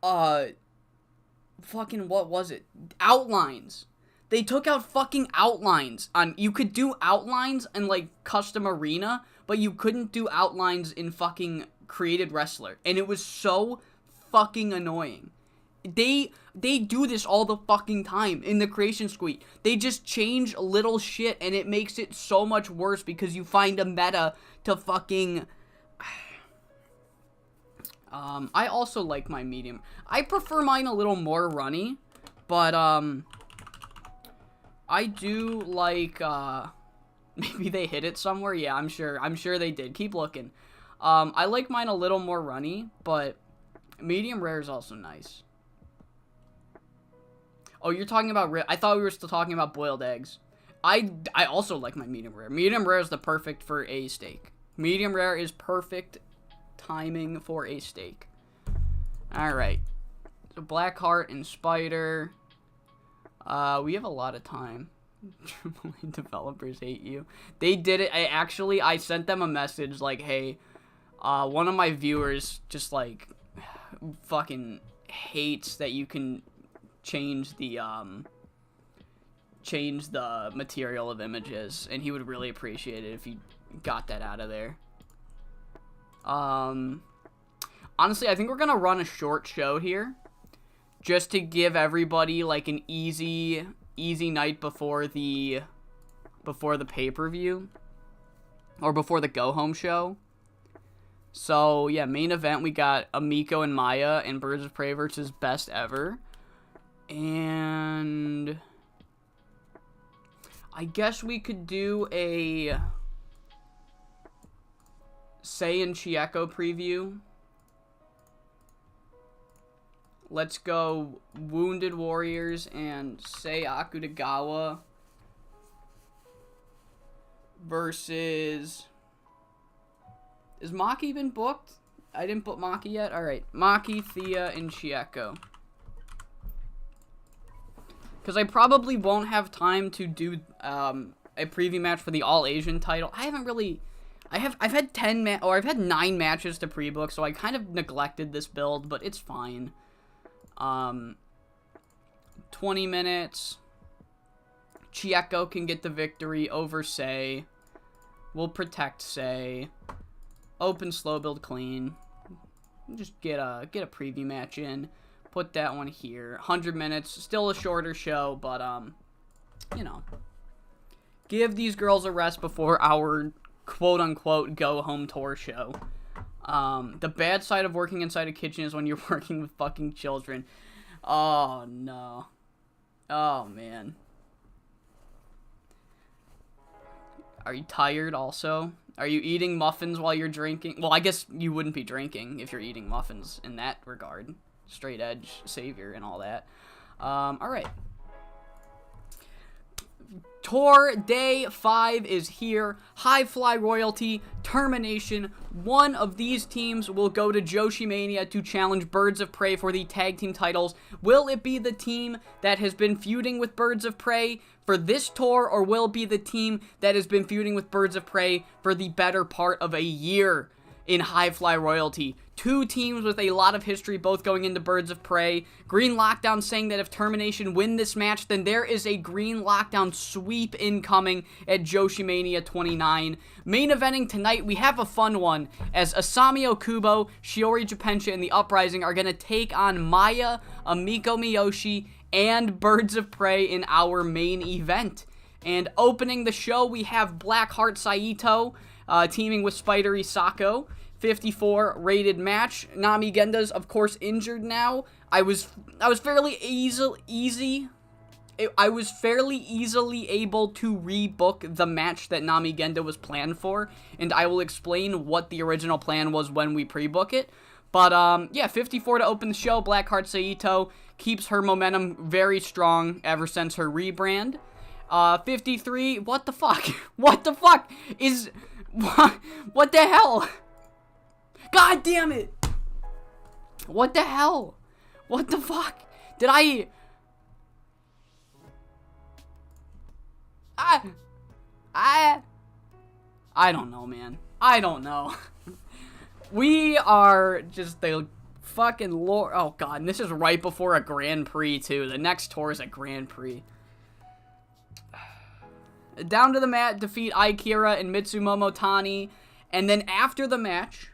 what was it? Outlines. They took out fucking outlines on, you could do outlines in, like, Custom Arena, but you couldn't do outlines in fucking Created Wrestler. And it was so fucking annoying. They do this all the fucking time in the Creation Suite. They just change little shit, and it makes it so much worse because you find a meta to fucking... I also like my medium. I prefer mine a little more runny, but, I do like, maybe they hit it somewhere? Yeah, I'm sure they did. Keep looking. I like mine a little more runny, but medium rare is also nice. Oh, you're talking about I thought we were still talking about boiled eggs. I also like my medium rare. Medium rare is the perfect for a steak. Medium rare is perfect timing for a steak. Alright. So Blackheart and Spider. We have a lot of time. AAA developers hate you. They did it. I sent them a message like, hey, one of my viewers just like fucking hates that you can change the material of images, and he would really appreciate it if you got that out of there. Honestly, I think we're gonna run a short show here, just to give everybody like an easy night before the pay-per-view, or before the go-home show. So yeah, main event, we got Amiko and Maya and Birds of Prey versus Best Ever. And I guess we could do a Sei and Chieko preview. Let's go Wounded Warriors and Sei Akutagawa versus... Is Maki been booked? I didn't book Maki yet? Alright, Maki, Thea, and Chieko. Because I probably won't have time to do a preview match for the All-Asian title. I haven't really... I've had 9 matches to pre-book, so I kind of neglected this build, but it's fine. 20 minutes. Chieko can get the victory over Sei. We'll protect Sei. Open slow build clean. Just get a preview match in. Put that one here. 100 minutes. Still a shorter show, but you know. Give these girls a rest before our quote-unquote go-home tour show. The bad side of working inside a kitchen is when you're working with fucking children. Oh, no. Oh, man. Are you tired also? Are you eating muffins while you're drinking? Well, I guess you wouldn't be drinking if you're eating muffins in that regard. Straight edge savior and all that. Alright. Tour Day 5 is here. High Fly Royalty, Termination. One of these teams will go to Joshi Mania to challenge Birds of Prey for the tag team titles. Will it be the team that has been feuding with Birds of Prey for this tour, or will it be the team that has been feuding with Birds of Prey for the better part of a year in High Fly Royalty? Two teams with a lot of history, both going into Birds of Prey. Green Lockdown saying that if Termination win this match, then there is a Green Lockdown sweep incoming at Joshi Mania 29. Main eventing tonight, we have a fun one, as Asami Okubo, Shiori Japensha, and the Uprising are going to take on Maya, Amiko Miyoshi, and Birds of Prey in our main event. And opening the show, we have Blackheart Saito teaming with Spider Isako. 54 rated match. Nami Genda's, of course, injured now. I was fairly easy I was fairly easily able to rebook the match that Nami Gendo was planned for, and I will explain what the original plan was when we pre-book it. But, yeah, 54 to open the show. Blackheart Saito keeps her momentum very strong ever since her rebrand. 53, what the fuck? What the fuck is, what the hell? God damn it! What the hell? What the fuck? Did I don't know, man. I don't know. We are just the fucking lord. Oh, God. And this is right before a Grand Prix, too. The next tour is a Grand Prix. Down to the mat, defeat Aikira and Mitsumomo Tani. And then after the match,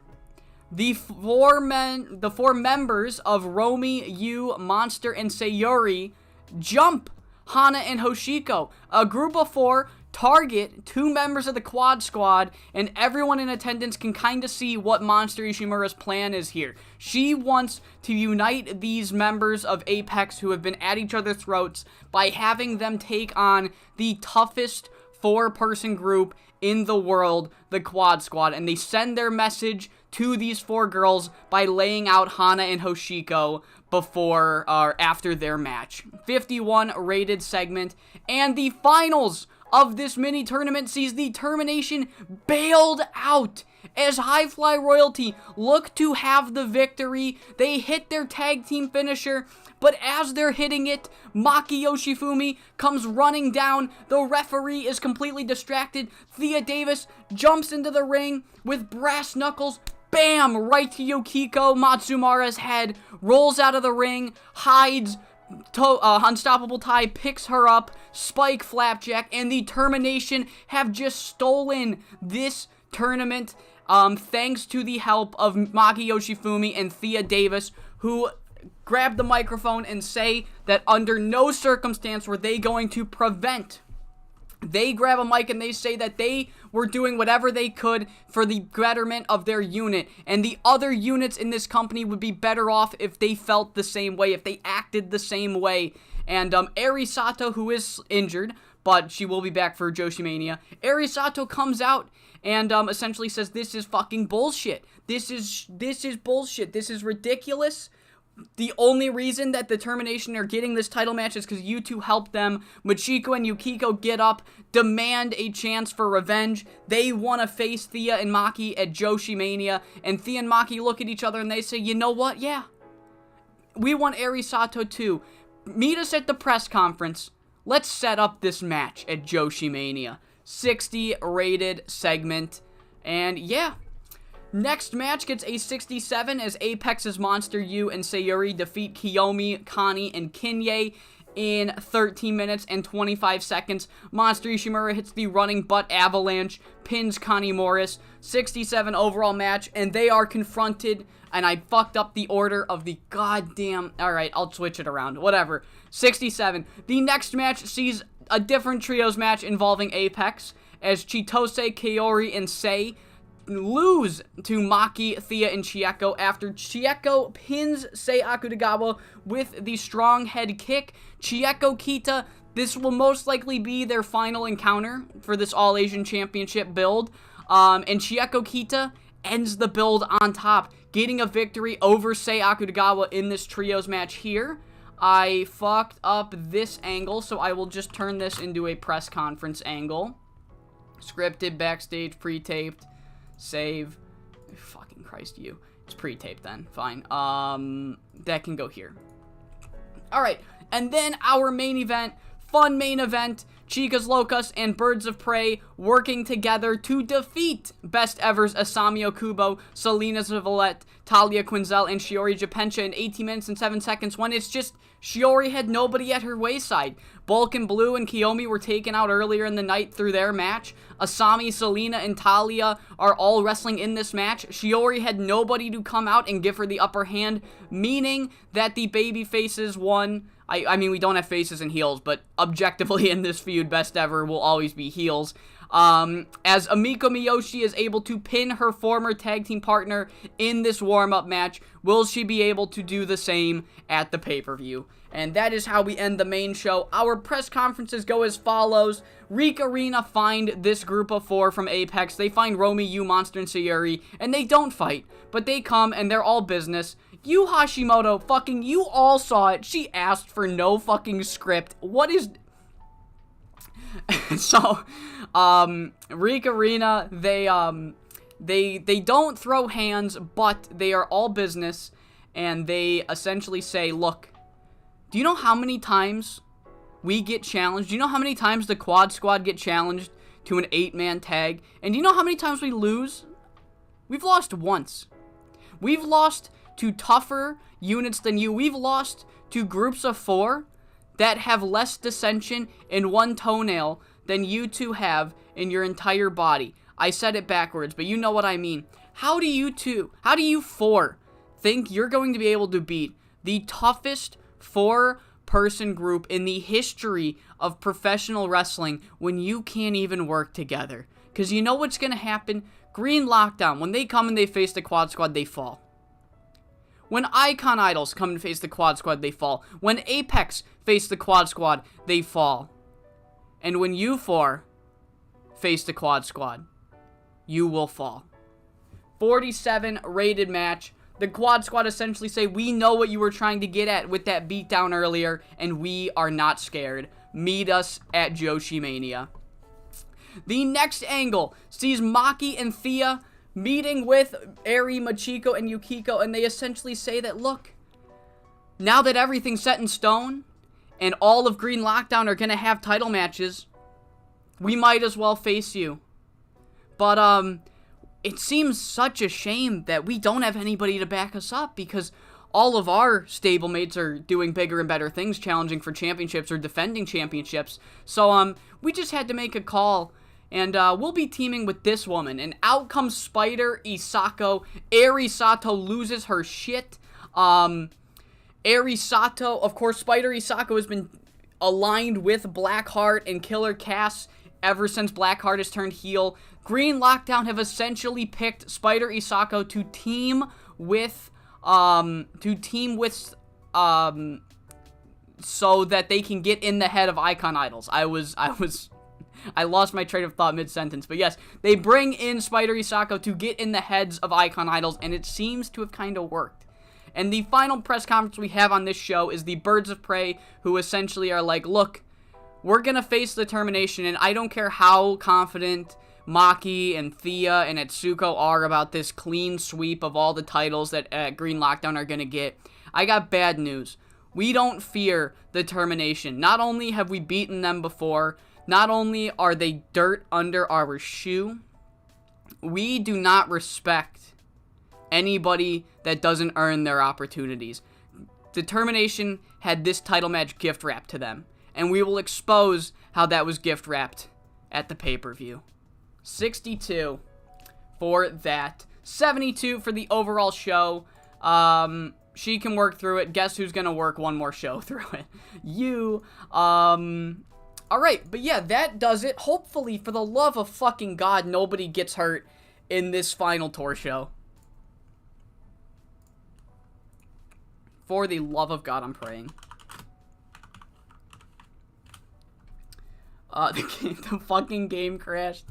the four members of Romy, Yu, Monster, and Sayuri jump Hana and Hoshiko. A group of four target 2 members of the Quad Squad, and everyone in attendance can kind of see what Monster Ishimura's plan is here. She wants to unite these members of Apex who have been at each other's throats by having them take on the toughest 4-person group in the world, the Quad Squad, and they send their message to these 4 girls by laying out Hana and Hoshiko before or after their match. 51 rated segment, and the finals of this mini tournament sees the termination bailed out as High Fly Royalty look to have the victory. They hit their tag team finisher, but as they're hitting it, Maki Yoshifumi comes running down. The referee is completely distracted. Thea Davis jumps into the ring with brass knuckles. Bam! Right to Yukiko Matsumara's head. Rolls out of the ring. Hides. Unstoppable Ty picks her up. Spike Flapjack and the Termination have just stolen this tournament. Thanks to the help of Maki Yoshifumi and Thea Davis, who grab the microphone and say that under no circumstance were they going to prevent. They grab a mic and they say that they were doing whatever they could for the betterment of their unit, and the other units in this company would be better off if they felt the same way, if they acted the same way. And Eri Sato, who is injured, but she will be back for Joshi Mania, Eri Sato comes out and essentially says, this is fucking bullshit. This is bullshit. This is ridiculous. The only reason that the Termination are getting this title match is because you two helped them. Machiko and Yukiko get up, demand a chance for revenge. They want to face Thea and Maki at Joshi Mania, and Thea and Maki look at each other and they say, you know what? Yeah, we want Eri Sato too. Meet us at the press conference. Let's set up this match at Joshi Mania. 60 rated segment, and yeah. Next match gets a 67 as Apex's Monster Yu and Sayuri defeat Kiyomi, Kani, and Kinye in 13 minutes and 25 seconds. Monster Ishimura hits the running butt avalanche, pins Connie Morris. 67 overall match, and they are confronted, and I fucked up the order of the goddamn... Alright, I'll switch it around. Whatever. 67. The next match sees a different trios match involving Apex, as Chitose, Kaori, and Sei lose to Maki, Thea, and Chieko after Chieko pins Sei Akutagawa with the strong head kick. Chieko Kita, this will most likely be their final encounter for this All Asian Championship build. And Chieko Kita ends the build on top, getting a victory over Sei Akutagawa in this trios match here. I fucked up this angle, so I will just turn this into a press conference angle. Scripted, backstage, pre-taped. Save. Fucking Christ, you. It's pre-taped then. Fine. That can go here. Alright. And then our main event. Fun main event. Chicas Locas and Birds of Prey working together to defeat Best Ever's Asami Okubo, Selena Zavalette, Talia Quinzel, and Shiori Japensha in 18 minutes and 7 seconds when it's just Shiori had nobody at her wayside. Bulk and Blue and Kiyomi were taken out earlier in the night through their match. Asami, Selena, and Talia are all wrestling in this match. Shiori had nobody to come out and give her the upper hand, meaning that the baby faces won. I mean, we don't have faces and heels, but objectively in this feud, Best Ever will always be heels. As Amiko Miyoshi is able to pin her former tag team partner in this warm-up match, will she be able to do the same at the pay-per-view? And that is how we end the main show. Our press conferences go as follows. Reek Arena find this group of 4 from Apex. They find Romy, Yu, Monster, and Sayuri. And they don't fight. But they come and they're all business. Yu Hashimoto, fucking, you all saw it. She asked for no fucking script. What is... So, Reek Arena, they don't throw hands, but they are all business. And they essentially say, look, do you know how many times we get challenged? Do you know how many times the quad squad get challenged to an 8-man tag? And do you know how many times we lose? We've lost once. We've lost to tougher units than you. We've lost to groups of 4 that have less dissension in one toenail than you 2 have in your entire body. I said it backwards, but you know what I mean. How do you 4 think you're going to be able to beat the toughest 4-person group in the history of professional wrestling when you can't even work together? Because you know what's going to happen? Green Lockdown, when they come and they face the quad squad, they fall. When Icon Idols come and face the quad squad, they fall. When Apex face the quad squad, they fall. And when you 4 face the quad squad, you will fall. 47 rated match. The quad squad essentially say, we know what you were trying to get at with that beatdown earlier, and we are not scared. Meet us at Joshi Mania. The next angle sees Maki and Thea meeting with Eri, Machiko, and Yukiko, and they essentially say that, look, now that everything's set in stone, and all of Green Lockdown are going to have title matches, we might as well face you. But, it seems such a shame that we don't have anybody to back us up, because all of our stablemates are doing bigger and better things, challenging for championships or defending championships. So, we just had to make a call, and we'll be teaming with this woman. And out comes Spider Isako. Eri Sato loses her shit. Eri Sato, of course, Spider Isako has been aligned with Blackheart and Killer Cass ever since Blackheart has turned heel. Green Lockdown have essentially picked Spider Isako to team with, so that they can get in the head of Icon Idols. I lost my train of thought mid-sentence, but yes, they bring in Spider Isako to get in the heads of Icon Idols, and it seems to have kind of worked. And the final press conference we have on this show is the Birds of Prey, who essentially are like, look, we're gonna face the termination, and I don't care how confident Maki and Thea and Atsuko are about this clean sweep of all the titles that Green Lockdown are gonna get. I got bad news. We don't fear the termination. Not only have we beaten them before, not only are they dirt under our shoe, we do not respect anybody that doesn't earn their opportunities. Determination had this title match gift wrapped to them, and we will expose how that was gift wrapped at the pay-per-view. 62 for that. 72 for the overall show. She can work through it. Guess who's gonna work one more show through it? You. Alright, but yeah, that does it. Hopefully, for the love of fucking God, nobody gets hurt in this final tour show. For the love of God, I'm praying. The fucking game crashed.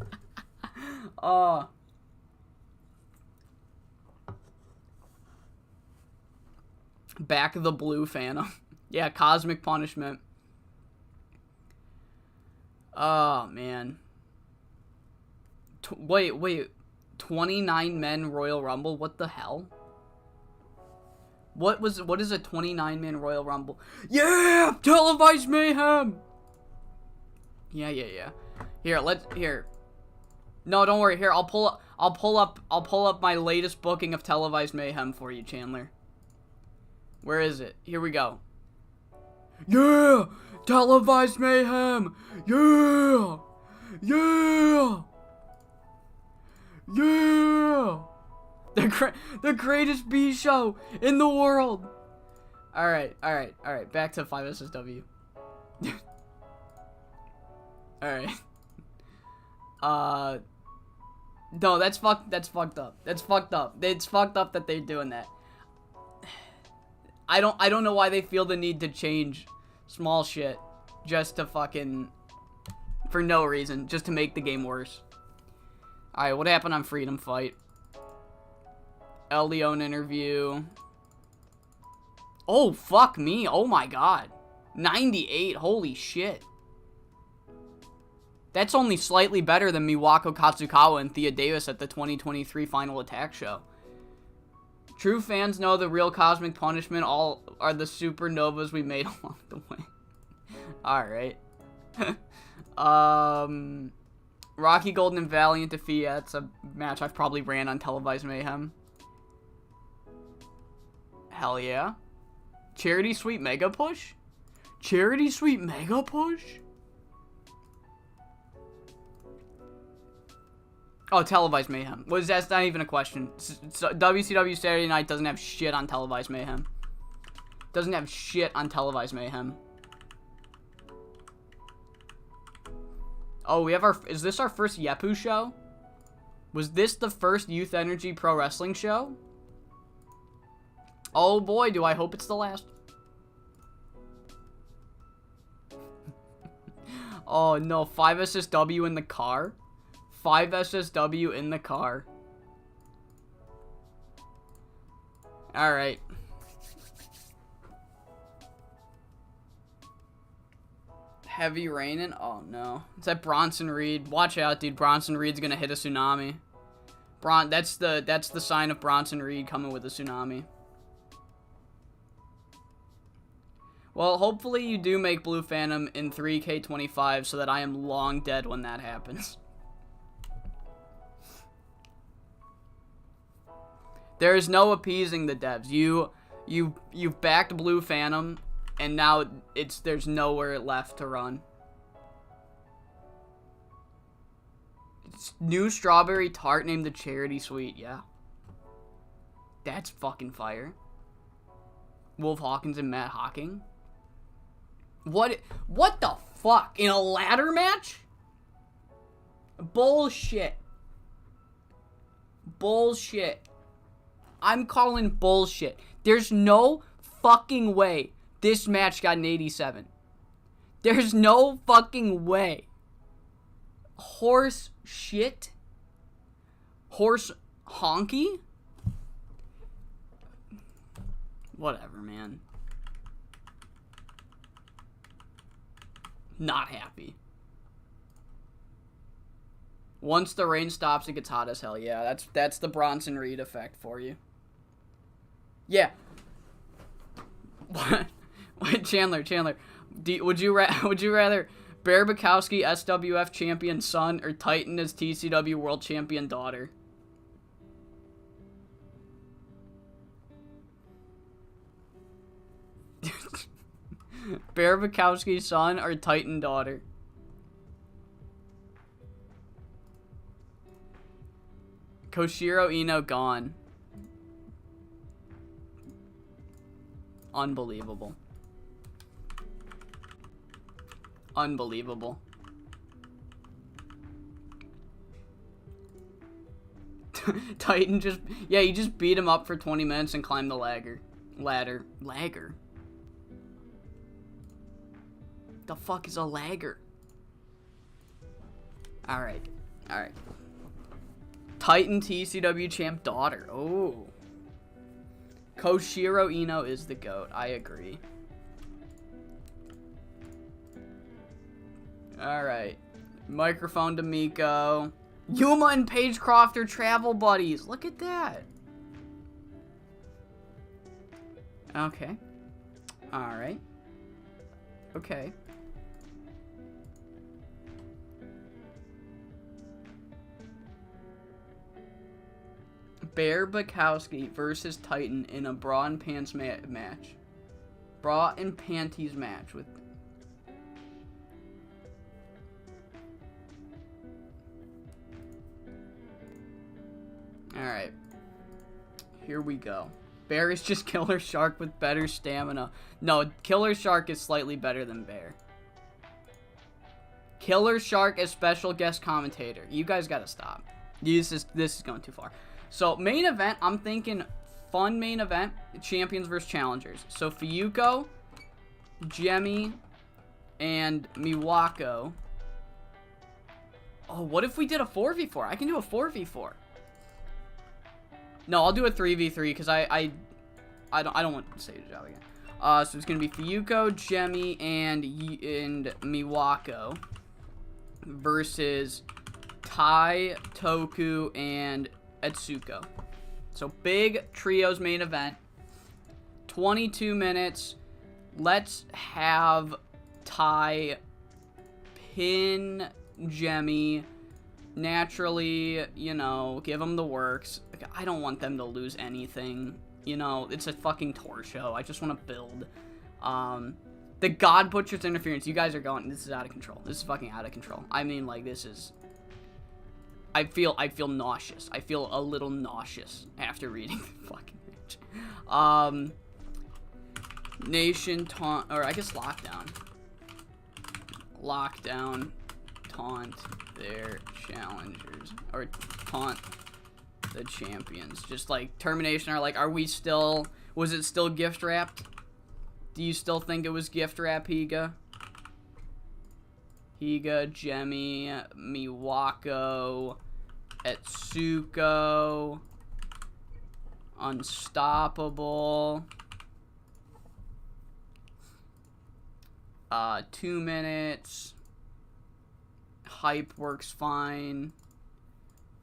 Back of the blue Phantom. Yeah, Cosmic Punishment. Oh, man. Wait. 29 men Royal Rumble? What the hell? What is a 29-man Royal Rumble? Yeah! Televised mayhem! Yeah. Here. No, don't worry. Here, I'll pull up my latest booking of Televised Mayhem for you, Chandler. Where is it? Here we go. Yeah! Televised Mayhem! Yeah! The greatest B show in the world! Alright. Back to 5SSW. Alright. No, that's fucked up. It's fucked up that they're doing that. I don't know why they feel the need to change small shit just to fucking, for no reason, just to make the game worse. Alright, what happened on Freedom Fight? El Leon interview. Oh, fuck me. Oh my god. 98. Holy shit. That's only slightly better than Miwako Katsukawa and Thea Davis at the 2023 Final Attack show. True fans know the real cosmic punishment all are the supernovas we made along the way. Alright. Rocky Golden and Valiant defeat. Yeah, it's a match I've probably ran on Televised Mayhem. Hell yeah. Charity Suite Mega Push? Charity Suite Mega Push? Oh, Televised Mayhem. That's not even a question. WCW Saturday Night doesn't have shit on Televised Mayhem. Doesn't have shit on Televised Mayhem. Oh, we have is this our first Yepu show? Was this the first Youth Energy Pro Wrestling show? Oh boy, do I hope it's the last. Oh no, 5SSW in the car? 5SSW in the car. Alright. Heavy raining? Oh no. It's that Bronson Reed. Watch out, dude. Bronson Reed's gonna hit a tsunami. That's the sign of Bronson Reed coming with a tsunami. Well, hopefully you do make Blue Phantom in 3K25 so that I am long dead when that happens. There is no appeasing the devs. You've backed Blue Phantom, and now there's nowhere left to run. It's new strawberry tart named the Charity Suite. Yeah, that's fucking fire. Wolf Hawkins and Matt Hawking. What the fuck? In a ladder match? Bullshit. Bullshit. I'm calling bullshit. There's no fucking way this match got an 87. There's no fucking way. Horse shit? Horse honky? Whatever, man. Not happy. Once the rain stops, it gets hot as hell. Yeah, that's the Bronson Reed effect for you. Yeah. What? Chandler. Would you rather Bear Bukowski SWF champion son or Titan as TCW world champion daughter? Bear Bukowski son or Titan daughter? Koshiro Ino gone. Unbelievable. Unbelievable. Titan he just beat him up for 20 minutes and climbed the ladder. The fuck is a lagger? Alright. Titan TCW champ daughter. Oh. Koshiro Ino is the GOAT. I agree. Alright. Microphone to Miko. Yuma and Paige Croft are travel buddies. Look at that. Okay. Alright. Okay. Bear Bukowski versus Titan in a bra and pants match. Bra and panties match with... Alright. Here we go. Bear is just Killer Shark with better stamina. No, Killer Shark is slightly better than Bear. Killer Shark as special guest commentator. You guys gotta stop. This is going too far. So, main event, I'm thinking fun main event, champions versus challengers. So Fuyuko, Jemmy, and Miwako. Oh, what if we did a 4v4? I can do a 4v4. No, I'll do a 3v3 because I don't want to say the job again. So it's gonna be Fuyuko, Jemmy, and Miwako versus Tai, Toku, and Etsuko. So big trios main event. 22 minutes. Let's have Tai pin Jemmy. Naturally, you know, give them the works. Like, I don't want them to lose anything. You know, it's a fucking tour show. I just want to build. The God Butcher's interference. You guys are going, this is out of control. This is fucking out of control. I mean, like, this is... I feel nauseous. I feel a little nauseous after reading the fucking match. Nation taunt, or I guess lockdown. Lockdown, taunt their challengers, or taunt the champions. Just like termination, are like, are we still, was it still gift wrapped? Do you still think it was gift wrap, Higa? Higa, Jemmy, Miwako, Etsuko, Unstoppable. 2 minutes. Hype works fine.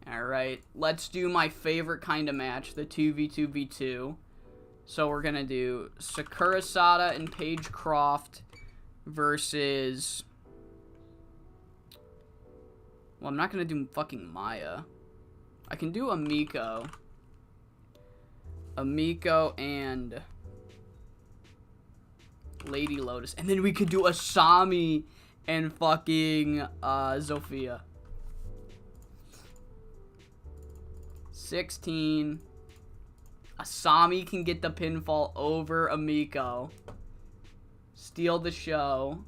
Alright, let's do my favorite kind of match, the 2v2v2. So we're gonna do Sakura Sada and Paige Croft versus... Well, I'm not gonna do fucking Maya. I can do Amiko. Amiko and Lady Lotus. And then we could do Asami and fucking Zofia. 16. Asami can get the pinfall over Amiko. Steal the show.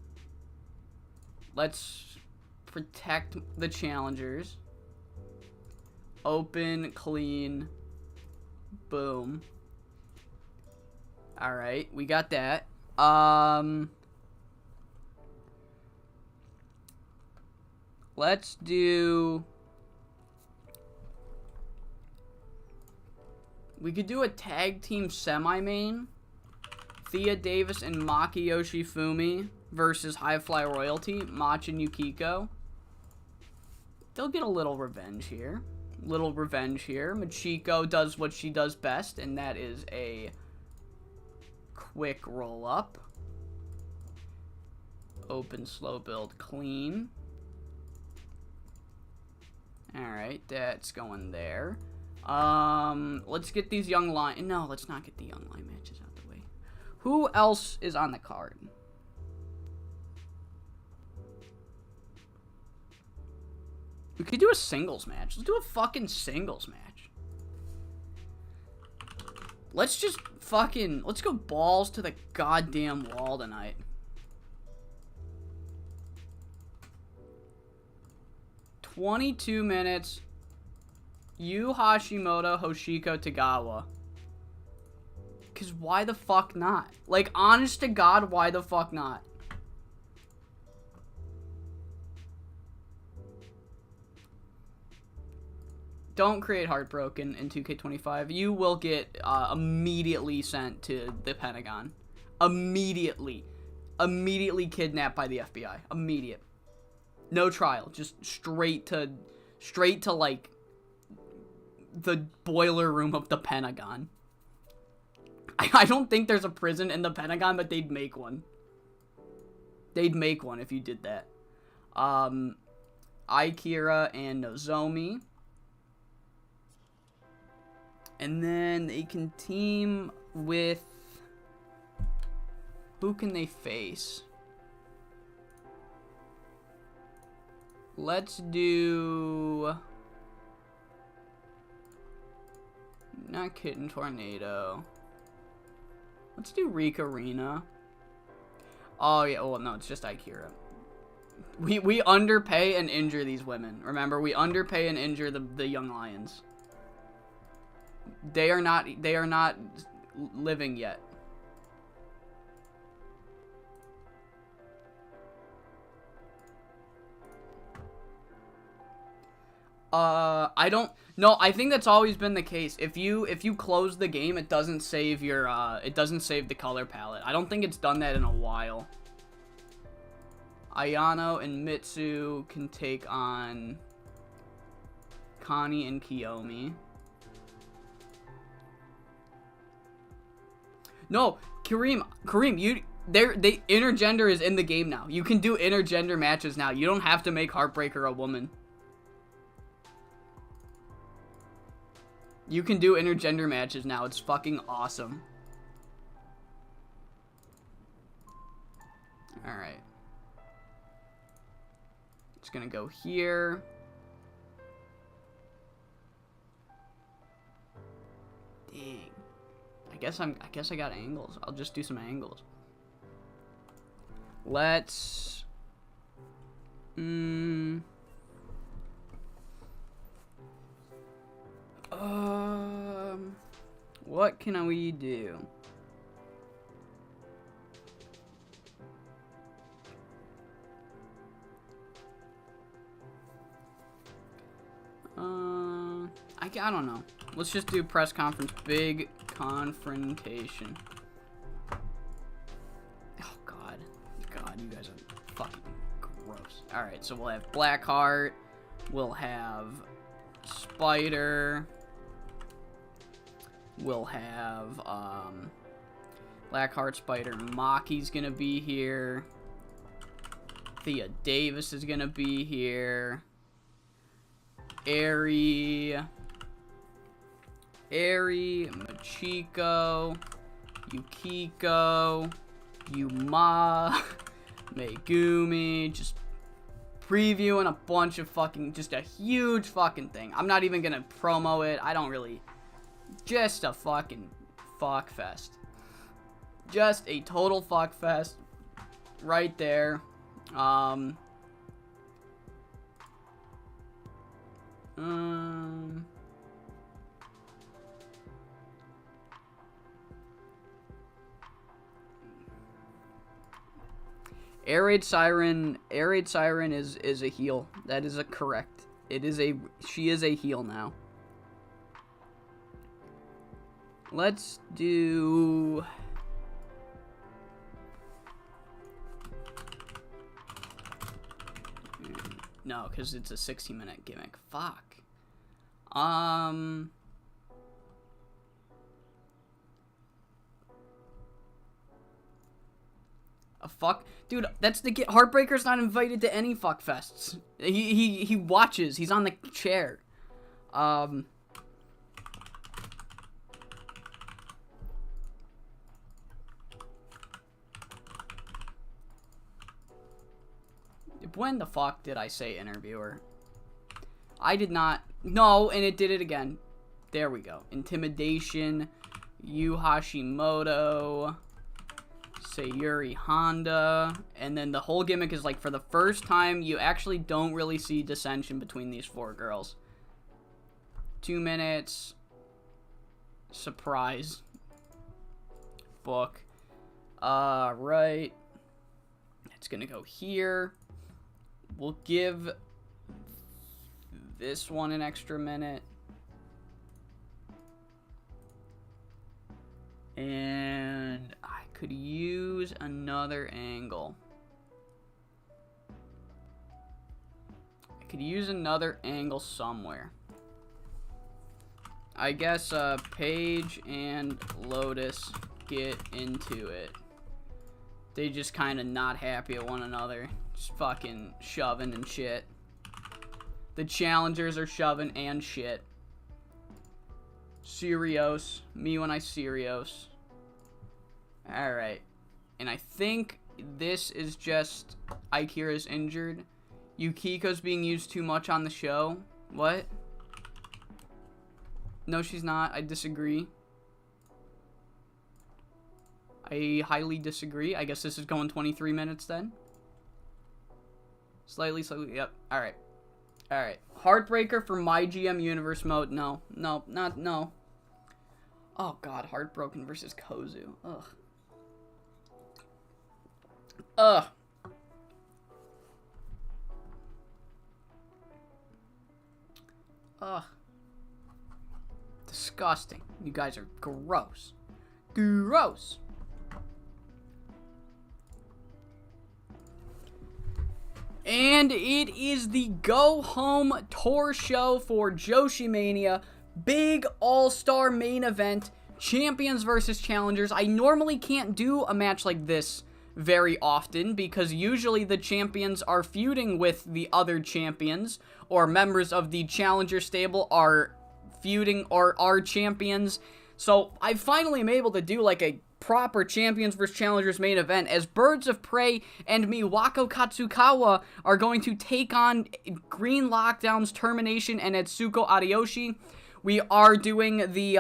Let's protect the challengers. Open, clean. Boom. Alright, we got that. Let's do... We could do a tag team semi-main. Thea Davis and Maki Yoshifumi versus High Fly Royalty, Mach and Yukiko. They'll get a little revenge here. Machiko does what she does best, and that is a quick roll up. Open, slow build, clean. Alright, that's going there. Let's get these young line. No, let's not get the young line matches out the way. Who else is on the card? We could do a singles match. Let's do a fucking singles match. Let's just fucking... Let's go balls to the goddamn wall tonight. $22 minutes. Yu Hashimoto, Hoshiko Tagawa. Because why the fuck not? Like, honest to God, why the fuck not? Don't create Heartbroken in 2K25. You will get immediately sent to the Pentagon. Immediately. Immediately kidnapped by the FBI. Immediate. No trial. Just straight to like the boiler room of the Pentagon. I don't think there's a prison in the Pentagon, but they'd make one. They'd make one if you did that. Akira and Nozomi. And then they can team with... Who can they face? Let's do... Not Kitten Tornado. Let's do Rika Rina. Oh, yeah. Oh, no, it's just Akira. We underpay and injure these women. Remember, we underpay and injure the young lions. They are not living yet. I don't no, I think that's always been the case. If you close the game, it doesn't save your it doesn't save the color palette. I don't think it's done that in a while. Ayano and Mitsu can take on Connie and Kiyomi. No, Kareem, they intergender is in the game now. You can do intergender matches now. You don't have to make Heartbreaker a woman. You can do intergender matches now. It's fucking awesome. Alright. It's gonna go here. Dang. I guess I got angles. I'll just do some angles. Let's what can we do? I don't know. Let's just do press conference. Big confrontation. Oh, God. God, you guys are fucking gross. Alright, so we'll have Blackheart. We'll have Spider. We'll have, Blackheart, Spider. Maki's gonna be here. Thea Davis is gonna be here. Eri, Machiko, Yukiko, Yuma, Megumi, just previewing a bunch of fucking, just a huge fucking thing. I'm not even gonna promo it. I don't really, just a fucking fuck fest. Just a total fuck fest right there. Air Raid Siren is a heel. That is a correct. She is a heel now. Let's do no, because it's a 60-minute gimmick. Fuck. A fuck, dude. That's the Heartbreaker's not invited to any fuck fests. He watches. He's on the chair. When the fuck did I say interviewer? I did not. No, and it did it again. There we go. Intimidation. Yu Hashimoto. Sayuri Honda. And then the whole gimmick is like, for the first time, you actually don't really see dissension between these four girls. 2 minutes. Surprise. Book. Right. It's gonna go here. We'll give this one an extra minute. And I could use another angle. I could use another angle somewhere. I guess Paige and Lotus get into it. They just kind of not happy at one another. Just fucking shoving and shit. The challengers are shoving and shit. Serios. Me when I serios. Alright. And I think this is just Ikira's injured. Yukiko's being used too much on the show. What? No, she's not. I disagree. I highly disagree. I guess this is going 23 minutes then. Slightly, yep. Alright. Alright. Heartbreaker for my GM Universe mode. No. Oh, God. Heartbroken versus Kozu. Ugh. Ugh. Ugh. Disgusting. You guys are gross. Gross. And it is the go-home tour show for Joshi Mania. Big all-star main event. Champions versus challengers. I normally can't do a match like this very often because usually the champions are feuding with the other champions, or members of the challenger stable are feuding or are champions. So I finally am able to do like a proper champions versus challengers main event, as Birds of Prey and Miwako Katsukawa are going to take on Green Lockdown's Termination and Etsuko Ariyoshi. We are doing the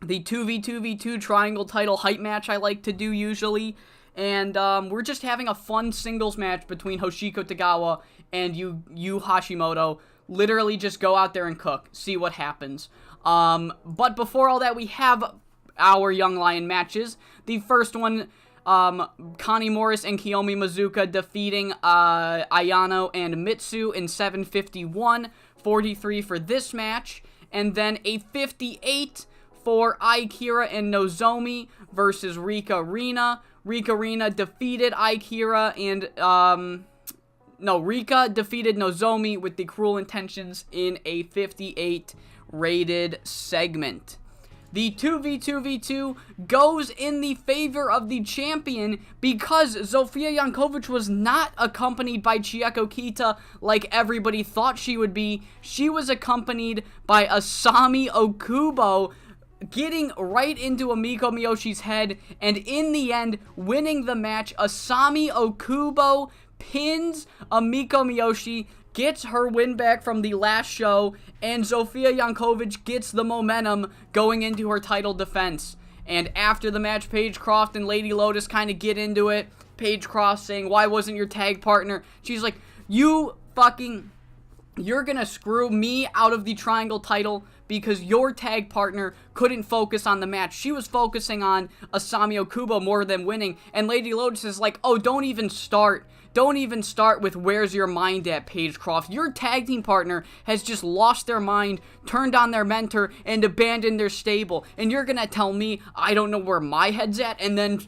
2v2v2 triangle title hype match I like to do usually. And we're just having a fun singles match between Hoshiko Tagawa and Yu Hashimoto. Literally just go out there and cook. See what happens. But before all that, we have our Young Lion matches. The first one, Connie Morris and Kiyomi Mizuka defeating Ayano and Mitsu in 7:51. 43 for this match. And then a 58 for Akira and Nozomi versus Rika Rina. Rika Rina defeated Akira and, Rika defeated Nozomi with the Cruel Intentions in a 58 rated segment. The 2v2v2 goes in the favor of the champion because Zofia Jankovic was not accompanied by Chieko Kita like everybody thought she would be. She was accompanied by Asami Okubo, getting right into Amiko Miyoshi's head, and in the end, winning the match. Asami Okubo pins Amiko Miyoshi, gets her win back from the last show, and Zofia Jankovic gets the momentum going into her title defense. And after the match, Paige Croft and Lady Lotus kind of get into it. Paige Croft saying, "Why wasn't your tag partner?" She's like, you're gonna screw me out of the triangle title because your tag partner couldn't focus on the match. She was focusing on Asami Okubo more than winning. And Lady Lotus is like, oh, don't even start with where's your mind at, Paige Croft. Your tag team partner has just lost their mind, turned on their mentor, and abandoned their stable. And you're gonna tell me I don't know where my head's at? And then,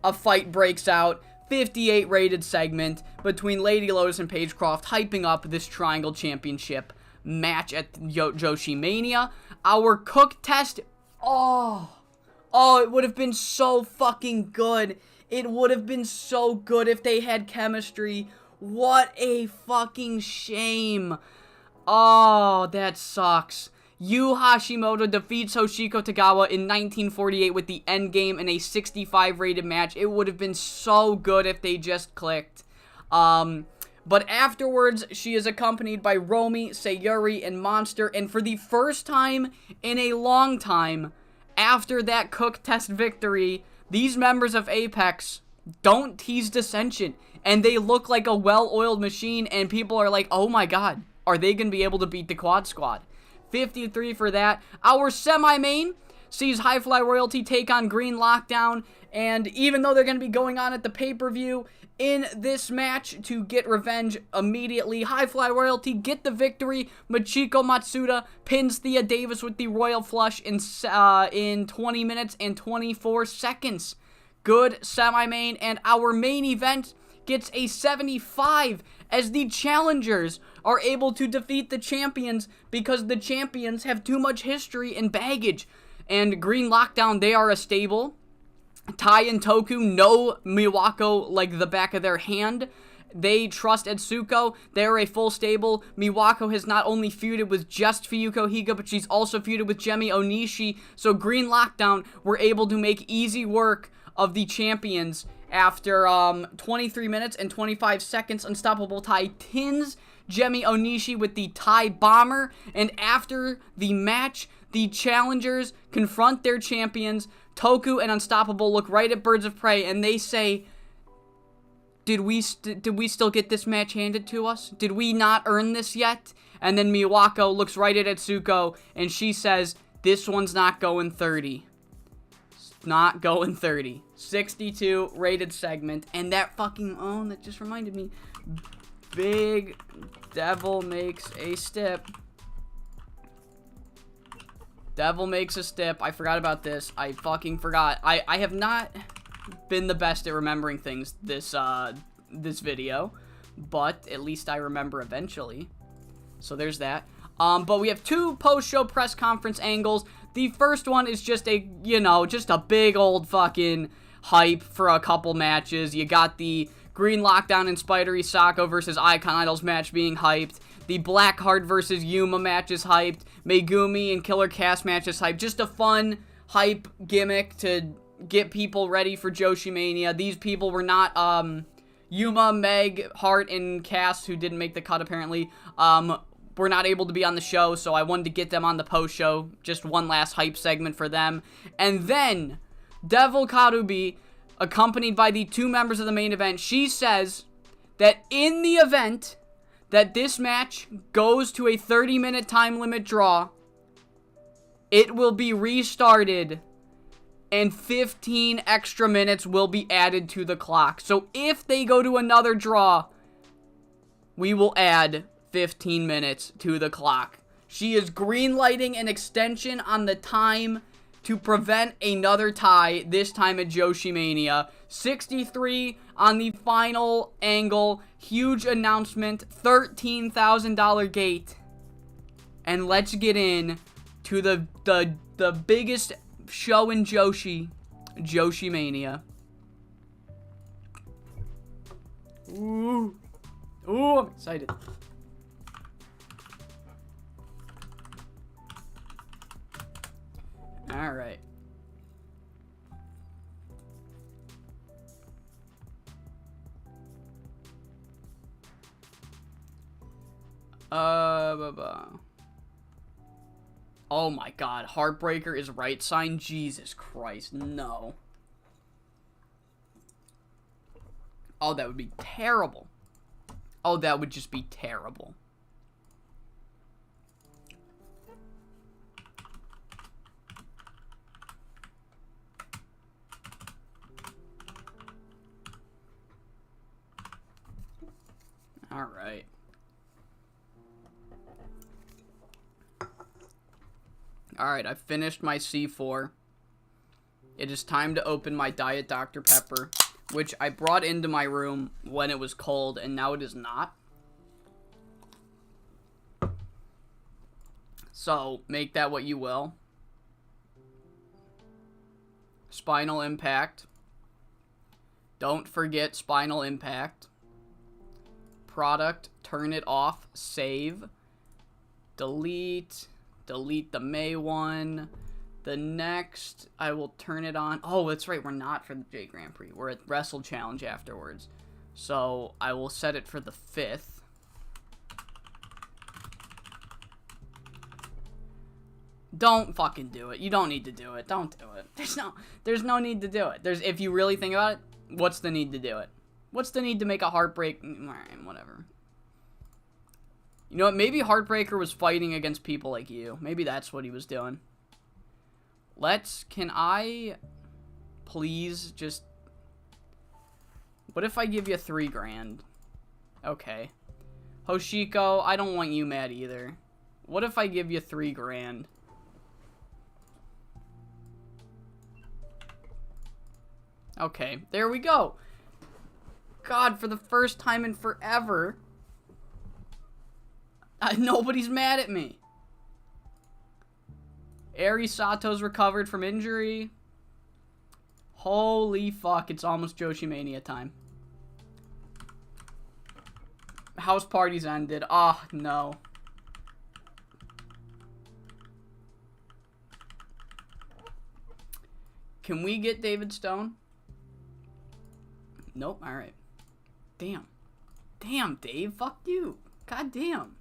a fight breaks out. 58 rated segment between Lady Lotus and Paige Croft, hyping up this Triangle Championship match at Joshi Mania. Our cook test, it would have been so fucking good. It would have been so good if they had chemistry. What a fucking shame. Oh, that sucks. Yu Hashimoto defeats Hoshiko Tagawa in 1948 with the endgame in a 65 rated match. It would have been so good if they just clicked. But afterwards, she is accompanied by Romy, Sayuri, and Monster. And for the first time in a long time, after that cook test victory, these members of Apex don't tease dissension. And they look like a well-oiled machine. And people are like, oh my god, are they going to be able to beat the Quad Squad? 53 for that. Our semi-main sees High Fly Royalty take on Green Lockdown. And even though they're going to be going on at the pay-per-view, in this match to get revenge immediately, High Fly Royalty get the victory. Machiko Matsuda pins Thea Davis with the Royal Flush in 20 minutes and 24 seconds. Good semi-main, and our main event gets a 75 as the challengers are able to defeat the champions because the champions have too much history and baggage. And Green Lockdown, they are a stable. Tai and Toku know Miwako like the back of their hand. They trust Etsuko. They're a full stable. Miwako has not only feuded with just Fuyuko Higa, but she's also feuded with Gemi Onishi. So Green Lockdown were able to make easy work of the champions. After 23 minutes and 25 seconds, Unstoppable Tai pins Gemi Onishi with the Tai Bomber. And after the match, the challengers confront their champions. Toku and Unstoppable look right at Birds of Prey and they say, did we still get this match handed to us? Did we not earn this yet? And then Miwako looks right at Etsuko and she says, This one's not going 30. Not going 30. 62 rated segment. And that fucking, oh, that just reminded me. Big Devil makes a step. Devil makes a step. I forgot about this. I fucking forgot. I have not been the best at remembering things this video, but at least I remember eventually. So there's that. But we have 2 post-show press conference angles. The first one is just a, you know, just a big old fucking hype for a couple matches. You got the Green Lockdown and Spider Isako versus Icon Idols match being hyped. The Blackheart versus Yuma match is hyped. Megumi and Killer Cass match is hyped. Just a fun hype gimmick to get people ready for Joshi Mania. These people were not, Yuma, Meg, Hart, and Cass, who didn't make the cut apparently, were not able to be on the show, so I wanted to get them on the post-show. Just one last hype segment for them. And then, Devil Karubi, accompanied by the 2 members of the main event, she says that in the event that this match goes to a 30-minute time limit draw, it will be restarted and 15 extra minutes will be added to the clock. So if they go to another draw, we will add 15 minutes to the clock. She is greenlighting an extension on the time to prevent another tie, this time at Joshi Mania. 63 on the final angle. Huge announcement. $13,000 gate. And let's get in to the biggest show in Joshi. Joshi Mania. Ooh. Ooh, I'm excited. Alright. Oh my god, Heartbreaker is right sign? Jesus Christ, no. Oh, that would be terrible. Oh, that would just be terrible. Alright. Alright, I've finished my C4. It is time to open my Diet Dr. Pepper, which I brought into my room when it was cold, and now it is not. So, make that what you will. Spinal Impact. Don't forget Spinal Impact. Product, turn it off, save, delete the May one. The next, I will turn it on. Oh, that's right, we're not for the J Grand Prix. We're at Wrestle Challenge afterwards. So, I will set it for the 5th. Don't fucking do it. You don't need to do it. Don't do it. There's no need to do it. If you really think about it, what's the need to do it? What's the need to make a Heartbreak? Alright, whatever. You know what? Maybe Heartbreaker was fighting against people like you. Maybe that's what he was doing. Can I please just... What if I give you 3 grand? Okay. Hoshiko, I don't want you mad either. What if I give you 3 grand? Okay, there we go. God, for the first time in forever, nobody's mad at me. Eri Sato's recovered from injury. Holy fuck, it's almost Joshi Mania time. House parties ended. Oh, no. Can we get David Stone? Nope, alright. Damn. Damn, Dave. Fuck you. God damn.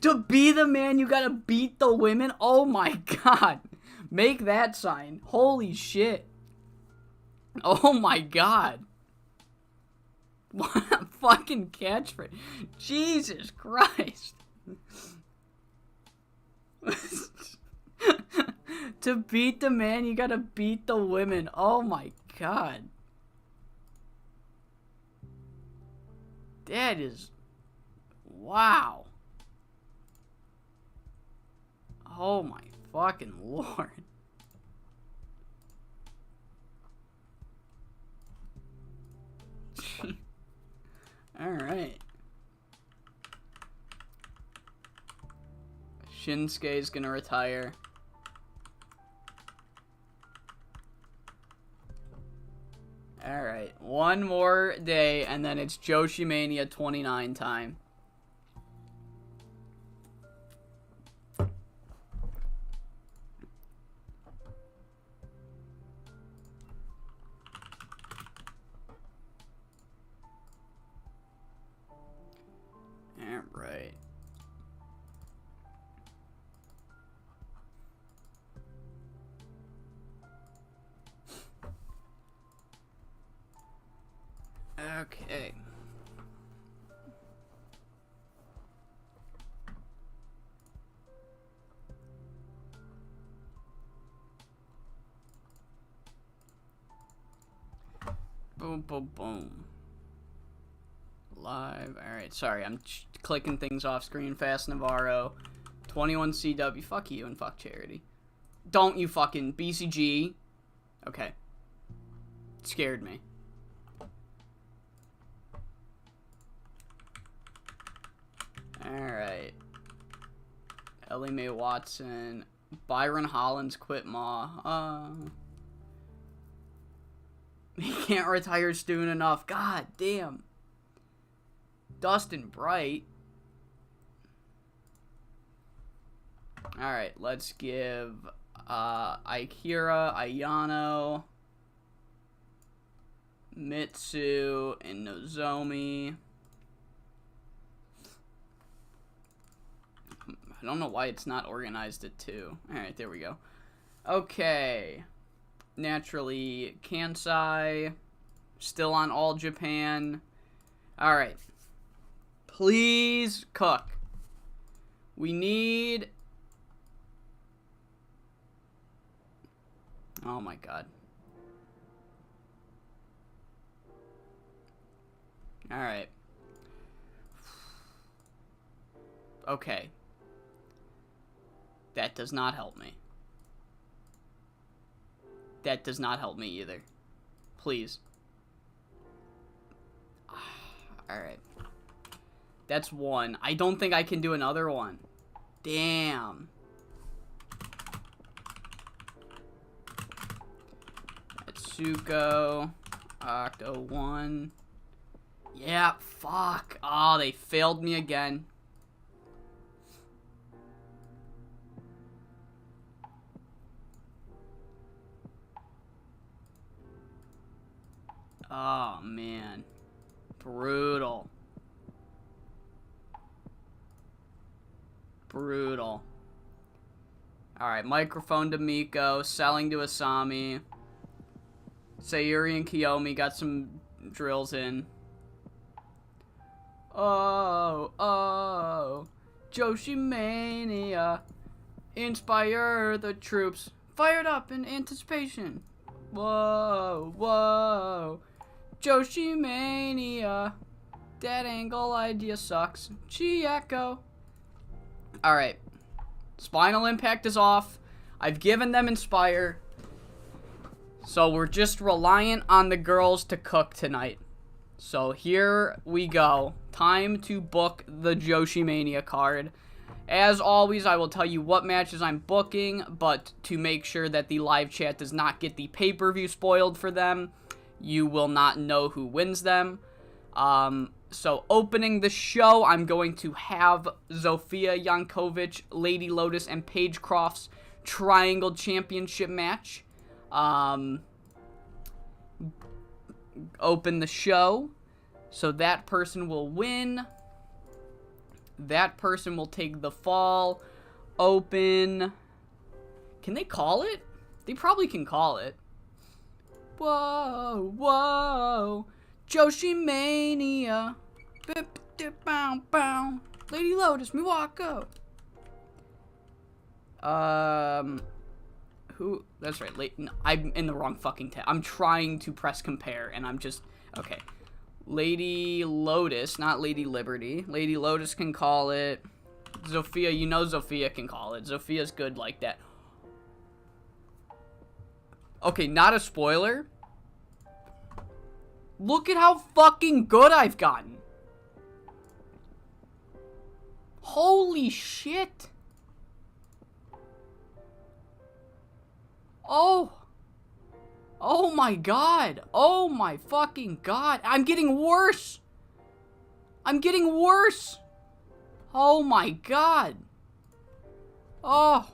To be the man, you gotta beat the women? Oh my god. Make that sign. Holy shit. Oh my god. What a fucking catchphrase. Jesus Christ. To beat the man, you gotta beat the women. Oh my god. That is... Wow. Oh my fucking lord. Alright. Shinsuke's gonna retire. Alright, one more day, and then it's Joshi Mania 29 time. Alright. Okay. Boom, boom, boom. Live. Alright, sorry, I'm clicking things off screen. Fast Navarro. 21 CW. Fuck you and fuck Charity. Don't you fucking BCG. Okay. Scared me. Alright. Ellie Mae Watson. Byron Hollins quit Maw. He can't retire soon enough. God damn. Dustin Bright. Alright, let's give Akira, Ayano, Mitsu, and Nozomi. I don't know why it's not organized at 2. Alright, there we go. Okay. Naturally, Kansai. Still on All Japan. Alright. Please cook. We need... Oh my god. Alright. Okay. That does not help me. That does not help me either. Please. Alright. That's one. I don't think I can do another one. Damn. Atsuko. Octo 1. Yeah, fuck. Oh, they failed me again. Oh, man. Brutal. Brutal. Alright, microphone to Miko. Selling to Asami. Sayuri and Kiyomi got some drills in. Oh, oh. Joshi Mania. Inspire the troops. Fired up in anticipation. Whoa, whoa. Joshi Mania. That angle idea sucks. Chieko. Alright. Spinal Impact is off. I've given them Inspire. So we're just reliant on the girls to cook tonight. So here we go. Time to book the Joshi Mania card. As always, I will tell you what matches I'm booking, but to make sure that the live chat does not get the pay-per-view spoiled for them, you will not know who wins them. So opening the show, I'm going to have Zofia Yankovic, Lady Lotus, and Paige Croft's Triangle Championship match. Open the show. So that person will win. That person will take the fall. Open. Can they call it? They probably can call it. Whoa, whoa. Joshi Mania. Lady Lotus, Miwako. Who? That's right. No, I'm in the wrong fucking tab. I'm trying to press compare, and I'm just okay. Lady Lotus, not Lady Liberty. Lady Lotus can call it. Zofia, you know Zofia can call it. Zofia's good like that. Okay, not a spoiler. Look at how fucking good I've gotten. Holy shit. Oh. Oh my god. Oh my fucking god. I'm getting worse. I'm getting worse. Oh my god. Oh.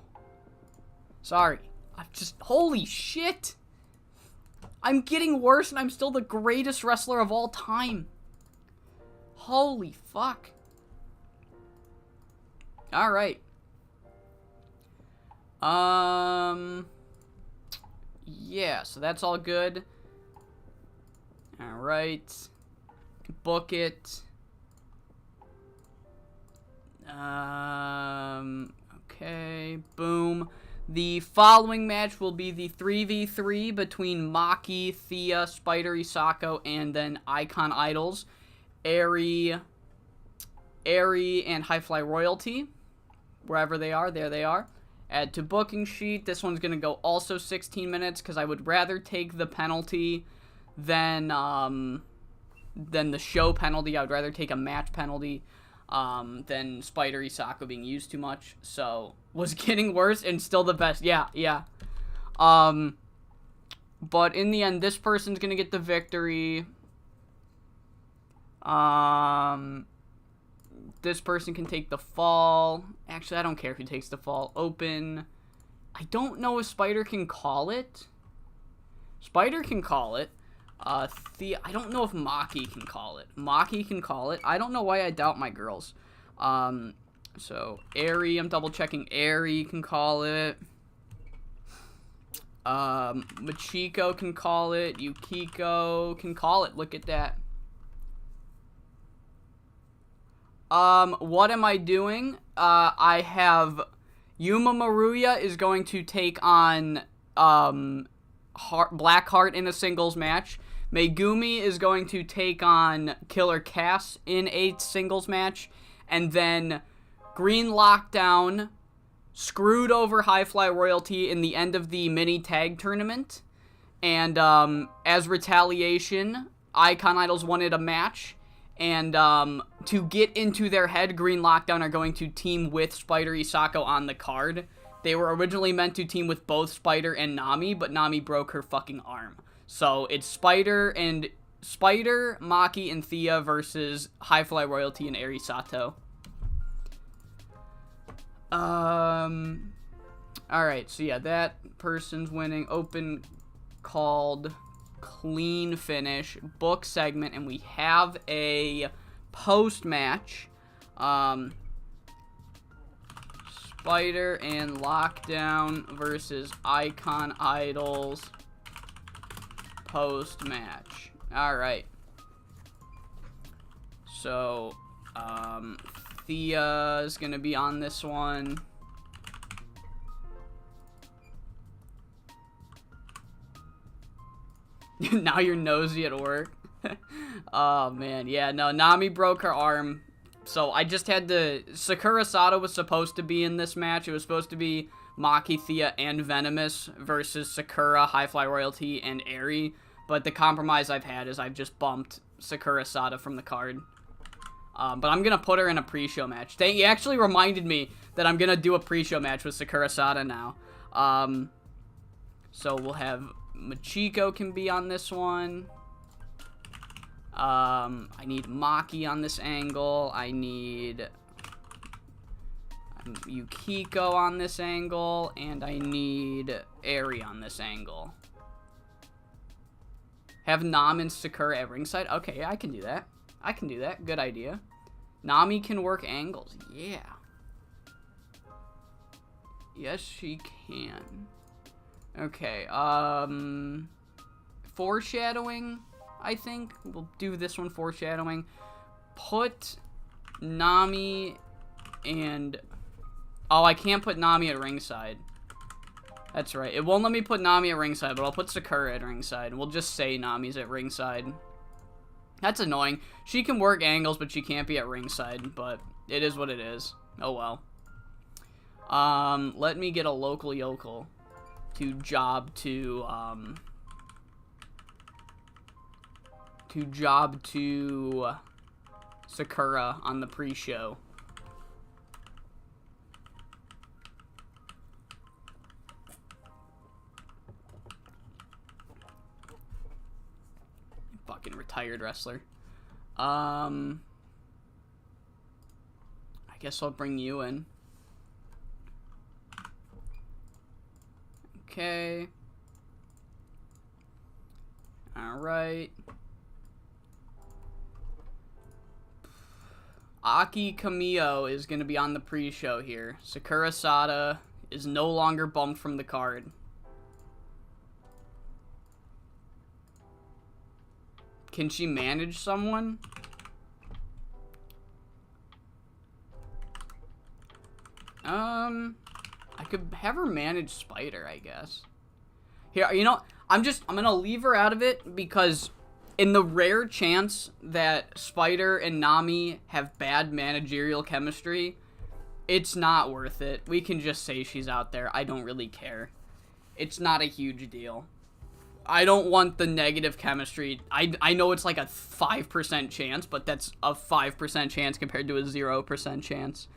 Sorry. I'm just... Holy shit. I'm getting worse and I'm still the greatest wrestler of all time. Holy fuck. Alright. Yeah, so that's all good. Alright. Book it. Okay. Boom. The following match will be the 3v3 between Maki, Thea, Spider Isako, and then Icon Idols, Eri, and High Fly Royalty. Wherever they are, there they are. Add to booking sheet. This one's going to go also 16 minutes because I would rather take the penalty than the show penalty. I would rather take a match penalty than Spider Isako being used too much. So, was getting worse and still the best. Yeah. But in the end, this person's going to get the victory. This person can take the fall. Actually, I don't care who takes the fall. Open. I don't know if Spider can call it. Spider can call it. I don't know if Maki can call it. Maki can call it. I don't know why I doubt my girls. So, Eri, I'm double checking. Eri can call it. Machiko can call it. Yukiko can call it. Look at that. What am I doing? I have Yuma Maruya is going to take on, Blackheart in a singles match. Megumi is going to take on Killer Cass in a singles match. And then Green Lockdown screwed over High Fly Royalty in the end of the mini tag tournament. And, as retaliation, Icon Idols wanted a match. And, to get into their head, Green Lockdown are going to team with Spider Isako on the card. They were originally meant to team with both Spider and Nami, but Nami broke her fucking arm. So, it's Spider, Maki, and Thea versus High Fly Royalty and Eri Sato. Alright, so yeah, that person's winning. Open called clean finish, book segment, and we have a post-match. Spider and Lockdown versus Icon Idols post-match. Alright. So, Thea is gonna be on this one. Now you're nosy at work. Oh, man. Yeah, no, Nami broke her arm. So I just had to... Sakura Sato was supposed to be in this match. It was supposed to be Maki, Thea, and Venomous versus Sakura, High Fly Royalty, and Eri. But the compromise I've had is I've just bumped Sakura Sato from the card. But I'm going to put her in a pre-show match. He actually reminded me that I'm going to do a pre-show match with Sakura Sato now. So we'll have... Machiko can be on this one. I need Maki on this angle. I need Yukiko on this angle. And I need Eri on this angle. Have Nam and Sakura at ringside? Okay, yeah, I can do that. I can do that. Good idea. Nami can work angles. Yeah. Yes, she can. Okay, foreshadowing. I think. We'll do this one foreshadowing. Put Nami and... Oh, I can't put Nami at ringside. That's right. It won't let me put Nami at ringside, but I'll put Sakura at ringside. And we'll just say Nami's at ringside. That's annoying. She can work angles, but she can't be at ringside. But it is what it is. Oh, well. Let me get a local yokel to job to Sakura on the pre-show. Fucking retired wrestler. I guess I'll bring you in. Okay. Alright. Aki Kamio is going to be on the pre-show here. Sakura Sada is no longer bumped from the card. Can she manage someone? I could have her manage Spider, I guess. Here, you know, I'm gonna leave her out of it because in the rare chance that Spider and Nami have bad managerial chemistry, it's not worth it. We can just say she's out there. I don't really care. It's not a huge deal. I don't want the negative chemistry. I know it's like a 5% chance, but that's a 5% chance compared to a 0% chance.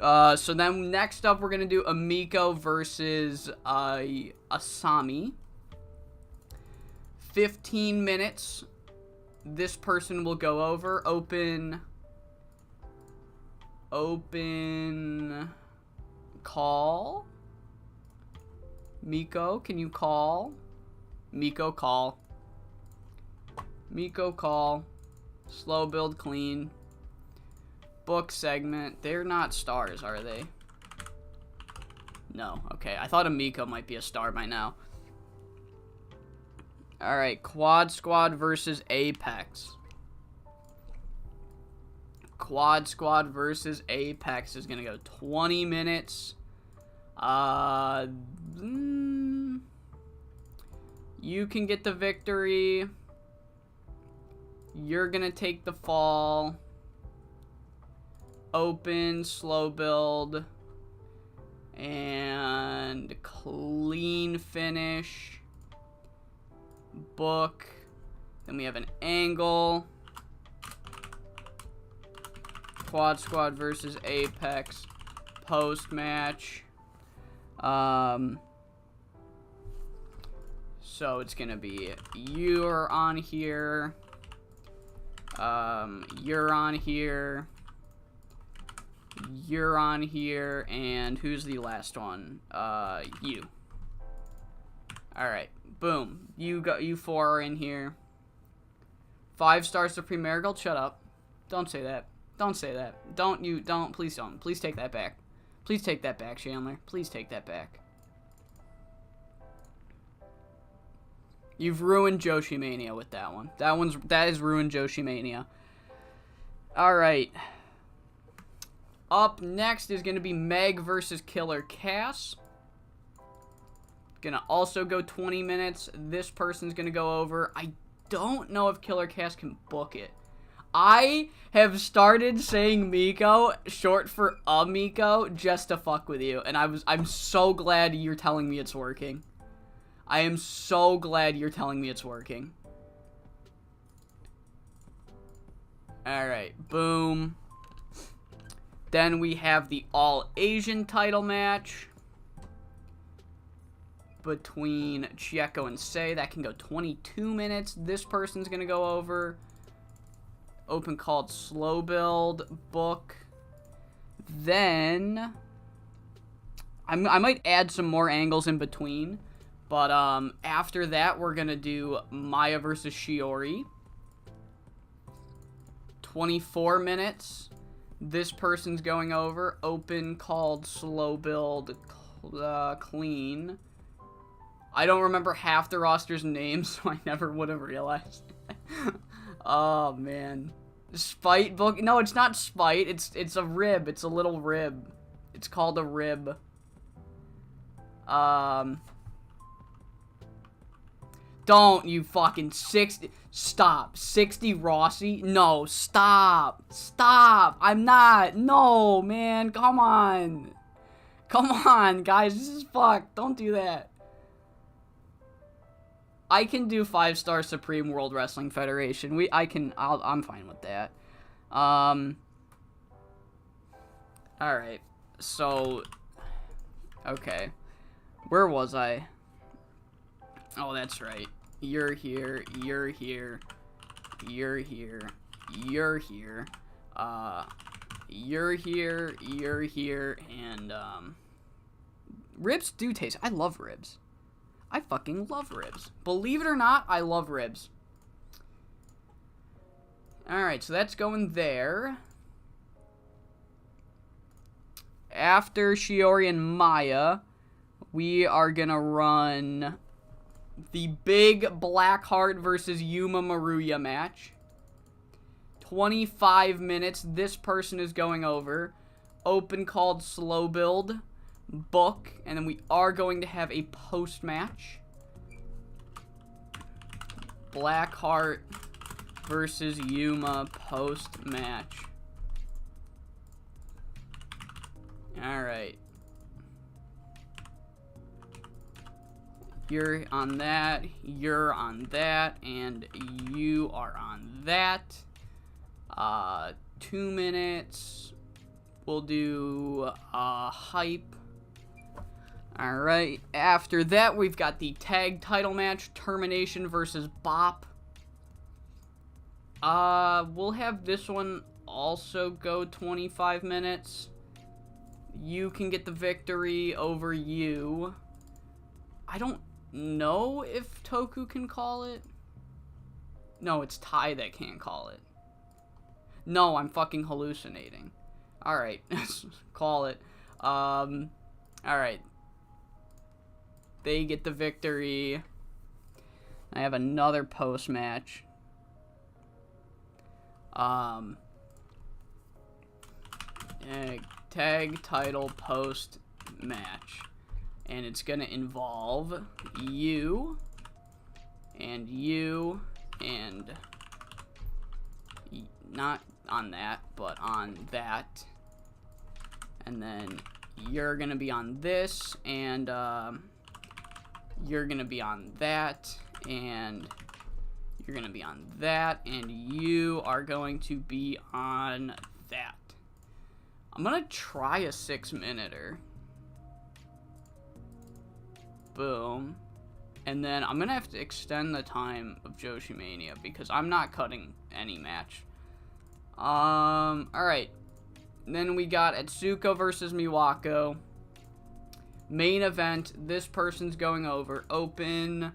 So then next up, we're going to do Amiko versus Asami. 15 minutes. This person will go over. Open call. Miko, can you call? Miko, call. Miko, call. Slow build, clean. Book segment. They're not stars, are they? No. Okay. I thought Amiko might be a star by now. Alright. Quad Squad versus Apex. Quad Squad versus Apex is going to go 20 minutes. You can get the victory. You're going to take the fall. Open, slow build, and clean finish. Book. Then we have an angle. Quad Squad versus Apex. Post match. So it's gonna be you're on here. You're on here. You're on here, and who's the last one? You. Alright, boom. You four are in here. 5 stars to Pre-Marigold, shut up. Don't say that. Don't say that. Please don't. Please take that back. Please take that back, Chandler. Please take that back. You've ruined Joshi Mania with that one. That is ruined Joshi Mania. Alright. Up next is going to be Meg versus Killer Cass. Gonna also go 20 minutes. This person's going to go over. I don't know if Killer Cass can book it. I have started saying Miko, short for Amiko, just to fuck with you. And I'm so glad you're telling me it's working. I am so glad you're telling me it's working. Alright, boom. Then we have the All-Asian title match between Chieko and Sei. That can go 22 minutes. This person's going to go over. Open called slow build, book. Then I might add some more angles in between. But after that, we're going to do Maya versus Shiori. 24 minutes. This person's going over. Open called slow build, clean. I don't remember half the roster's names, so I never would have realized. Oh, man. Spite book? No, it's not spite. It's a rib. It's a little rib. It's called a rib. Don't you fucking 60. Stop. 60 Rossi? No, stop. Stop. I'm not. No, man. Come on. Come on, guys. This is fucked. Don't do that. I can do 5-star Supreme World Wrestling Federation. I'm fine with that. Alright. So, okay. Where was I? Oh, that's right. You're here, you're here, you're here, you're here, you're here, you're here, and, ribs do taste. I love ribs. I fucking love ribs. Believe it or not, I love ribs. Alright, so that's going there. After Shiori and Maya, we are gonna run the big Blackheart versus Yuma Maruya match. 25 minutes. This person is going over. Open called slow build. Book. And then we are going to have a post match. Blackheart versus Yuma post match. Alright. You're on that, you're on that, and you are on that. 2 minutes. We'll do hype. Alright, after that we've got the tag title match, Termination versus Bop. We'll have this one also go 25 minutes. You can get the victory over you. I don't know if Toku can call it. No, it's Tai that can't call it. No, I'm fucking hallucinating. Alright, call it. Alright. They get the victory. I have another post-match. Tag title post-match. And it's gonna involve you, and not on that, but on that. And then you're gonna be on this, and you're gonna be on that, and you're gonna be on that, and you are going to be on that. I'm gonna try a 6-minuter. Boom. And then I'm gonna have to extend the time of Joshi Mania because I'm not cutting any match. Alright. Then we got Atsuko versus Miwako. Main event. This person's going over. Open.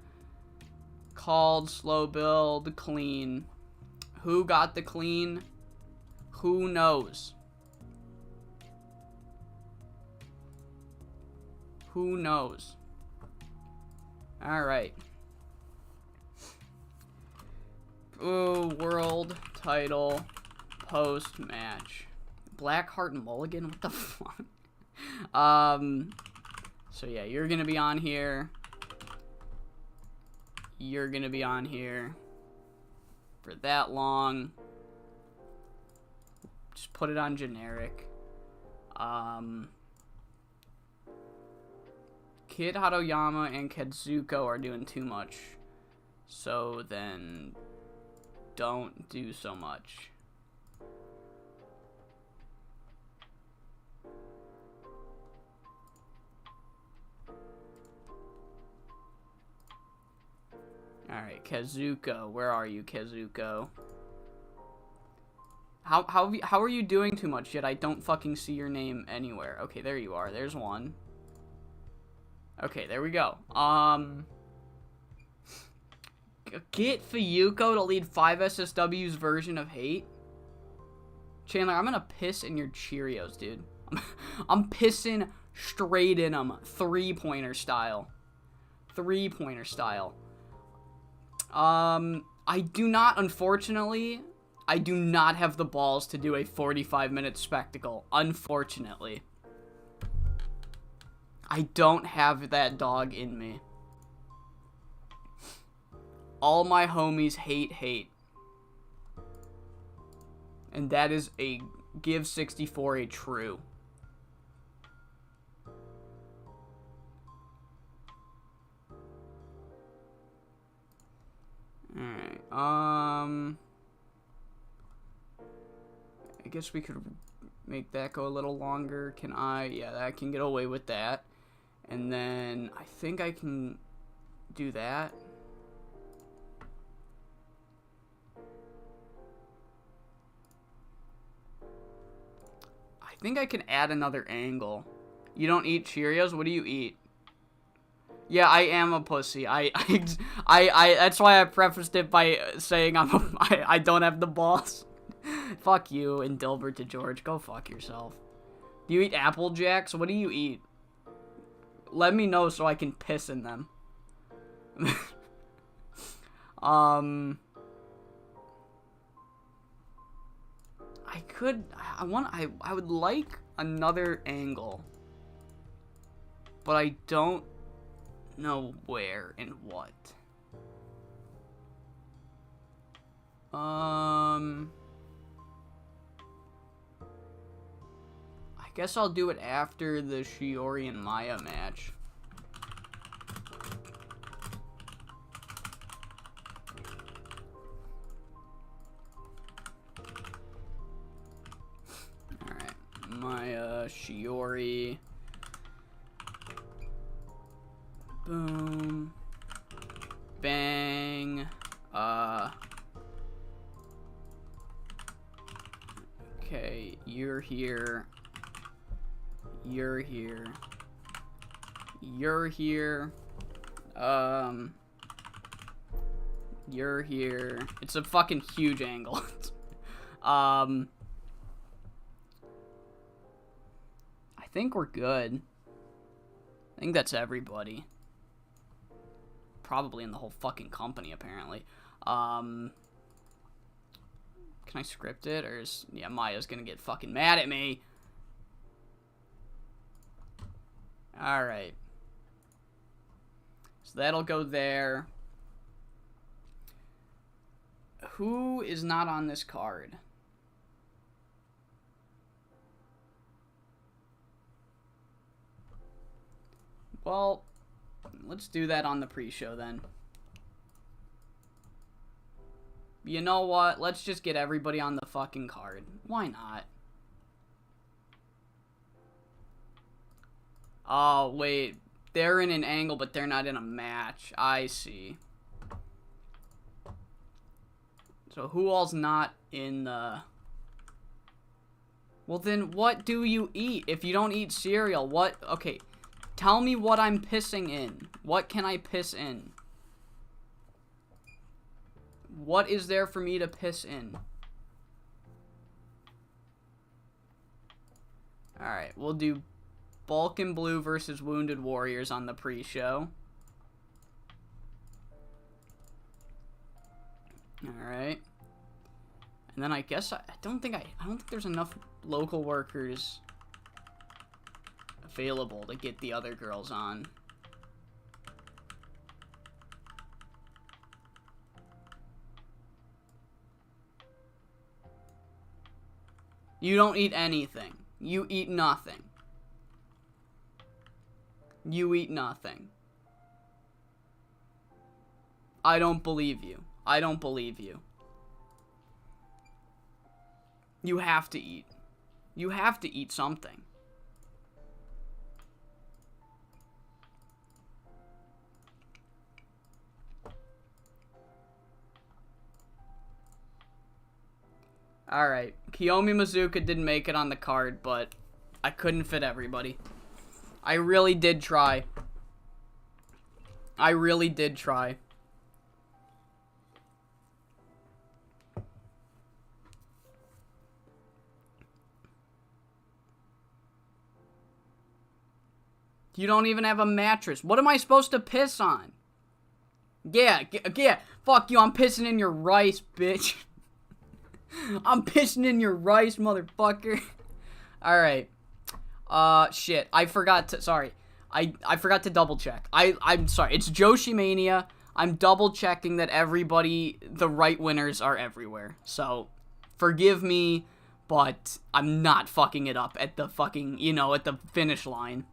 Called. Slow build. Clean. Who got the clean? Who knows? Who knows? Alright. Ooh, world title post-match. Blackheart and Mulligan? What the fuck? So yeah, you're gonna be on here. You're gonna be on here for that long. Just put it on generic. Kid Haruoyama and Kazuko are doing too much. So then don't do so much. Alright, Kazuko. Where are you, Kazuko? How are you doing too much yet? I don't fucking see your name anywhere. Okay, there you are. There's one. Okay, there we go. Get Fuyuko to lead 5SSW's version of hate. Chandler, I'm gonna piss in your Cheerios, dude. I'm pissing straight in them. 3-pointer style. 3-pointer style. I'm I do not, unfortunately, I do not have the balls to do a 45-minute spectacle, unfortunately. I don't have that dog in me. All my homies hate. And that is a give 64 a true. Alright, I guess we could make that go a little longer. Can I? Yeah, I can get away with that. And then I think I can do that. I think I can add another angle. You don't eat Cheerios? What do you eat? Yeah, I am a pussy. I that's why I prefaced it by saying I don't have the balls. Fuck you and Dilbert to George. Go fuck yourself. Do you eat Apple Jacks? What do you eat? Let me know so I can piss in them. I would like another angle. But I don't know where and what. I guess I'll do it after the Shiori and Maya match. Alright, Maya, Shiori. Boom. Bang. Okay, you're here. You're here. You're here. You're here. It's a fucking huge angle. I think we're good. I think that's everybody. Probably in the whole fucking company, apparently. Can I script it? Or is... Yeah, Maya's gonna get fucking mad at me. Alright. So that'll go there. Who is not on this card? Well, let's do that on the pre-show then. You know what? Let's just get everybody on the fucking card. Why not? Oh, wait. They're in an angle, but they're not in a match. I see. So who all's not in the... Well, then what do you eat? If you don't eat cereal, what... Okay, tell me what I'm pissing in. What can I piss in? What is there for me to piss in? Alright, we'll do Bulk and Blue versus Wounded Warriors on the pre-show. Alright. And then I guess I don't think there's enough local workers available to get the other girls on. You don't eat anything. You eat nothing. You eat nothing. I don't believe you. I don't believe you. You have to eat. You have to eat something. Alright, Kiyomi Mizuka didn't make it on the card, but I couldn't fit everybody. I really did try. I really did try. You don't even have a mattress. What am I supposed to piss on? Yeah, yeah. Fuck you, I'm pissing in your rice, bitch. I'm pissing in your rice, motherfucker. Alright. Shit. I forgot to, sorry. I forgot to double check. I'm sorry. It's Joshi Mania. I'm double checking that everybody, the right winners are everywhere. So, forgive me, but I'm not fucking it up at the fucking, you know, at the finish line.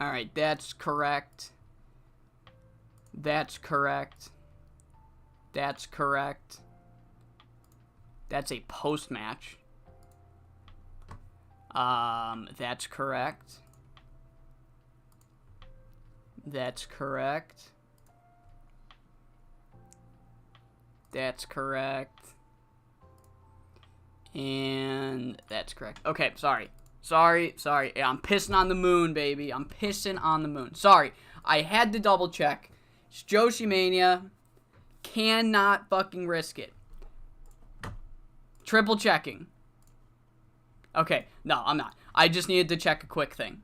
Alright, that's correct. That's correct. That's correct. That's a post-match. That's correct. That's correct. That's correct. And that's correct. Okay, sorry. Sorry. Yeah, I'm pissing on the moon, baby. I'm pissing on the moon. Sorry. I had to double check. It's Joshi Mania. Cannot fucking risk it. Triple checking. Okay, no, I'm not. I just needed to check a quick thing.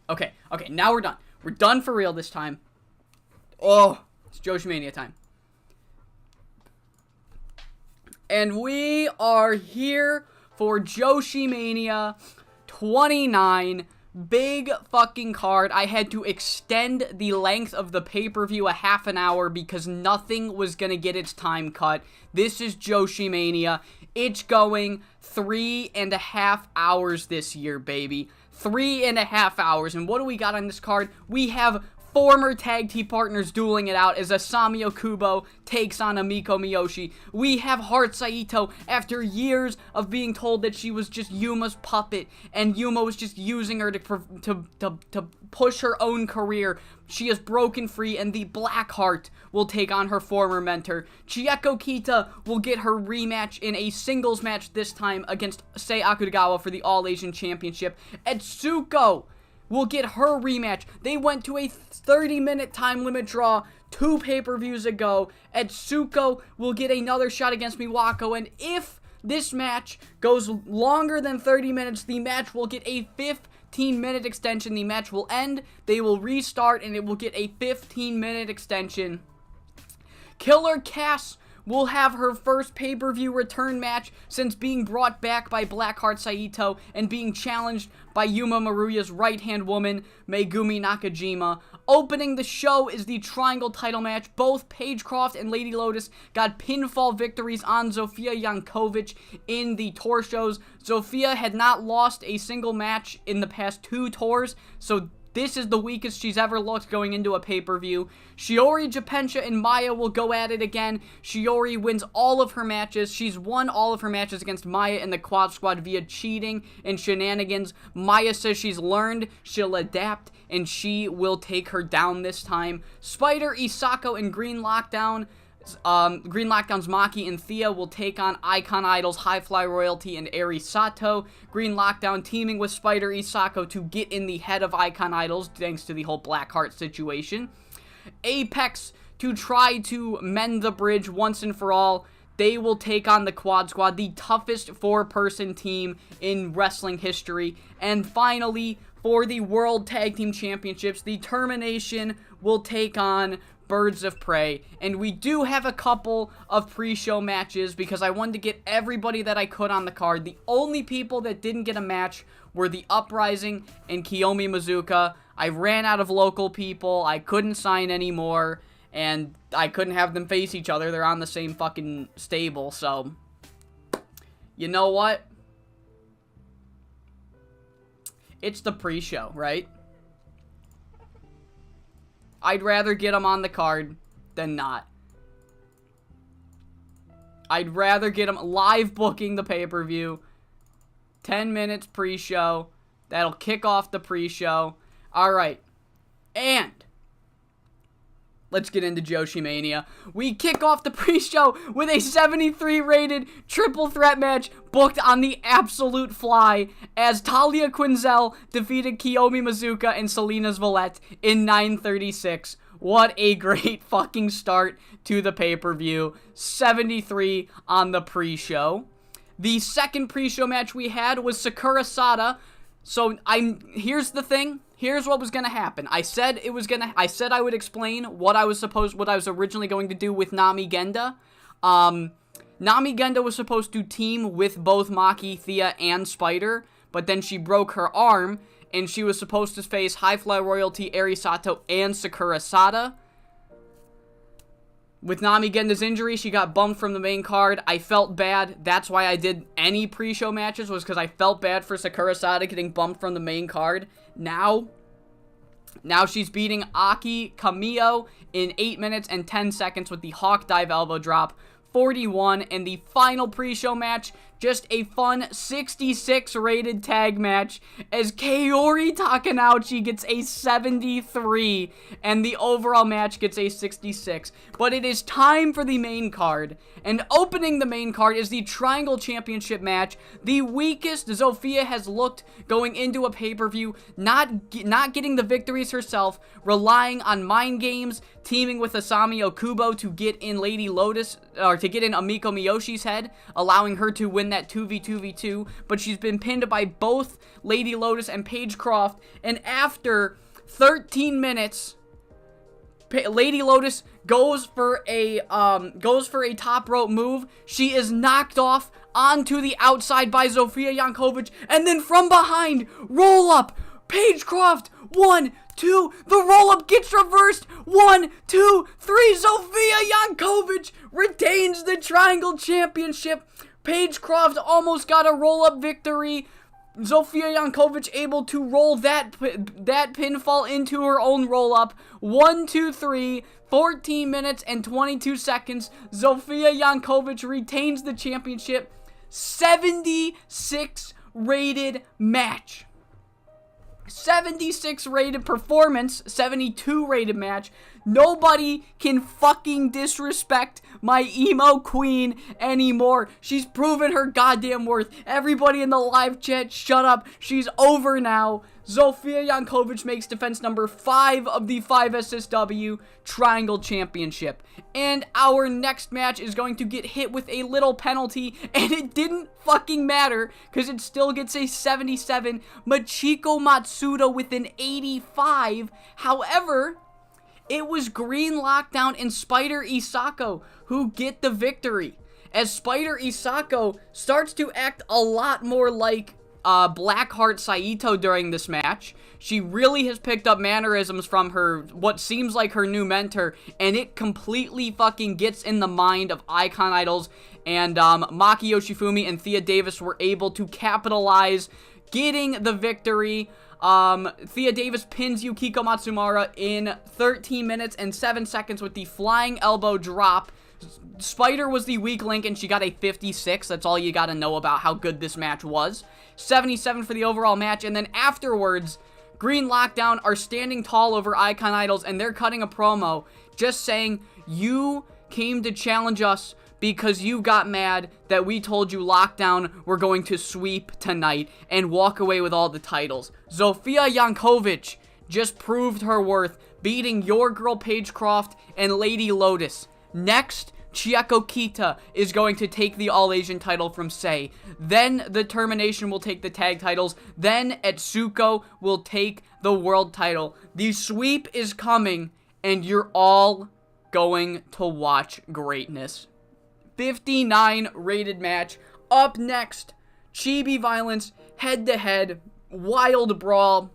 Okay, now we're done. We're done for real this time. Oh, it's Joshi Mania time. And we are here for Joshi Mania 29. Big fucking card. I had to extend the length of the pay-per-view a half an hour because nothing was gonna get its time cut. This is Joshi Mania. It's going 3.5 hours this year, baby. 3.5 hours. And what do we got on this card? We have former tag team partners dueling it out as Asami Okubo takes on Amiko Miyoshi. We have Heart Saito after years of being told that she was just Yuma's puppet and Yuma was just using her to push her own career. She has broken free and the Black Heart will take on her former mentor. Chieko Kita will get her rematch in a singles match this time against Sei Akutagawa for the All Asian Championship. Etsuko will get her rematch. They went to a 30-minute time limit draw 2 pay-per-views ago. Etsuko will get another shot against Miwako, and if this match goes longer than 30 minutes, the match will get a 15-minute extension. The match will end, they will restart, and it will get a 15-minute extension. Killer Cass will have her first pay-per-view return match since being brought back by Blackheart Saito and being challenged by Yuma Maruya's right-hand woman, Megumi Nakajima. Opening the show is the Triangle title match. Both Paige Croft and Lady Lotus got pinfall victories on Zofia Jankovic in the tour shows. Zofia had not lost a single match in the past 2 tours, so this is the weakest she's ever looked going into a pay-per-view. Shiori Japensha and Maya will go at it again. Shiori wins all of her matches. She's won all of her matches against Maya in the Quad Squad via cheating and shenanigans. Maya says she's learned, she'll adapt, and she will take her down this time. Spider, Isako, and Green Lockdown's Maki and Thea will take on Icon Idol's High Fly Royalty and Eri Sato. Green Lockdown teaming with Spider Isako to get in the head of Icon Idols thanks to the whole Blackheart situation. Apex to try to mend the bridge once and for all. They will take on the Quad Squad, the toughest 4-person team in wrestling history. And finally, for the World Tag Team Championships, the Termination will take on Birds of Prey. And we do have a couple of pre-show matches because I wanted to get everybody that I could on the card. The only people that didn't get a match were the Uprising and Kiyomi Mizuka. I ran out of local people. I couldn't sign anymore. And I couldn't have them face each other. They're on the same fucking stable. So, you know what? It's the pre-show, right? I'd rather get them on the card than not. I'd rather get them live booking the pay-per-view. 10 minutes pre-show. That'll kick off the pre-show. Alright. And let's get into Joshi Mania. We kick off the pre-show with a 73 rated triple threat match booked on the absolute fly as Talia Quinzel defeated Kiyomi Mizuka and Selena Zvolett in 9:36. What a great fucking start to the pay-per-view. 73 on the pre-show. The second pre-show match we had was Sakura Sada. So here's the thing. here's what was gonna happen. I said I would explain what I was originally going to do with Nami Genda. Nami Genda was supposed to team with both Maki, Thea, and Spider, but then she broke her arm, and she was supposed to face High Fly Royalty, Eri Sato, and Sakura Sada. With Nami Genda's injury, she got bumped from the main card. I felt bad. That's why I did any pre-show matches, was because I felt bad for Sakura Sada getting bumped from the main card. Now she's beating Aki Kamio in 8 minutes and 10 seconds with the Hawk Dive elbow drop. 41, and the final pre-show match, just a fun 66 rated tag match as Kaori Takanouchi gets a 73 and the overall match gets a 66. But it is time for the main card, and opening the main card is the Triangle Championship match, the weakest Zofia has looked going into a pay-per-view, not getting the victories herself, relying on mind games, teaming with Asami Okubo to get in Lady Lotus, or to get in Amiko Miyoshi's head, allowing her to win that 2v2v2, but she's been pinned by both Lady Lotus and Paige Croft, and after 13 minutes, Lady Lotus goes for a top rope move. She is knocked off onto the outside by Zofia Jankovic, and then from behind, roll up, Paige Croft, 1, 2, the roll-up gets reversed, 1, 2, 3, Zofia Jankovic retains the Triangle Championship. Paige Croft almost got a roll-up victory. Zofia Jankovic able to roll that pinfall into her own roll-up. 1, 2, 3, 14 minutes and 22 seconds. Zofia Jankovic retains the championship. 76 rated match. 76 rated performance, 72 rated match. Nobody can fucking disrespect my emo queen anymore. She's proven her goddamn worth. Everybody in the live chat, shut up. She's over now. Zofia Jankovic makes defense number 5 of the 5SSW Triangle Championship. And our next match is going to get hit with a little penalty, and it didn't fucking matter, because it still gets a 77. Machiko Matsuda with an 85. However, it was Green Lockdown and Spider Isako who get the victory, as Spider Isako starts to act a lot more like Blackheart Saito during this match. She really has picked up mannerisms from her, what seems like her new mentor, and it completely fucking gets in the mind of Icon Idols, and Maki Yoshifumi and Thea Davis were able to capitalize, getting the victory. Thea Davis pins Yukiko Matsumara in 13 minutes and 7 seconds with the flying elbow drop. Spider was the weak link, and she got a 56. That's all you gotta know about how good this match was. 77 for the overall match, and then afterwards, Green Lockdown are standing tall over Icon Idols, and they're cutting a promo, just saying, you came to challenge us because you got mad that we told you Lockdown were going to sweep tonight and walk away with all the titles. Zofia Jankovic just proved her worth, beating your girl Paige Croft and Lady Lotus. Next, Chieko Kita is going to take the All-Asian title from Sei. Then the Termination will take the tag titles. Then Etsuko will take the world title. The sweep is coming, and you're all going to watch greatness. 59 rated match. Up next, Chibi Violence, head-to-head, wild brawl.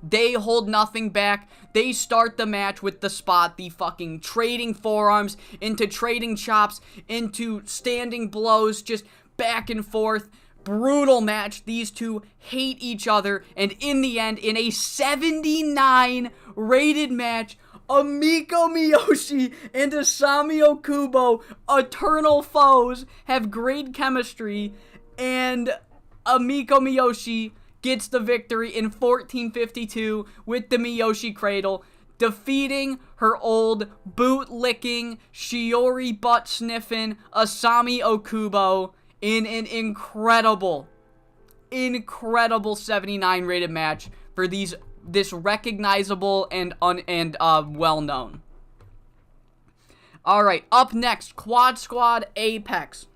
They hold nothing back. They start the match with the spot, the fucking trading forearms into trading chops, into standing blows, just back and forth. Brutal match. These two hate each other, and in the end, in a 79 rated match, Amiko Miyoshi and Asami Okubo, eternal foes, have great chemistry, and Amiko Miyoshi gets the victory in 14:52 with the Miyoshi Cradle, defeating her old boot-licking, Shiori butt-sniffing Asami Okubo in an incredible 79 rated match for this recognizable and well-known. Alright, up next, Quad Squad Apex.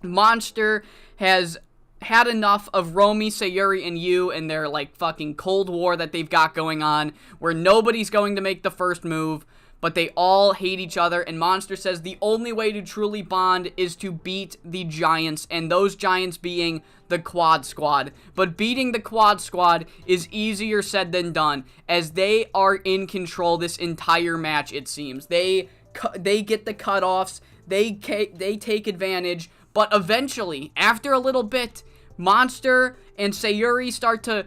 Monster has had enough of Romy, Sayuri, and Yu and their, like, fucking Cold War that they've got going on, where nobody's going to make the first move, but they all hate each other, and Monster says the only way to truly bond is to beat the Giants, and those Giants being the Quad Squad. But beating the Quad Squad is easier said than done, as they are in control this entire match, it seems. They get the cutoffs, they take advantage, but eventually, after a little bit, Monster and Sayuri start to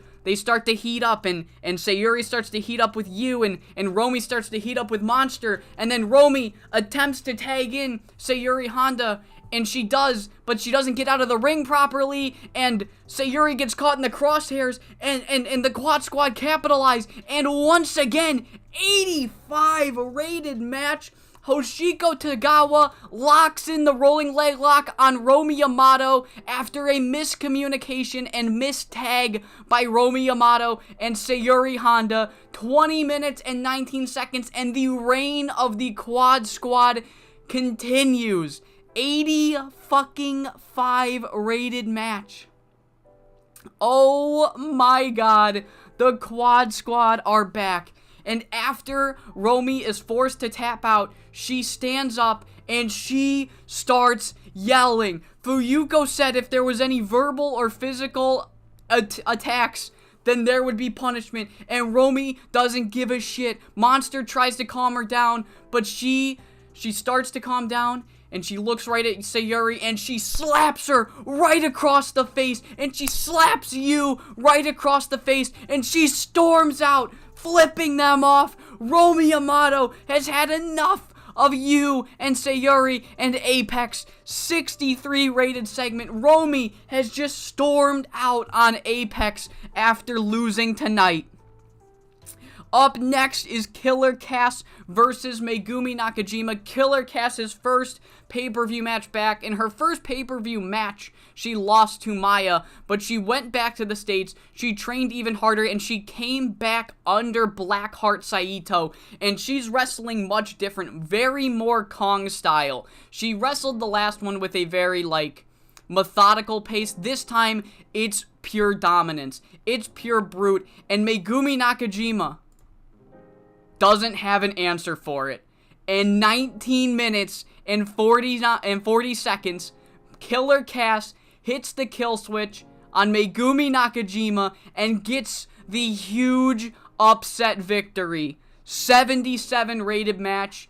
heat up, and Sayuri starts to heat up with Yu, and Romy starts to heat up with Monster, and then Romy attempts to tag in Sayuri Honda, and she does, but she doesn't get out of the ring properly, and Sayuri gets caught in the crosshairs, and the Quad Squad capitalize, and once again, 85 rated match. Hoshiko Tagawa locks in the rolling leg lock on Romy Yamato after a miscommunication and mistag by Romy Yamato and Sayuri Honda. 20 minutes and 19 seconds, and the reign of the Quad Squad continues. 85 rated match. Oh my god, the Quad Squad are back. And after Romy is forced to tap out, she stands up and she starts yelling. Fuyuko said if there was any verbal or physical attacks, then there would be punishment. And Romy doesn't give a shit. Monster tries to calm her down, but she starts to calm down. And she looks right at Sayuri, and she slaps her right across the face. And she slaps Yu right across the face. And she storms out, flipping them off. Romy Yamato has had enough of Yu and Sayuri and Apex. 63 rated segment. Romy has just stormed out on Apex after losing tonight. Up next is Killer Cass versus Megumi Nakajima. Killer Cass's first pay-per-view match back. In her first pay-per-view match, she lost to Maya, but she went back to the States. She trained even harder, and she came back under Blackheart Saito, and she's wrestling much different, very more Kong style. She wrestled the last one with a very, like, methodical pace. This time, it's pure dominance. It's pure brute, and Megumi Nakajima doesn't have an answer for it. In 19 minutes and 40 seconds, Killer Cass hits the kill switch on Megumi Nakajima and gets the huge upset victory. 77 rated match.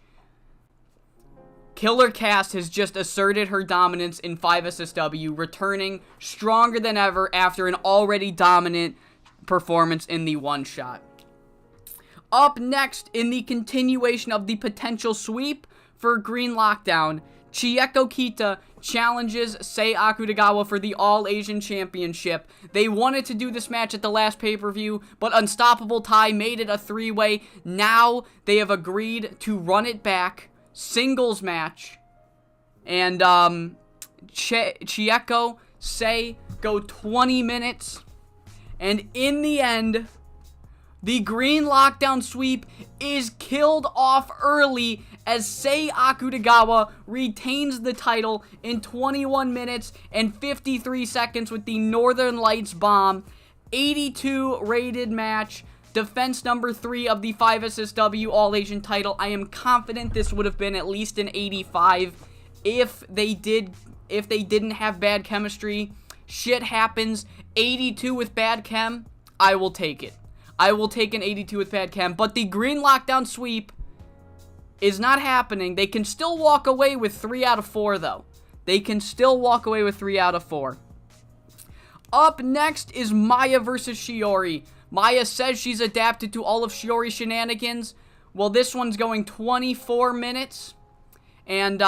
Killer Cass has just asserted her dominance in 5SSW, returning stronger than ever after an already dominant performance in the one-shot. Up next, in the continuation of the potential sweep for Green Lockdown, Chieko Kita challenges Sei Akutagawa for the All-Asian Championship. They wanted to do this match at the last pay-per-view, but Unstoppable Tai made it a three-way. Now they have agreed to run it back, singles match, and Chieko, Sei go 20 minutes, and in the end, the Green Lockdown sweep is killed off early as Sei Akutagawa retains the title in 21 minutes and 53 seconds with the Northern Lights bomb. 82 rated match. Defense number 3 of the 5SSW All-Asian title. I am confident this would have been at least an 85 if they didn't have bad chemistry. Shit happens. 82 with bad chem, I will take it. I will take an 82 with bad chem, but the Green Lockdown sweep is not happening. They can still walk away with 3 out of 4, though. They can still walk away with 3 out of 4. Up next is Maya versus Shiori. Maya says she's adapted to all of Shiori's shenanigans. Well, this one's going 24 minutes. And,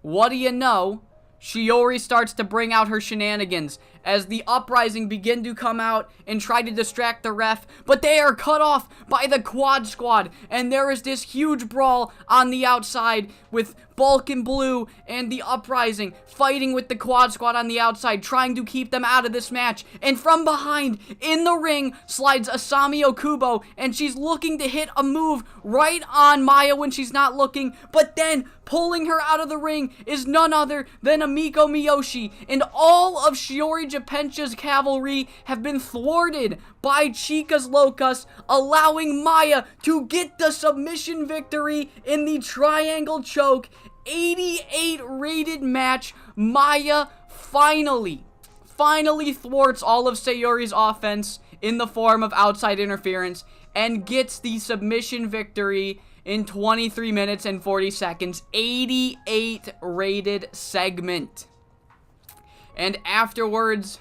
what do you know? Shiori starts to bring out her shenanigans as the Uprising begin to come out and try to distract the ref, but they are cut off by the Quad Squad, and there is this huge brawl on the outside with Balkan Blue and the Uprising fighting with the Quad Squad on the outside, trying to keep them out of this match. And from behind, in the ring, slides Asami Okubo, and she's looking to hit a move right on Maya when she's not looking, but then pulling her out of the ring is none other than Amiko Miyoshi, and all of Shiori Japencha's cavalry have been thwarted by Chicas Locas, allowing Maya to get the submission victory in the triangle choke. 88 rated match. Maya finally thwarts all of Sayori's offense in the form of outside interference and gets the submission victory in 23 minutes and 40 seconds. 88 rated segment. And afterwards,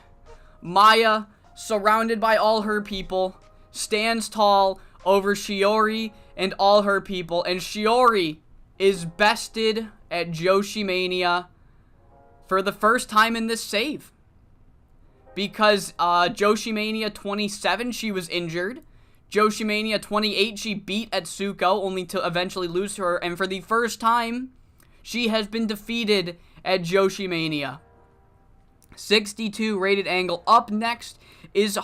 Maya, surrounded by all her people, stands tall over Shiori and all her people. And Shiori is bested at Joshi Mania for the first time in this save. Because Joshi Mania 27, she was injured. Joshi Mania 28, she beat Atsuko, only to eventually lose to her. And for the first time, she has been defeated at Joshi Mania. 62 rated angle. Up next is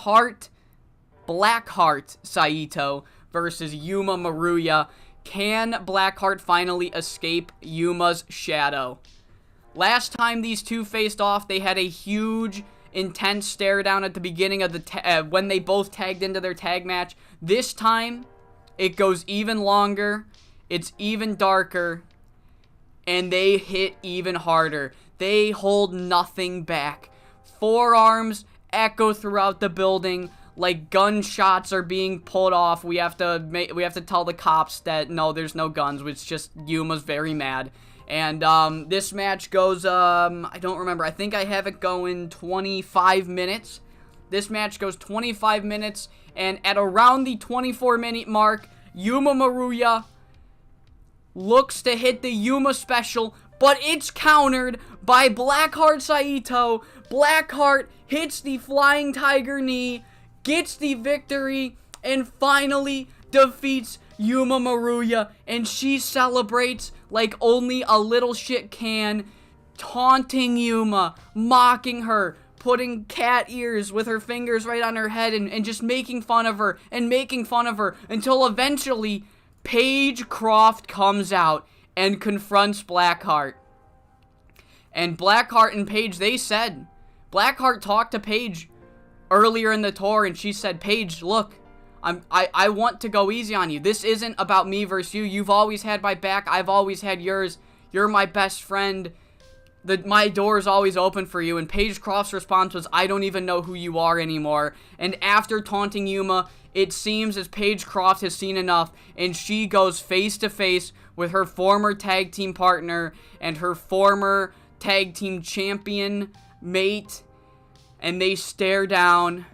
Blackheart Saito versus Yuma Maruya. Can Blackheart finally escape Yuma's shadow? Last time these two faced off, they had a huge, intense stare down at the beginning of the when they both tagged into their tag match. This time, it goes even longer, it's even darker, and they hit even harder. They hold nothing back. Forearms echo throughout the building like gunshots are being pulled off. We have to tell the cops that no, there's no guns, which just Yuma's very mad. And this match goes, I don't remember. I think I have it going 25 minutes. This match goes 25 minutes, and at around the 24-minute mark, Yuma Maruya looks to hit the Yuma special, but it's countered by Blackheart Saito. Blackheart hits the Flying Tiger knee, gets the victory, and finally defeats Yuma Maruya, and she celebrates like only a little shit can, taunting Yuma, mocking her, putting cat ears with her fingers right on her head, and just making fun of her, until eventually Paige Croft comes out and confronts Blackheart. And Blackheart and Paige, they said, Blackheart talked to Paige earlier in the tour, and she said, Paige, look, I want to go easy on you. This isn't about me versus you. You've always had my back. I've always had yours. You're my best friend. My door is always open for you. And Paige Croft's response was, I don't even know who you are anymore. And after taunting Yuma, it seems as Paige Croft has seen enough, and she goes face to face with her former tag team partner and her former tag team champion mate, and they stare down.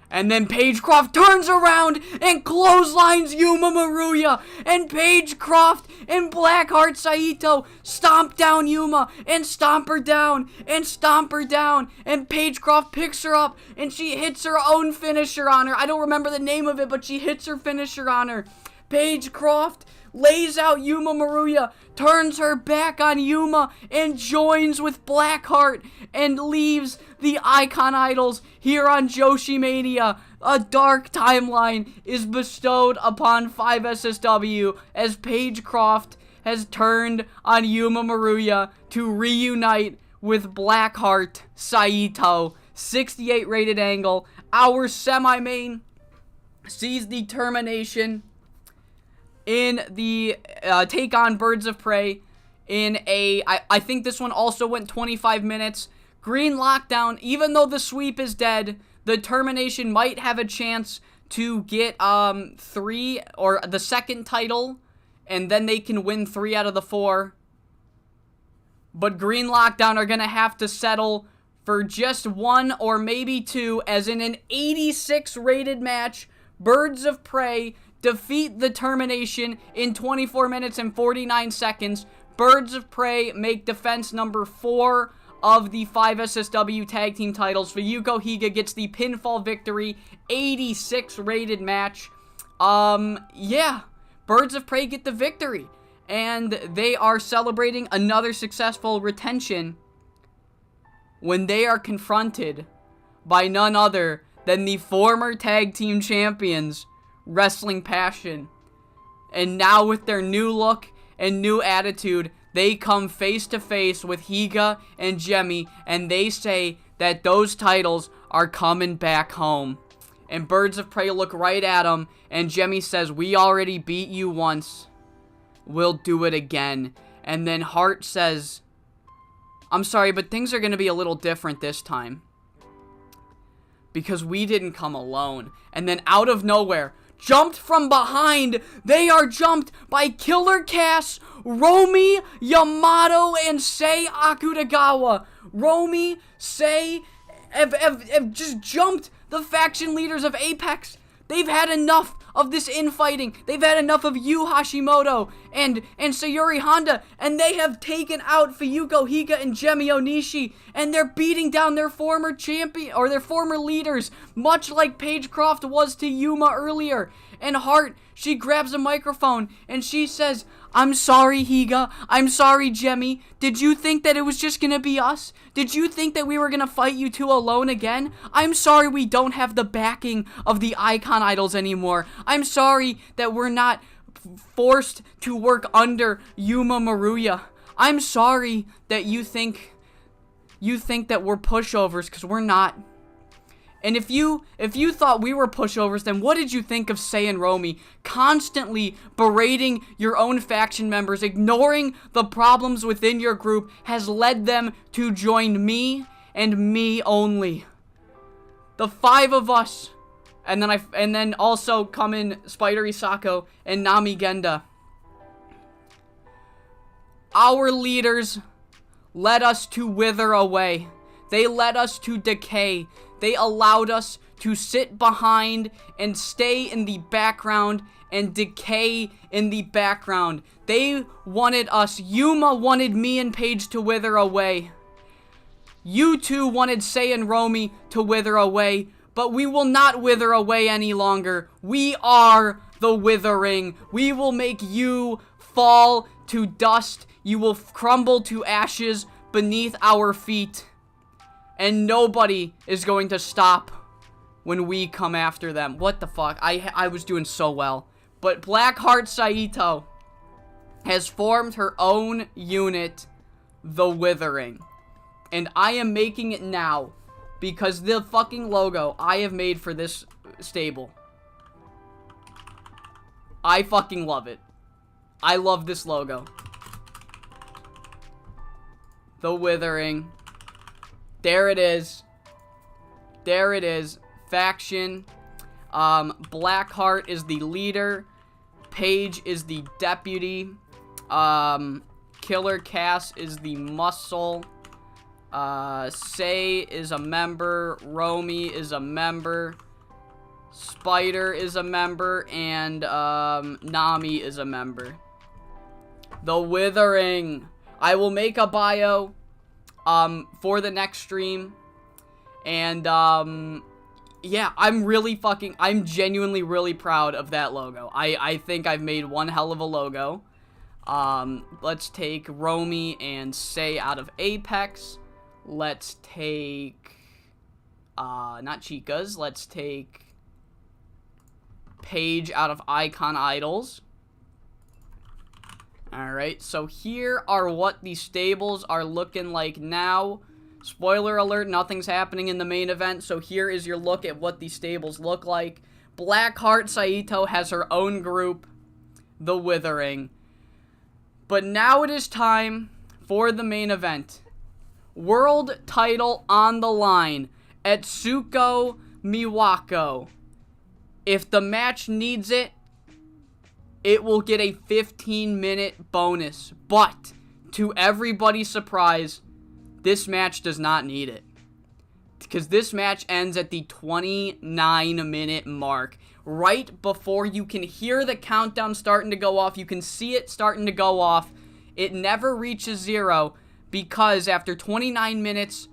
And then Paige Croft turns around and clotheslines Yuma Maruya. And Paige Croft and Blackheart Saito stomp down Yuma and stomp her down and stomp her down. And Paige Croft picks her up and she hits her own finisher on her. I don't remember the name of it, but she hits her finisher on her. Paige Croft lays out Yuma Maruya, turns her back on Yuma, and joins with Blackheart, and leaves the Icon Idols here on Joshi Mania. A dark timeline is bestowed upon 5SSW as Paige Croft has turned on Yuma Maruya to reunite with Blackheart Saito. 68 rated angle. Our semi-main sees the termination in the take on Birds of Prey in I think this one also went 25 minutes. Green Lockdown, even though the sweep is dead, the termination might have a chance to get 3 or the second title, and then they can win 3 out of the 4. But Green Lockdown are going to have to settle for just 1 or maybe 2, as in an 86 rated match. Birds of Prey defeat the termination in 24 minutes and 49 seconds. Birds of Prey make defense number 4 of the 5SSW tag team titles. Fuyuko Higa gets the pinfall victory. 86 rated match. Yeah, Birds of Prey get the victory. and they are celebrating another successful retention when they are confronted by none other than the former tag team champions, Wrestling Passion. And now with their new look and new attitude, they come face to face with Higa and Jemmy, and they say that those titles are coming back home. And Birds of Prey look right at him, and Jemmy says, "We already beat you once. We'll do it again." And then Hart says, "I'm sorry, but things are going to be a little different this time, because we didn't come alone." And then out of nowhere, jumped from behind, they are jumped by Killer Cass, Romy, Yamato, and Sei Akutagawa. Romy, Sei have just jumped the faction leaders of Apex. They've had enough of this infighting. They've had enough of Yu Hashimoto and Sayuri Honda, and they have taken out Fuyuko Higa and Jemi Onishi, and they're beating down their former champion, or their former leaders, much like Paige Croft was to Yuma earlier. And Hart, she grabs a microphone, and she says, "I'm sorry, Higa. I'm sorry, Jemmy. Did you think that it was just gonna be us? Did you think that we were gonna fight you two alone again? I'm sorry we don't have the backing of the Icon Idols anymore. I'm sorry that we're not forced to work under Yuma Maruya. I'm sorry that you think that we're pushovers, because we're not. And if you thought we were pushovers, then what did you think of Sei and Romy constantly berating your own faction members, ignoring the problems within your group, has led them to join me and me only. The five of us, and then also come in Spider Isako and Nami Genda. Our leaders led us to wither away. They led us to decay. They allowed us to sit behind and stay in the background and decay in the background. They wanted us. Yuma wanted me and Paige to wither away. You two wanted Sei and Romy to wither away, but we will not wither away any longer. We are the withering. We will make you fall to dust. You will crumble to ashes beneath our feet. And nobody is going to stop when we come after them." What the fuck? I was doing so well. But Blackheart Saito has formed her own unit, the Withering. And I am making it now because the fucking logo I have made for this stable, I fucking love it. I love this logo. The Withering. There it is. There it is. Faction. Blackheart is the leader. Paige is the deputy. Killer Cass is the muscle. Sei is a member. Romy is a member. Spider is a member. And Nami is a member. The Withering. I will make a bio for the next stream, and yeah, I'm genuinely really proud of that logo. I think I've made one hell of a logo. Let's take Romy and Sei out of Apex. Let's take not Chicas, let's take Paige out of Icon Idols. Alright, so here are what the stables are looking like now. Spoiler alert, nothing's happening in the main event, so here is your look at what the stables look like. Blackheart Saito has her own group, the Withering. But now it is time for the main event. World title on the line. Etsuko Miwako. If the match needs it, it will get a 15-minute bonus. But, to everybody's surprise, this match does not need it. Because this match ends at the 29-minute mark. Right before you can hear the countdown starting to go off. You can see it starting to go off. It never reaches 0. Because after 29 minutes,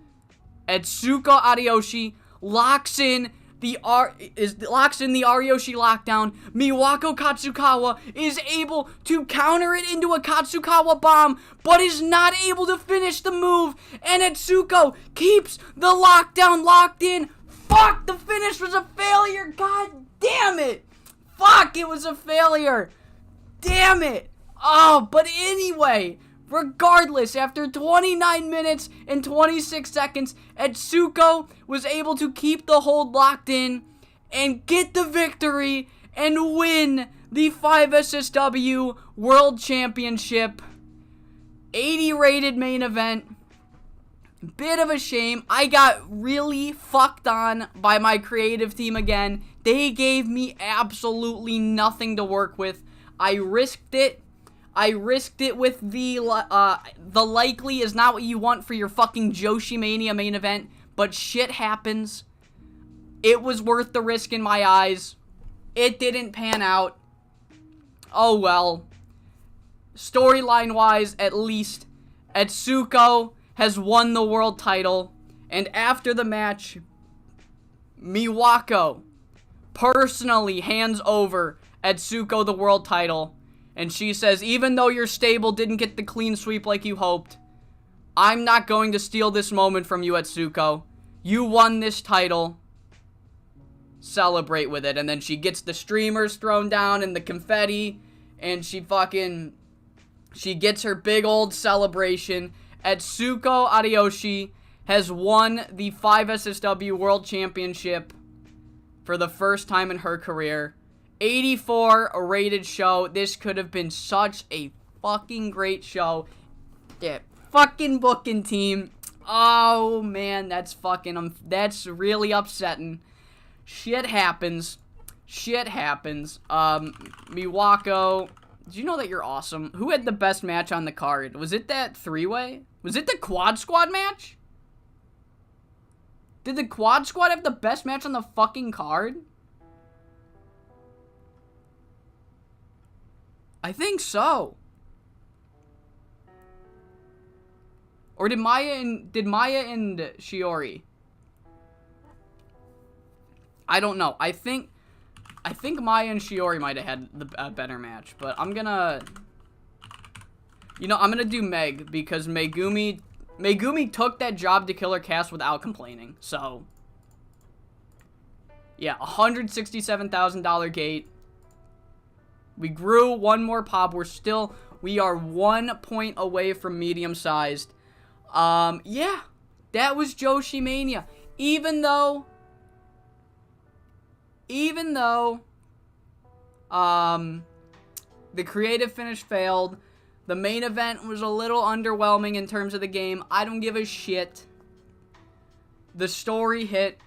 Etsuko Ariyoshi locks in locks in the Ariyoshi lockdown. Miwako Katsukawa is able to counter it into a Katsukawa bomb, but is not able to finish the move. And Atsuko keeps the lockdown locked in. Fuck, the finish was a failure. God damn it. Fuck, it was a failure. Damn it. Oh, but anyway, regardless, after 29 minutes and 26 seconds, Atsuko was able to keep the hold locked in and get the victory and win the 5SSW World Championship. 80 rated main event. Bit of a shame. I got really fucked on by my creative team again. They gave me absolutely nothing to work with. I risked it. I risked it with the likely is not what you want for your fucking Joshi Mania main event, but shit happens. It was worth the risk in my eyes. It didn't pan out. Oh well. Storyline-wise, at least, Atsuko has won the world title, and after the match, Miwako personally hands over Atsuko the world title. And she says, even though your stable didn't get the clean sweep like you hoped, I'm not going to steal this moment from you, Atsuko. You won this title. Celebrate with it. And then she gets the streamers thrown down and the confetti. And she gets her big old celebration. Atsuko Ariyoshi has won the 5SSW World Championship for the first time in her career. 84 rated show. This could have been such a fucking great show. Yeah, fucking booking team. Oh man, that's really upsetting. Shit happens. Miwako, did you know that you're awesome? Who had the best match on the card? Was it that three-way? Was it the quad squad match? Did the quad squad have the best match on the fucking card? I think so. Or did Maya and Shiori? I don't know. I think Maya and Shiori might have had the better match, but I'm gonna do Meg because Megumi took that job to Killer Cast without complaining. So yeah, $167,000 gate. We grew one more pop. We are 1 point away from medium-sized. Yeah, that was Joshi Mania. Even though, the creative finish failed, the main event was a little underwhelming in terms of the game. I don't give a shit. The story hit.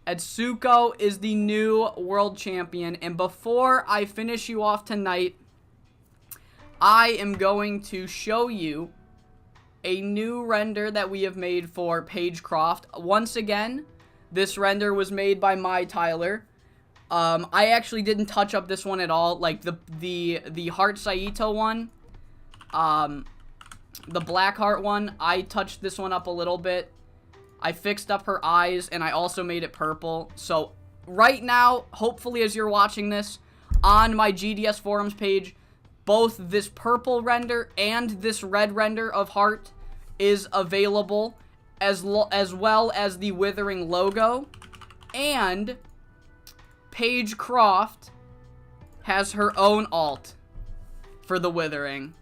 Atsuko is the new world champion. And before I finish you off tonight, I am going to show you a new render that we have made for Paige Croft. Once again, this render was made by my Tyler. I actually didn't touch up this one at all. Like the Heart Saito one, the Black Heart one, I touched this one up a little bit. I fixed up her eyes, and I also made it purple. So, right now, hopefully as you're watching this, on my GDS forums page, both this purple render and this red render of Heart is available, as well as the Withering logo. And Paige Croft has her own alt for the Withering.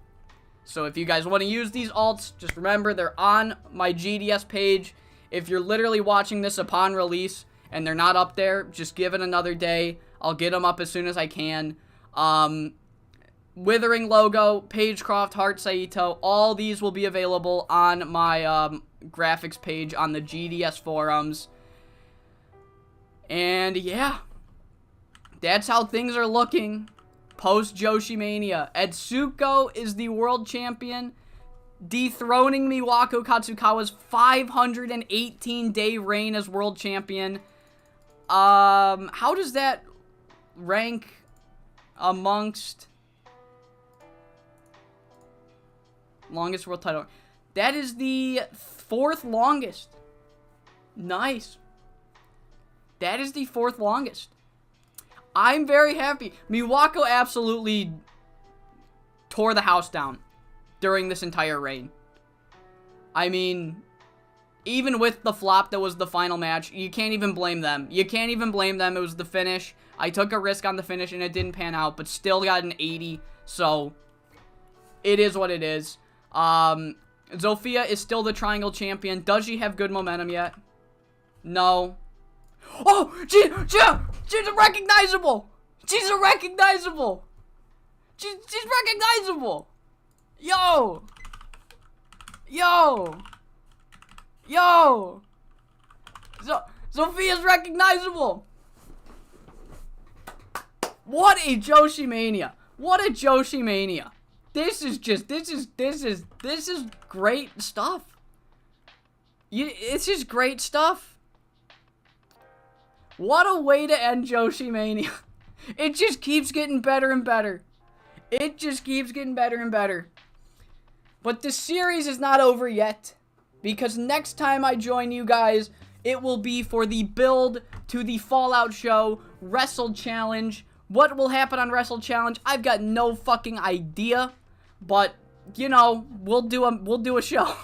So, if you guys want to use these alts, just remember they're on my GDS page. If you're literally watching this upon release and they're not up there, just give it another day. I'll get them up as soon as I can. Withering logo, Paige Croft, Heart Saito, all these will be available on my graphics page on the GDS forums. And yeah, that's how things are looking post Joshi Mania. Atsuko is the world champion, dethroning Miwako Katsukawa's 518-day reign as world champion. How does that rank amongst longest world title? That is the 4th longest. Nice. That is the 4th longest. I'm very happy. Miwako absolutely tore the house down during this entire reign. I mean, even with the flop that was the final match, you can't even blame them. You can't even blame them. It was the finish. I took a risk on the finish and it didn't pan out, but still got an 80. So, it is what it is. Zofia is still the triangle champion. Does she have good momentum yet? No. Oh, she's recognizable. She's recognizable. She's recognizable. Yo. Zofia's recognizable. What a Joshi Mania. What a Joshi Mania. This is great stuff. It's just great stuff. What a way to end Joshi Mania. It just keeps getting better and better. It just keeps getting better and better. But the series is not over yet, because next time I join you guys, it will be for the build to the Fallout show Wrestle Challenge. What will happen on Wrestle Challenge? I've got no fucking idea, but you know, we'll do a show.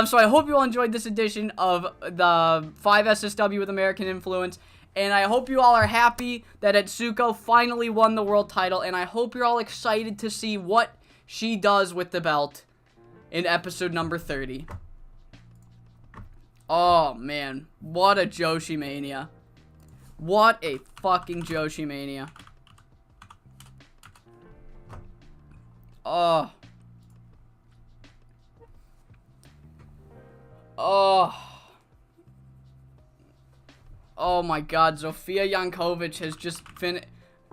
So I hope you all enjoyed this edition of the 5 SSW with American Influence, and I hope you all are happy that Etsuko finally won the world title, and I hope you're all excited to see what she does with the belt in episode number 30. Oh, man. What a Joshi Mania. What a fucking Joshi Mania. Oh. Oh my god, Zofia Jankovic has just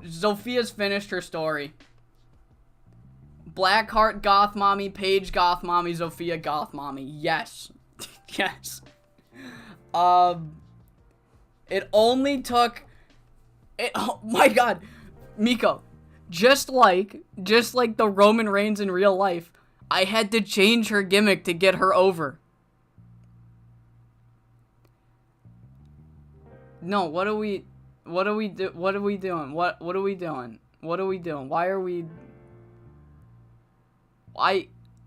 Zofia's finished her story. Blackheart Goth Mommy, Paige Goth Mommy, Zofia Goth Mommy. Yes. Yes. It only took... oh my god. Miko. Just like the Roman Reigns in real life, I had to change her gimmick to get her over. No, what are we doing? What are we doing? Why are we...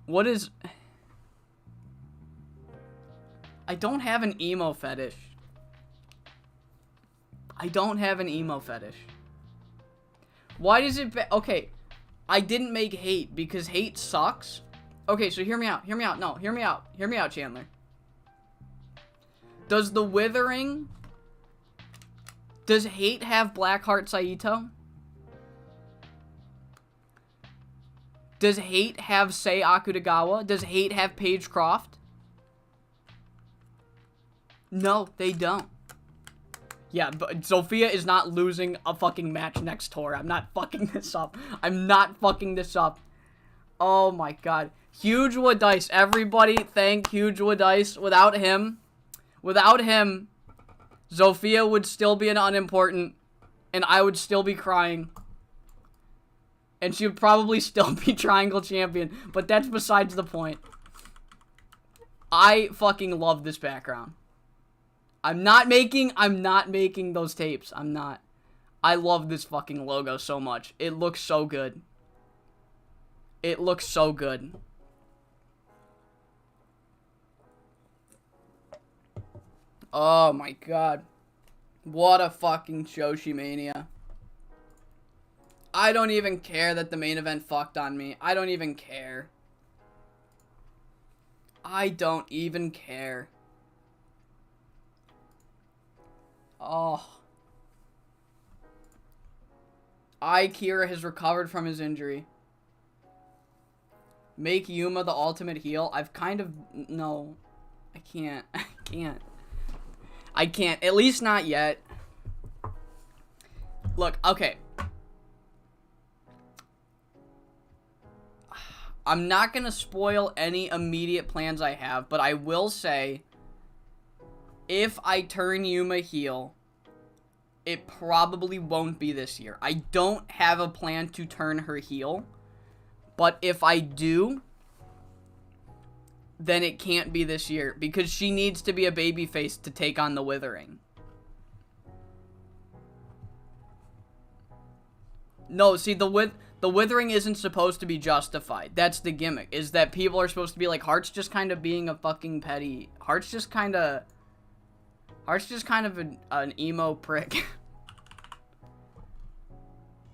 what is... I don't have an emo fetish. Why does it... okay, I didn't make hate because hate sucks. Okay, so hear me out. No, hear me out, Chandler. Does the Withering... does hate have Blackheart Saito? Does hate have Sei Akutagawa? Does hate have Paige Croft? No, they don't. Yeah, but Zofia is not losing a fucking match next tour. I'm not fucking this up. Oh my god. Huge Wood Dice. Everybody thank Huge Wood Dice. Without him, Zofia would still be an unimportant, and I would still be crying. And she would probably still be Triangle Champion, but that's besides the point. I fucking love this background. I'm not making those tapes. I'm not. I love this fucking logo so much. It looks so good. Oh my god. What a fucking Joshi Mania. I don't even care that the main event fucked on me. I don't even care. Oh. Kira has recovered from his injury. Make Yuma the ultimate heel. I've kind of... no. I can't. At least not yet. Look, okay. I'm not gonna spoil any immediate plans I have, but I will say, if I turn Yuma heel, it probably won't be this year. I don't have a plan to turn her heel, but if I do, then it can't be this year, because she needs to be a babyface to take on the Withering. No, see, the withering isn't supposed to be justified. That's the gimmick, is that people are supposed to be like, Heart's just kind of being a fucking petty... Heart's just kind of an emo prick.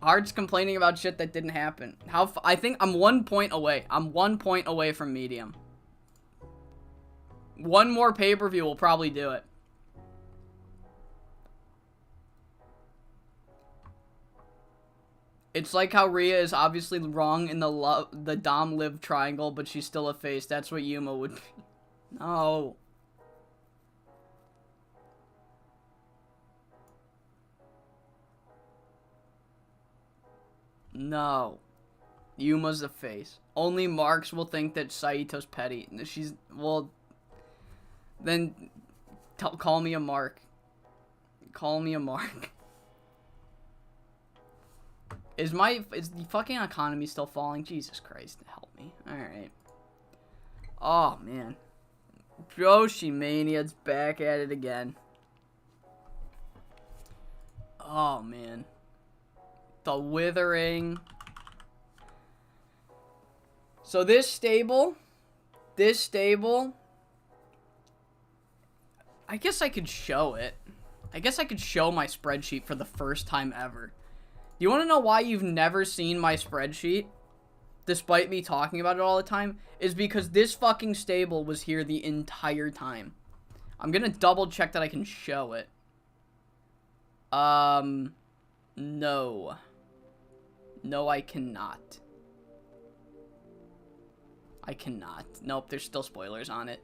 Heart's complaining about shit that didn't happen. I think I'm 1 point away. I'm 1 point away from medium. One more pay-per-view will probably do it. It's like how Rhea is obviously wrong in the Dom Liv triangle, but she's still a face. That's what Yuma would be. No. No. Yuma's a face. Only Marks will think that Saito's petty. She's, well, then call me a Mark. Call me a Mark. Is the fucking economy still falling? Jesus Christ, help me. Alright. Oh, man. Joshi Mania's back at it again. Oh, man. The withering. So this stable, I guess I could show it. I guess I could show my spreadsheet for the first time ever. Do you want to know why you've never seen my spreadsheet? Despite me talking about it all the time? Is because this fucking stable was here the entire time. I'm gonna double check that I can show it. No. No, I cannot. I cannot. Nope, there's still spoilers on it.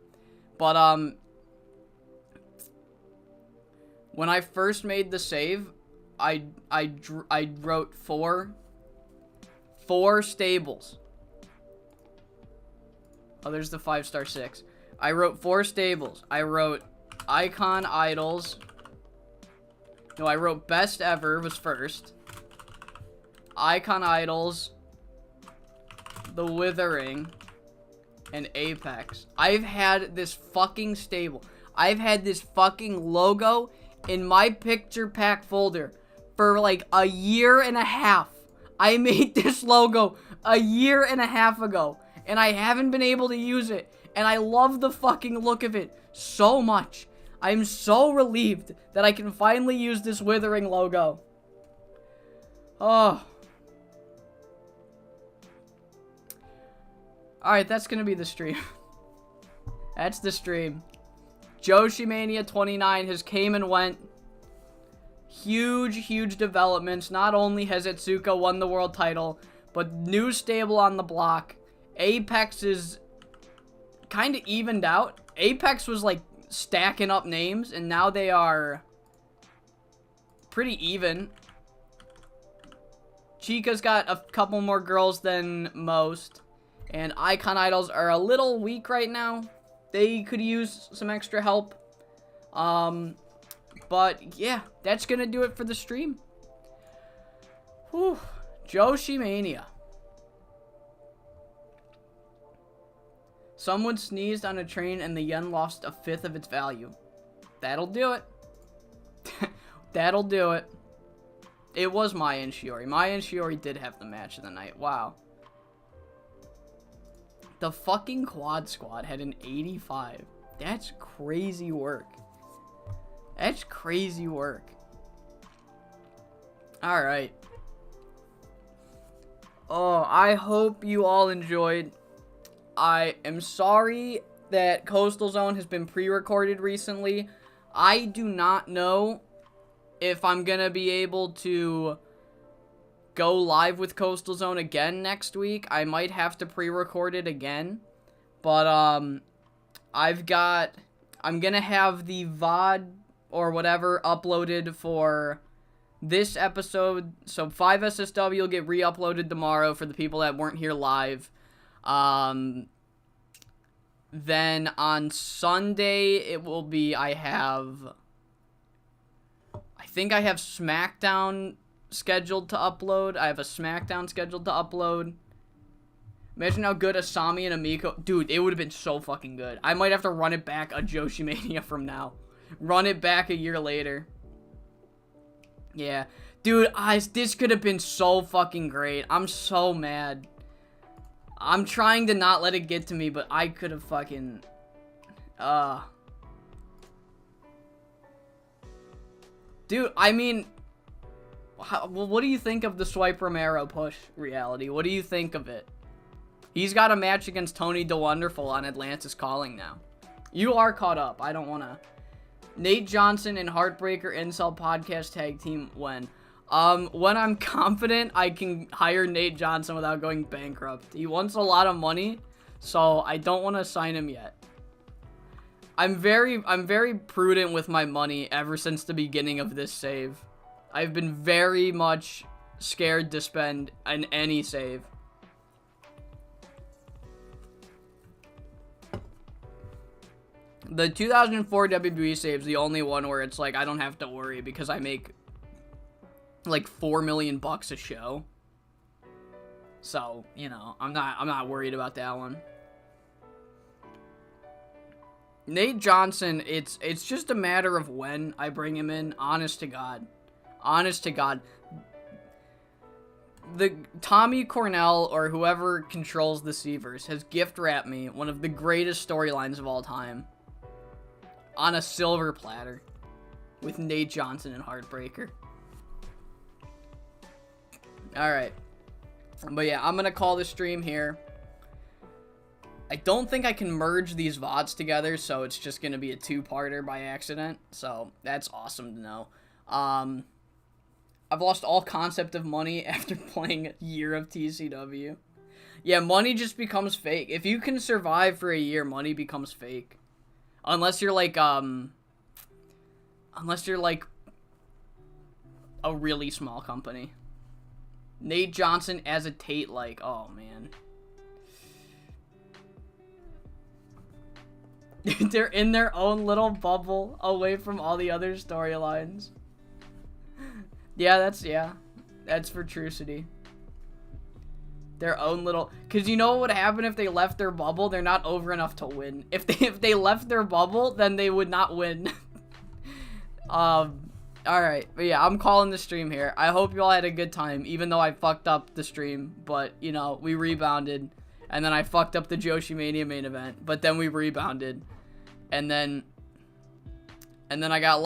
But, when I first made the save, I wrote four stables. Oh, there's the 5-star 6. I wrote 4 stables. I wrote Icon Idols. No, I wrote Best Ever was first. Icon Idols. The Withering. And Apex. I've had this fucking stable. I've had this fucking logo in my picture pack folder for like a year and a half. I made this logo a year and a half ago, and I haven't been able to use it, and I love the fucking look of it so much. I'm so relieved that I can finally use this Withering logo. Oh. Alright, that's gonna be the stream. That's the stream. Joshi Mania 29 has came and went. Huge developments. Not only has Itsuka won the world title, but new stable on the block. Apex is kind of evened out. Apex was like stacking up names, and now they are pretty even. Chica's got a couple more girls than most, and Icon Idols are a little weak right now. They could use some extra help. But yeah, that's gonna do it for the stream. Whew. Joshi Mania. Someone sneezed on a train and the yen lost a 1/5 of its value. That'll do it. That'll do it. It was Maya and Shiori. Maya and Shiori did have the match of the night. Wow. The fucking Quad Squad had an 85. That's crazy work. That's crazy work. Alright. Oh, I hope you all enjoyed. I am sorry that Coastal Zone has been pre-recorded recently. I do not know if I'm gonna be able to go live with Coastal Zone again next week. I might have to pre-record it again. But, I'm gonna have the VOD or whatever uploaded for this episode. So 5SSW will get re-uploaded tomorrow for the people that weren't here live. Then on Sunday, it will be, I think I have SmackDown scheduled to upload. I have a SmackDown scheduled to upload. Imagine how good Asami and Amiko... Dude, it would have been so fucking good. I might have to run it back a Joshi Mania from now. Run it back a year later. Yeah. Dude, this could have been so fucking great. I'm so mad. I'm trying to not let it get to me, but I could have fucking... Dude, I mean... what do you think of the Swipe Romero push reality? What do you think of it? He's got a match against Tony DeWonderful on Atlantis Calling now. You are caught up. I don't want to... Nate Johnson and Heartbreaker Incel Podcast Tag Team when? When I'm confident I can hire Nate Johnson without going bankrupt. He wants a lot of money, so I don't want to sign him yet. I'm very prudent with my money ever since the beginning of this save. I've been very much scared to spend on any save. The 2004 WWE save is the only one where it's like I don't have to worry because I make like $4 million a show. So, you know, I'm not worried about that one. Nate Johnson, it's just a matter of when I bring him in, honest to God. Honest to God. The Tommy Cornell or whoever controls the Seavers has gift wrapped me one of the greatest storylines of all time on a silver platter with Nate Johnson and Heartbreaker. Alright. But yeah, I'm going to call the stream here. I don't think I can merge these VODs together, so it's just going to be a two-parter by accident. So that's awesome to know. I've lost all concept of money after playing a year of TCW. Yeah, money just becomes fake. If you can survive for a year, money becomes fake. Unless you're like a really small company. Nate Johnson as a Tate, like, oh man. They're in their own little bubble away from all the other storylines. Yeah, that's for Trucity. Their own little, cause you know what would happen if they left their bubble? They're not over enough to win. If they left their bubble, then they would not win. Alright, but yeah, I'm calling the stream here. I hope you all had a good time, even though I fucked up the stream, but you know, we rebounded. And then I fucked up the Joshi Mania main event, but then we rebounded. And then I got